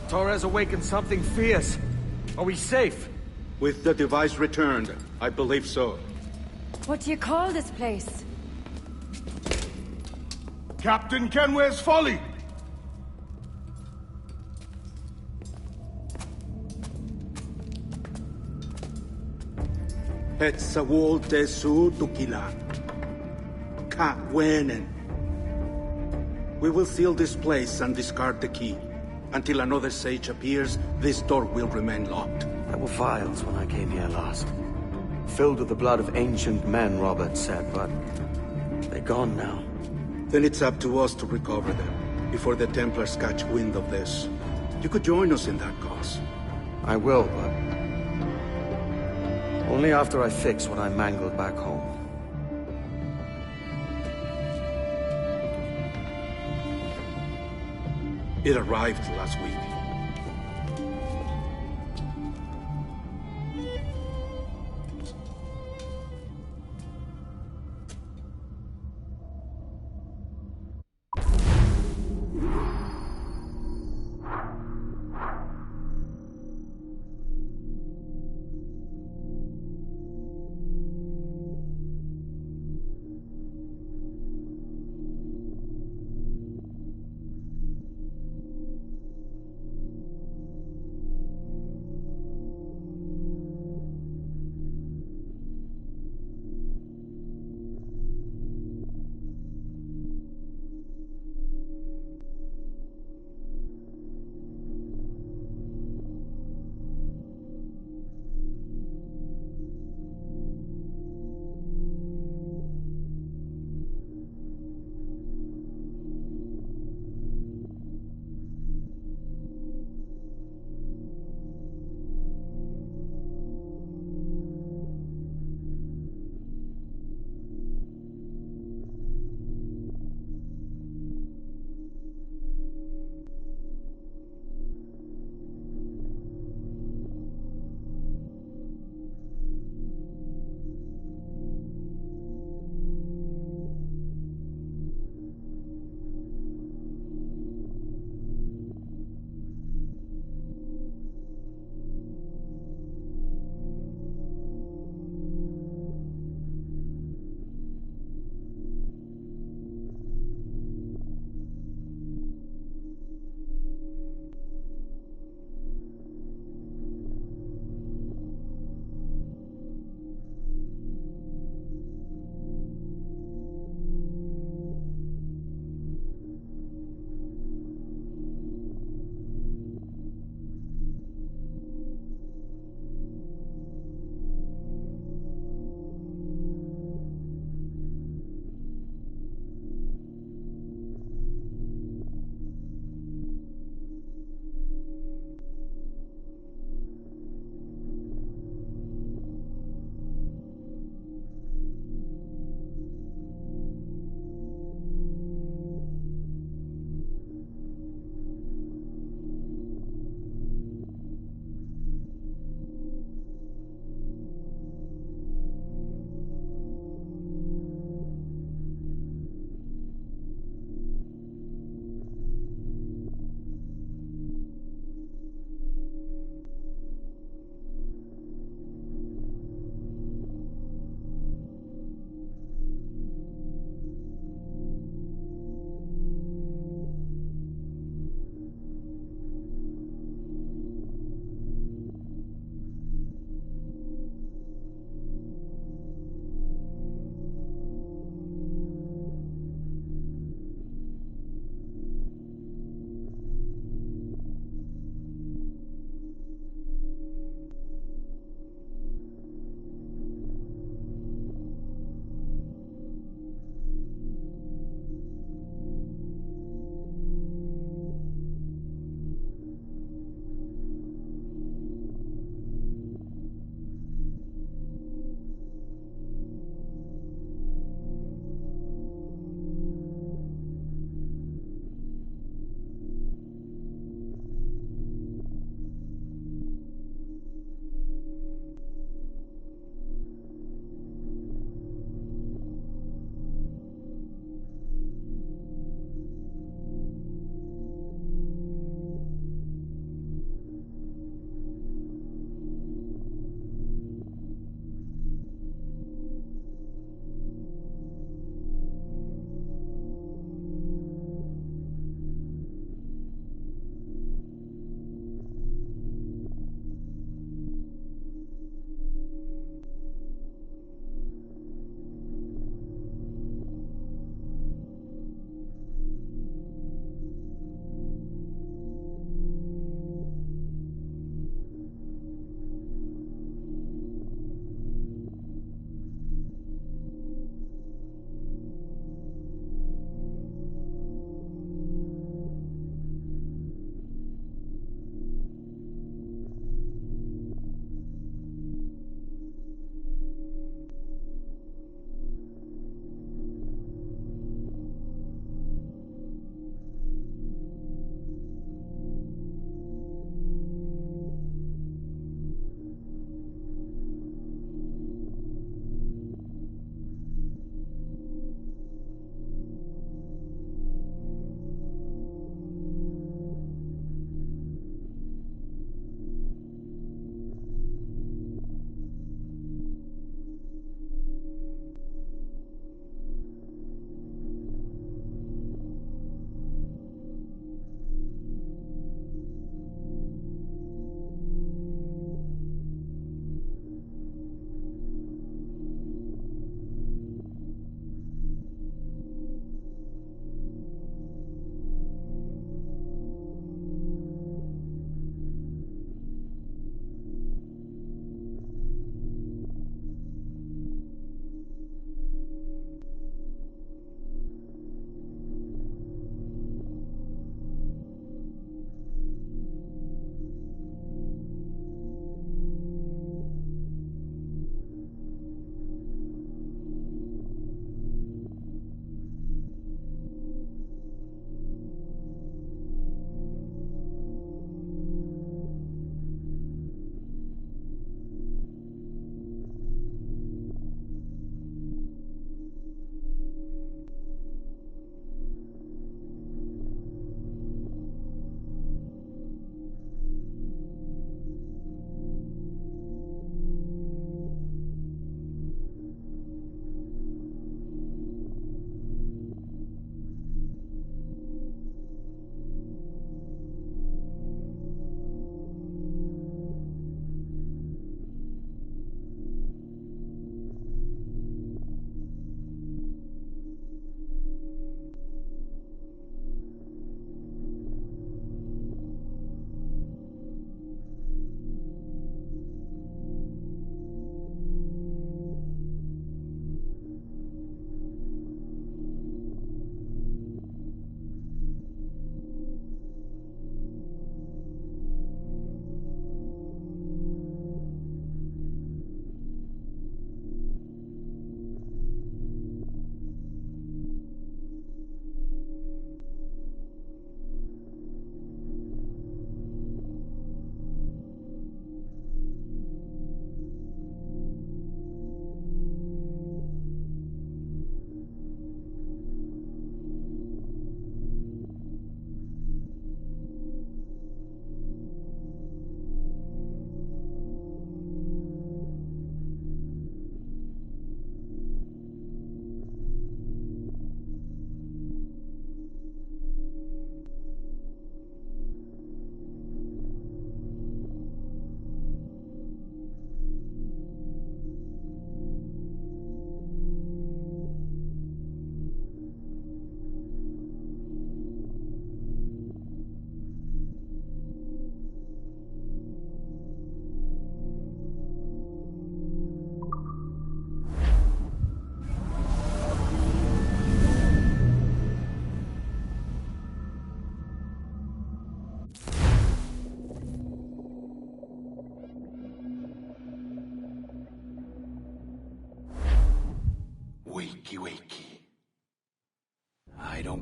J: Torres awakened something fierce. Are we safe?
U: With the device returned, I believe so.
P: What do you call this place?
V: Captain Kenway's Folly!
U: Het sawol te su tukilan. Ka wenen. We will seal this place and discard the key. Until another sage appears, this door will remain locked.
G: There were vials when I came here last. Filled with the blood of ancient men, Robert said, but they're gone now.
U: Then it's up to us to recover them, before the Templars catch wind of this. You could join us in that cause.
G: I will, but only after I fix what I mangled back home.
U: It arrived last week.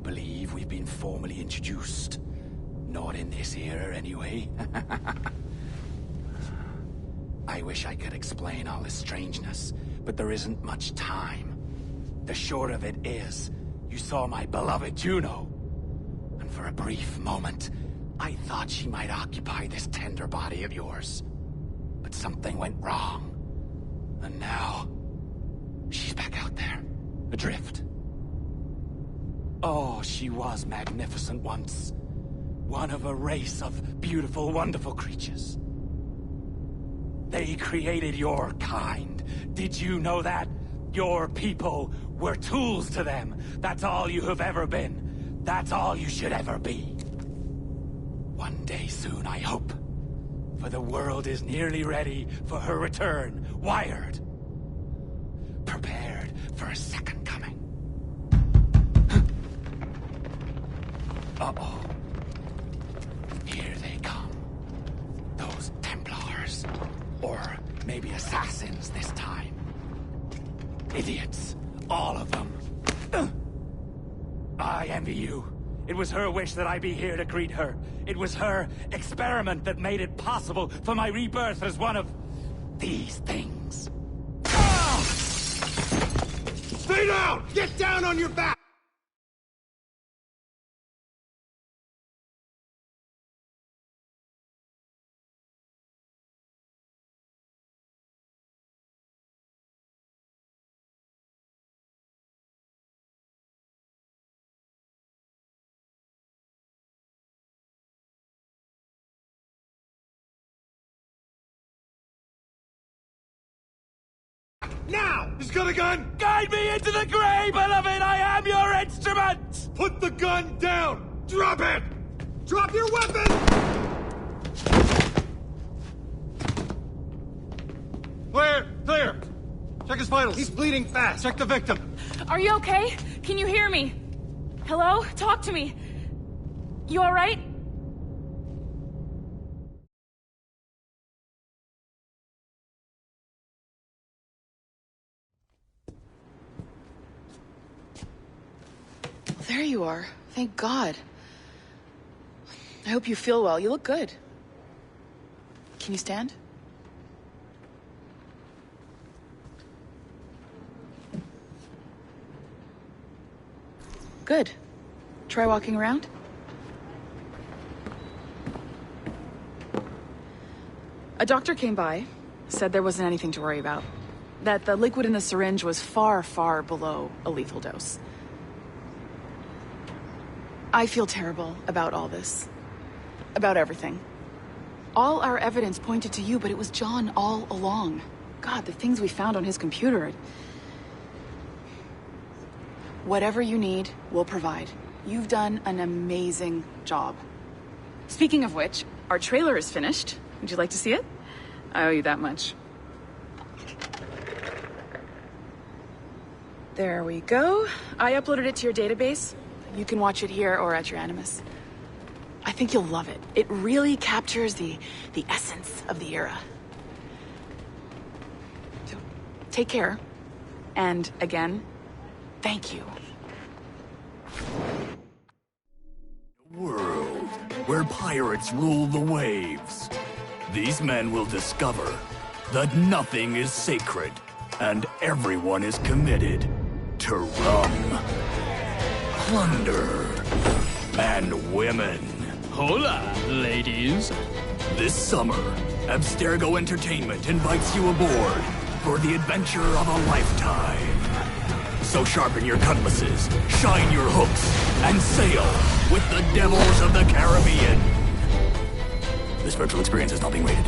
I: believe we've been formally introduced. Not in this era, anyway. I wish I could explain all this strangeness, but there isn't much time. The short of it is, you saw my beloved Juno. And for a brief moment, I thought she might occupy this tender body of yours. But something went wrong. And now, she's back out there, adrift. Oh, she was magnificent once. One of a race of beautiful, wonderful creatures. They created your kind. Did you know that? Your people were tools to them. That's all you have ever been. That's all you should ever be. One day soon, I hope. For the world is nearly ready for her return. Wired. Prepared for a second coming. Uh-oh. Here they come. Those Templars. Or maybe assassins this time. Idiots. All of them. I envy you. It was her wish that I be here to greet her. It was her experiment that made it possible for my rebirth as one of these things.
K: Stay down! Get down on your back! Now! He's got a gun!
E: Guide me into the grave, beloved! I am your instrument!
K: Put the gun down! Drop it! Drop your weapon! Clear! Clear! Check his vitals. He's bleeding fast. Check the victim.
F: Are you okay? Can you hear me? Hello? Talk to me. You alright?
T: There you are. Thank God. I hope you feel well. You look good. Can you stand? Good. Try walking around. A doctor came by, said there wasn't anything to worry about. That the liquid in the syringe was far, far below a lethal dose. I feel terrible about all this. About everything. All our evidence pointed to you, but it was John all along. God, the things we found on his computer. Whatever you need, we'll provide. You've done an amazing job. Speaking of which, our trailer is finished. Would you like to see it? I owe you that much. There we go. I uploaded it to your database. You can watch it here or at your Animus. I think you'll love it. It really captures the essence of the era. So, take care. And again, thank you.
W: World where pirates rule the waves. These men will discover that nothing is sacred and everyone is committed to rum, plunder, and women.
X: Hola, ladies.
W: This summer, Abstergo Entertainment invites you aboard for the adventure of a lifetime. So sharpen your cutlasses, shine your hooks, and sail with the devils of the Caribbean. This virtual experience is not being rated.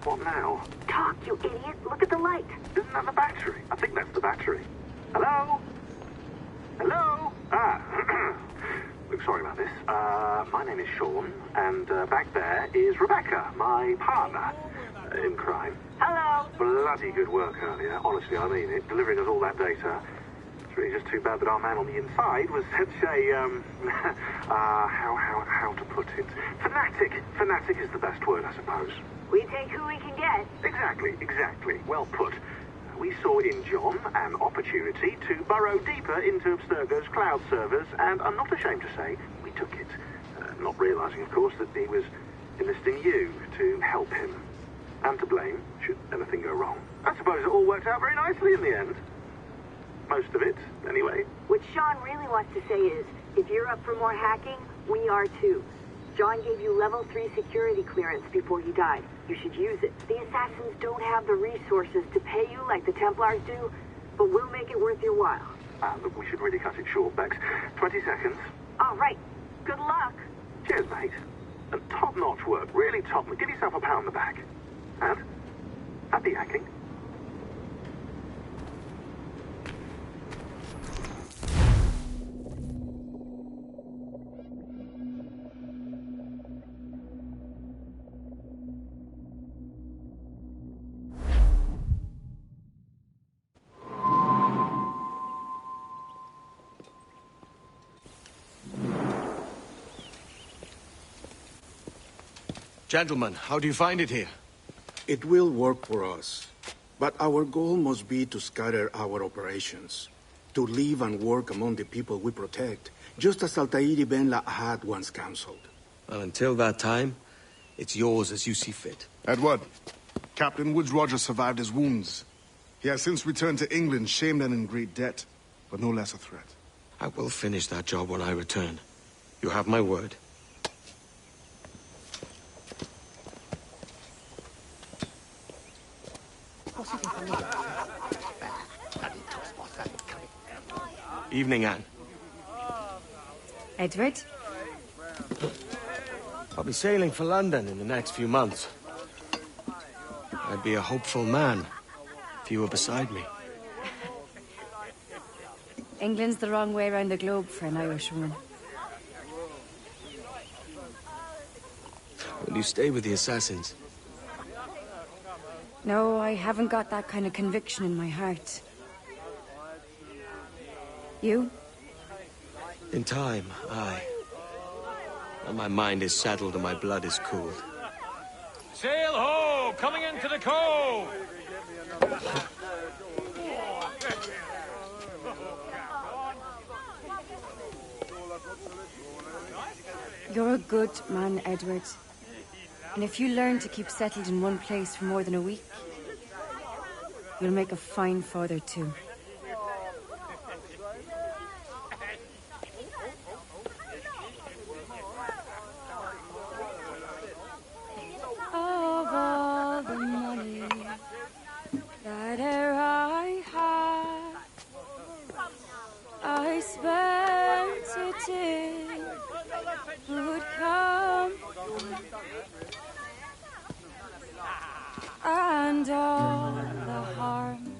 Y: What now? Talk, you idiot! Look at the light! Isn't that the battery? I think that's the battery. Hello? Hello? Look, sorry about this. My name is Sean, and back there is Rebecca, my partner in crime. Hello! Bloody good work earlier. Honestly, I mean it. Delivering us all that data. It's really just too bad that our man on the inside was such a, how to put it? Fanatic. Fanatic is the best word, I suppose.
A: We take who we can get.
Y: Exactly. Well put. We saw in John an opportunity to burrow deeper into Abstergo's cloud servers, and I'm not ashamed to say we took it. Not realizing, of course, that he was enlisting you to help him. And to blame, should anything go wrong. I suppose it all worked out very nicely in the end. Most of it, anyway.
A: What Sean really wants to say is, if you're up for more hacking, we are too. John gave you level 3 security clearance before he died. You should use it. The Assassins don't have the resources to pay you like the Templars do, but we'll make it worth your while.
Y: Look, we should really cut it short, Bex. 20 seconds.
A: All right. Good luck.
Y: Cheers, mate. And top-notch work. Really top. Give yourself a pat on the back. And happy hacking.
J: Gentlemen, how do you find it here?
U: It will work for us. But our goal must be to scatter our operations. To live and work among the people we protect, just as Altair Ben had once counseled.
J: Well, until that time, it's yours as you see fit.
V: Edward, Captain Woods Rogers survived his wounds. He has since returned to England, shamed and in great debt, but no less a threat.
J: I will finish that job when I return. You have my word. Evening, Anne.
P: Edward?
J: I'll be sailing for London in the next few months. I'd be a hopeful man if you were beside me.
P: England's the wrong way around the globe for an Irish woman.
J: Will you stay with the Assassins?
P: No, I haven't got that kind of conviction in my heart. You?
J: In time, aye. When my mind is settled and my blood is cooled.
C: Sail ho! Coming into the cove!
P: You're a good man, Edward. And if you learn to keep settled in one place for more than a week, you'll make a fine father too. Of all the money that e'er I had, I spent it in good company, and all the harm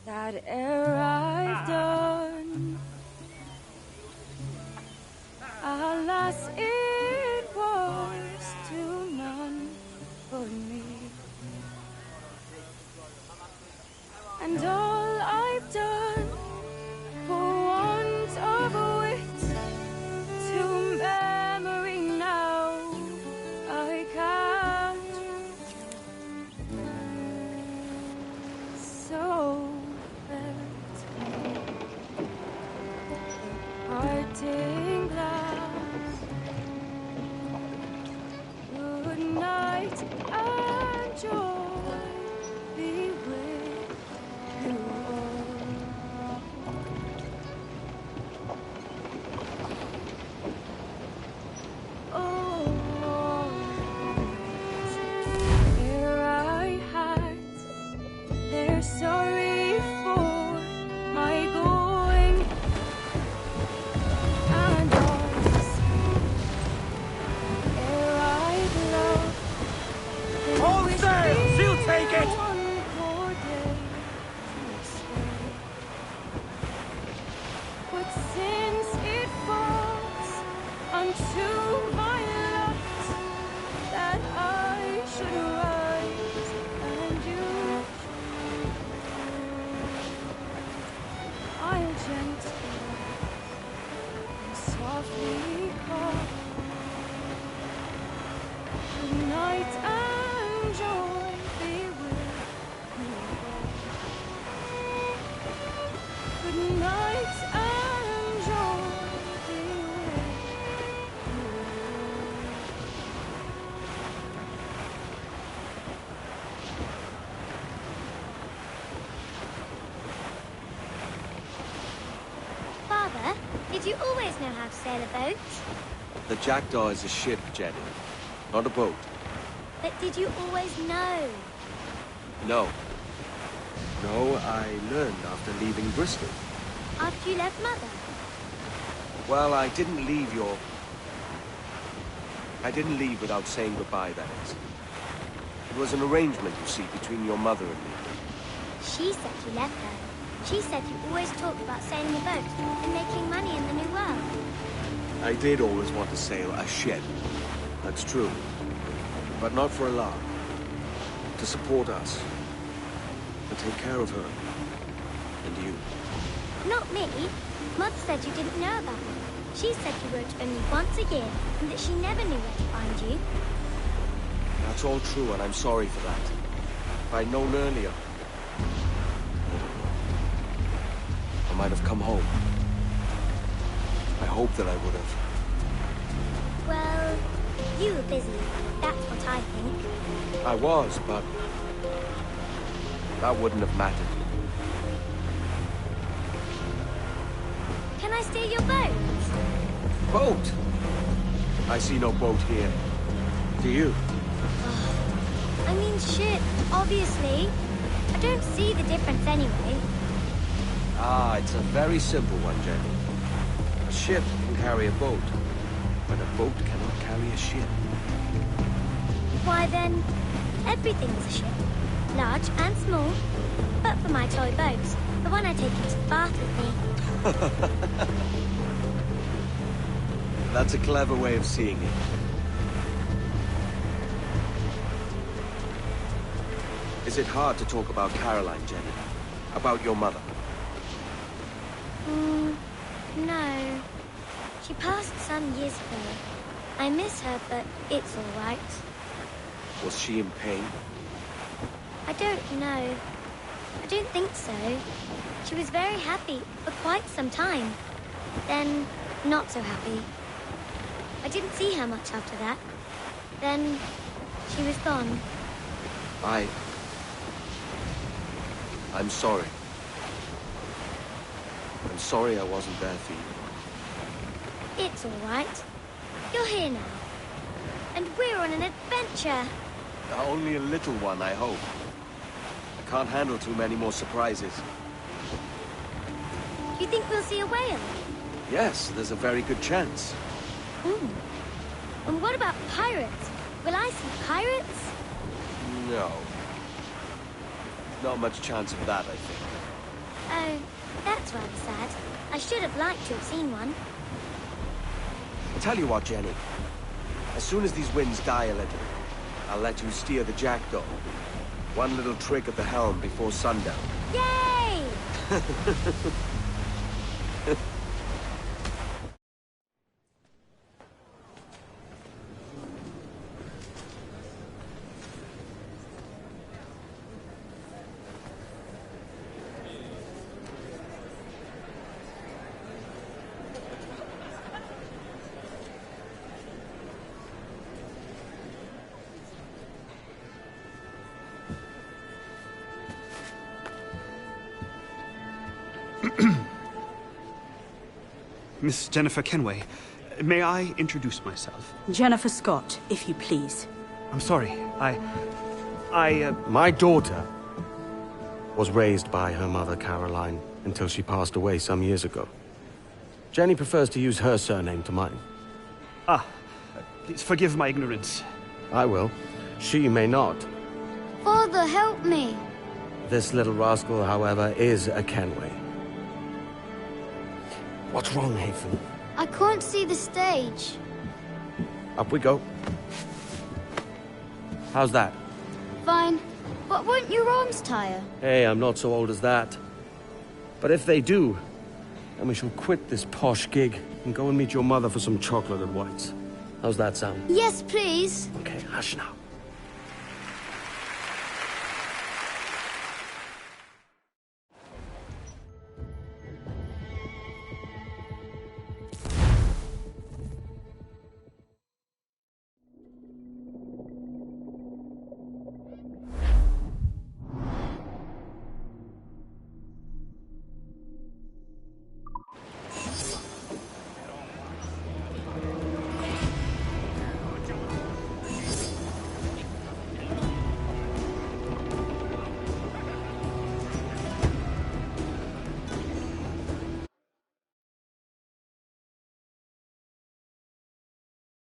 P: that e'er I've done, alas, it was to none but me. And all I've done for want of wit, to memory now I can't. So felt the parting glass. Good night and joy be with you all. Oh, ere I had their sorry for my going, and always ere I've loved,
C: All sail! She'll take it!
P: one more day to stay. But since it falls unto my lot that I should rise and you
L: Did you always know how to sail a boat?
J: The Jackdaw is a ship, Jenny, not a boat.
L: But did you always know?
J: No. No, I learned after leaving Bristol.
L: After you left Mother?
J: Well, I didn't leave without saying goodbye, that is. It was an arrangement, you see, between your mother and me.
L: She said you left her. She said you always talked about sailing a boat and making money in the New World.
J: I did always want to sail a ship. That's true. But not for a lark. To support us. To take care of her. And you.
L: Not me. Mother said you didn't know about me. She said you wrote only once a year, and that she never knew where to find you.
J: That's all true, and I'm sorry for that. If I'd known earlier, I might have come home. I hope that I would have.
L: Well, you were busy. That's what I think.
J: I was, but that wouldn't have mattered.
L: Can I steal your boat?
J: Boat? I see no boat here. Do you?
L: I mean ship, obviously. I don't see the difference anyway.
J: Ah, it's a very simple one, Jenny. A ship can carry a boat, but a boat cannot carry a ship.
L: Why then, everything's a ship. Large and small. But for my toy boat, the one I take into the bath with me.
J: That's a clever way of seeing it. Is it hard to talk about Caroline, Jenny? About your mother?
L: No. She passed some years ago. I miss her, but it's all right.
J: Was she in pain?
L: I don't know. I don't think so. She was very happy for quite some time. Then, not so happy. I didn't see her much after that. Then, she was gone.
J: I'm sorry. I'm sorry I wasn't there for you.
L: It's all right. You're here now. And we're on an adventure.
J: Only a little one, I hope. I can't handle too many more surprises.
L: Do you think we'll see a whale?
J: Yes, there's a very good chance.
L: And what about pirates? Will I see pirates?
J: No. Not much chance of that, I think.
L: Oh, that's rather sad. I should have liked to have seen one.
J: I'll tell you what, Jenny. As soon as these winds die a little, I'll let you steer the Jackdaw. One little trick at the helm before sundown.
L: Yay!
M: Miss Jennifer Kenway, may I introduce myself?
N: Jennifer Scott, if you please.
M: I'm sorry,
J: My daughter was raised by her mother, Caroline, until she passed away some years ago. Jenny prefers to use her surname to mine.
M: Please forgive my ignorance.
J: I will. She may not.
L: Father, help me.
J: This little rascal, however, is a Kenway. What's wrong, Hafen?
L: I can't see the stage.
J: Up we go. How's that?
L: Fine. But won't your arms tire?
J: Hey, I'm not so old as that. But if they do, then we shall quit this posh gig and go and meet your mother for some chocolate and whites. How's that sound?
L: Yes, please.
J: Okay, hush now.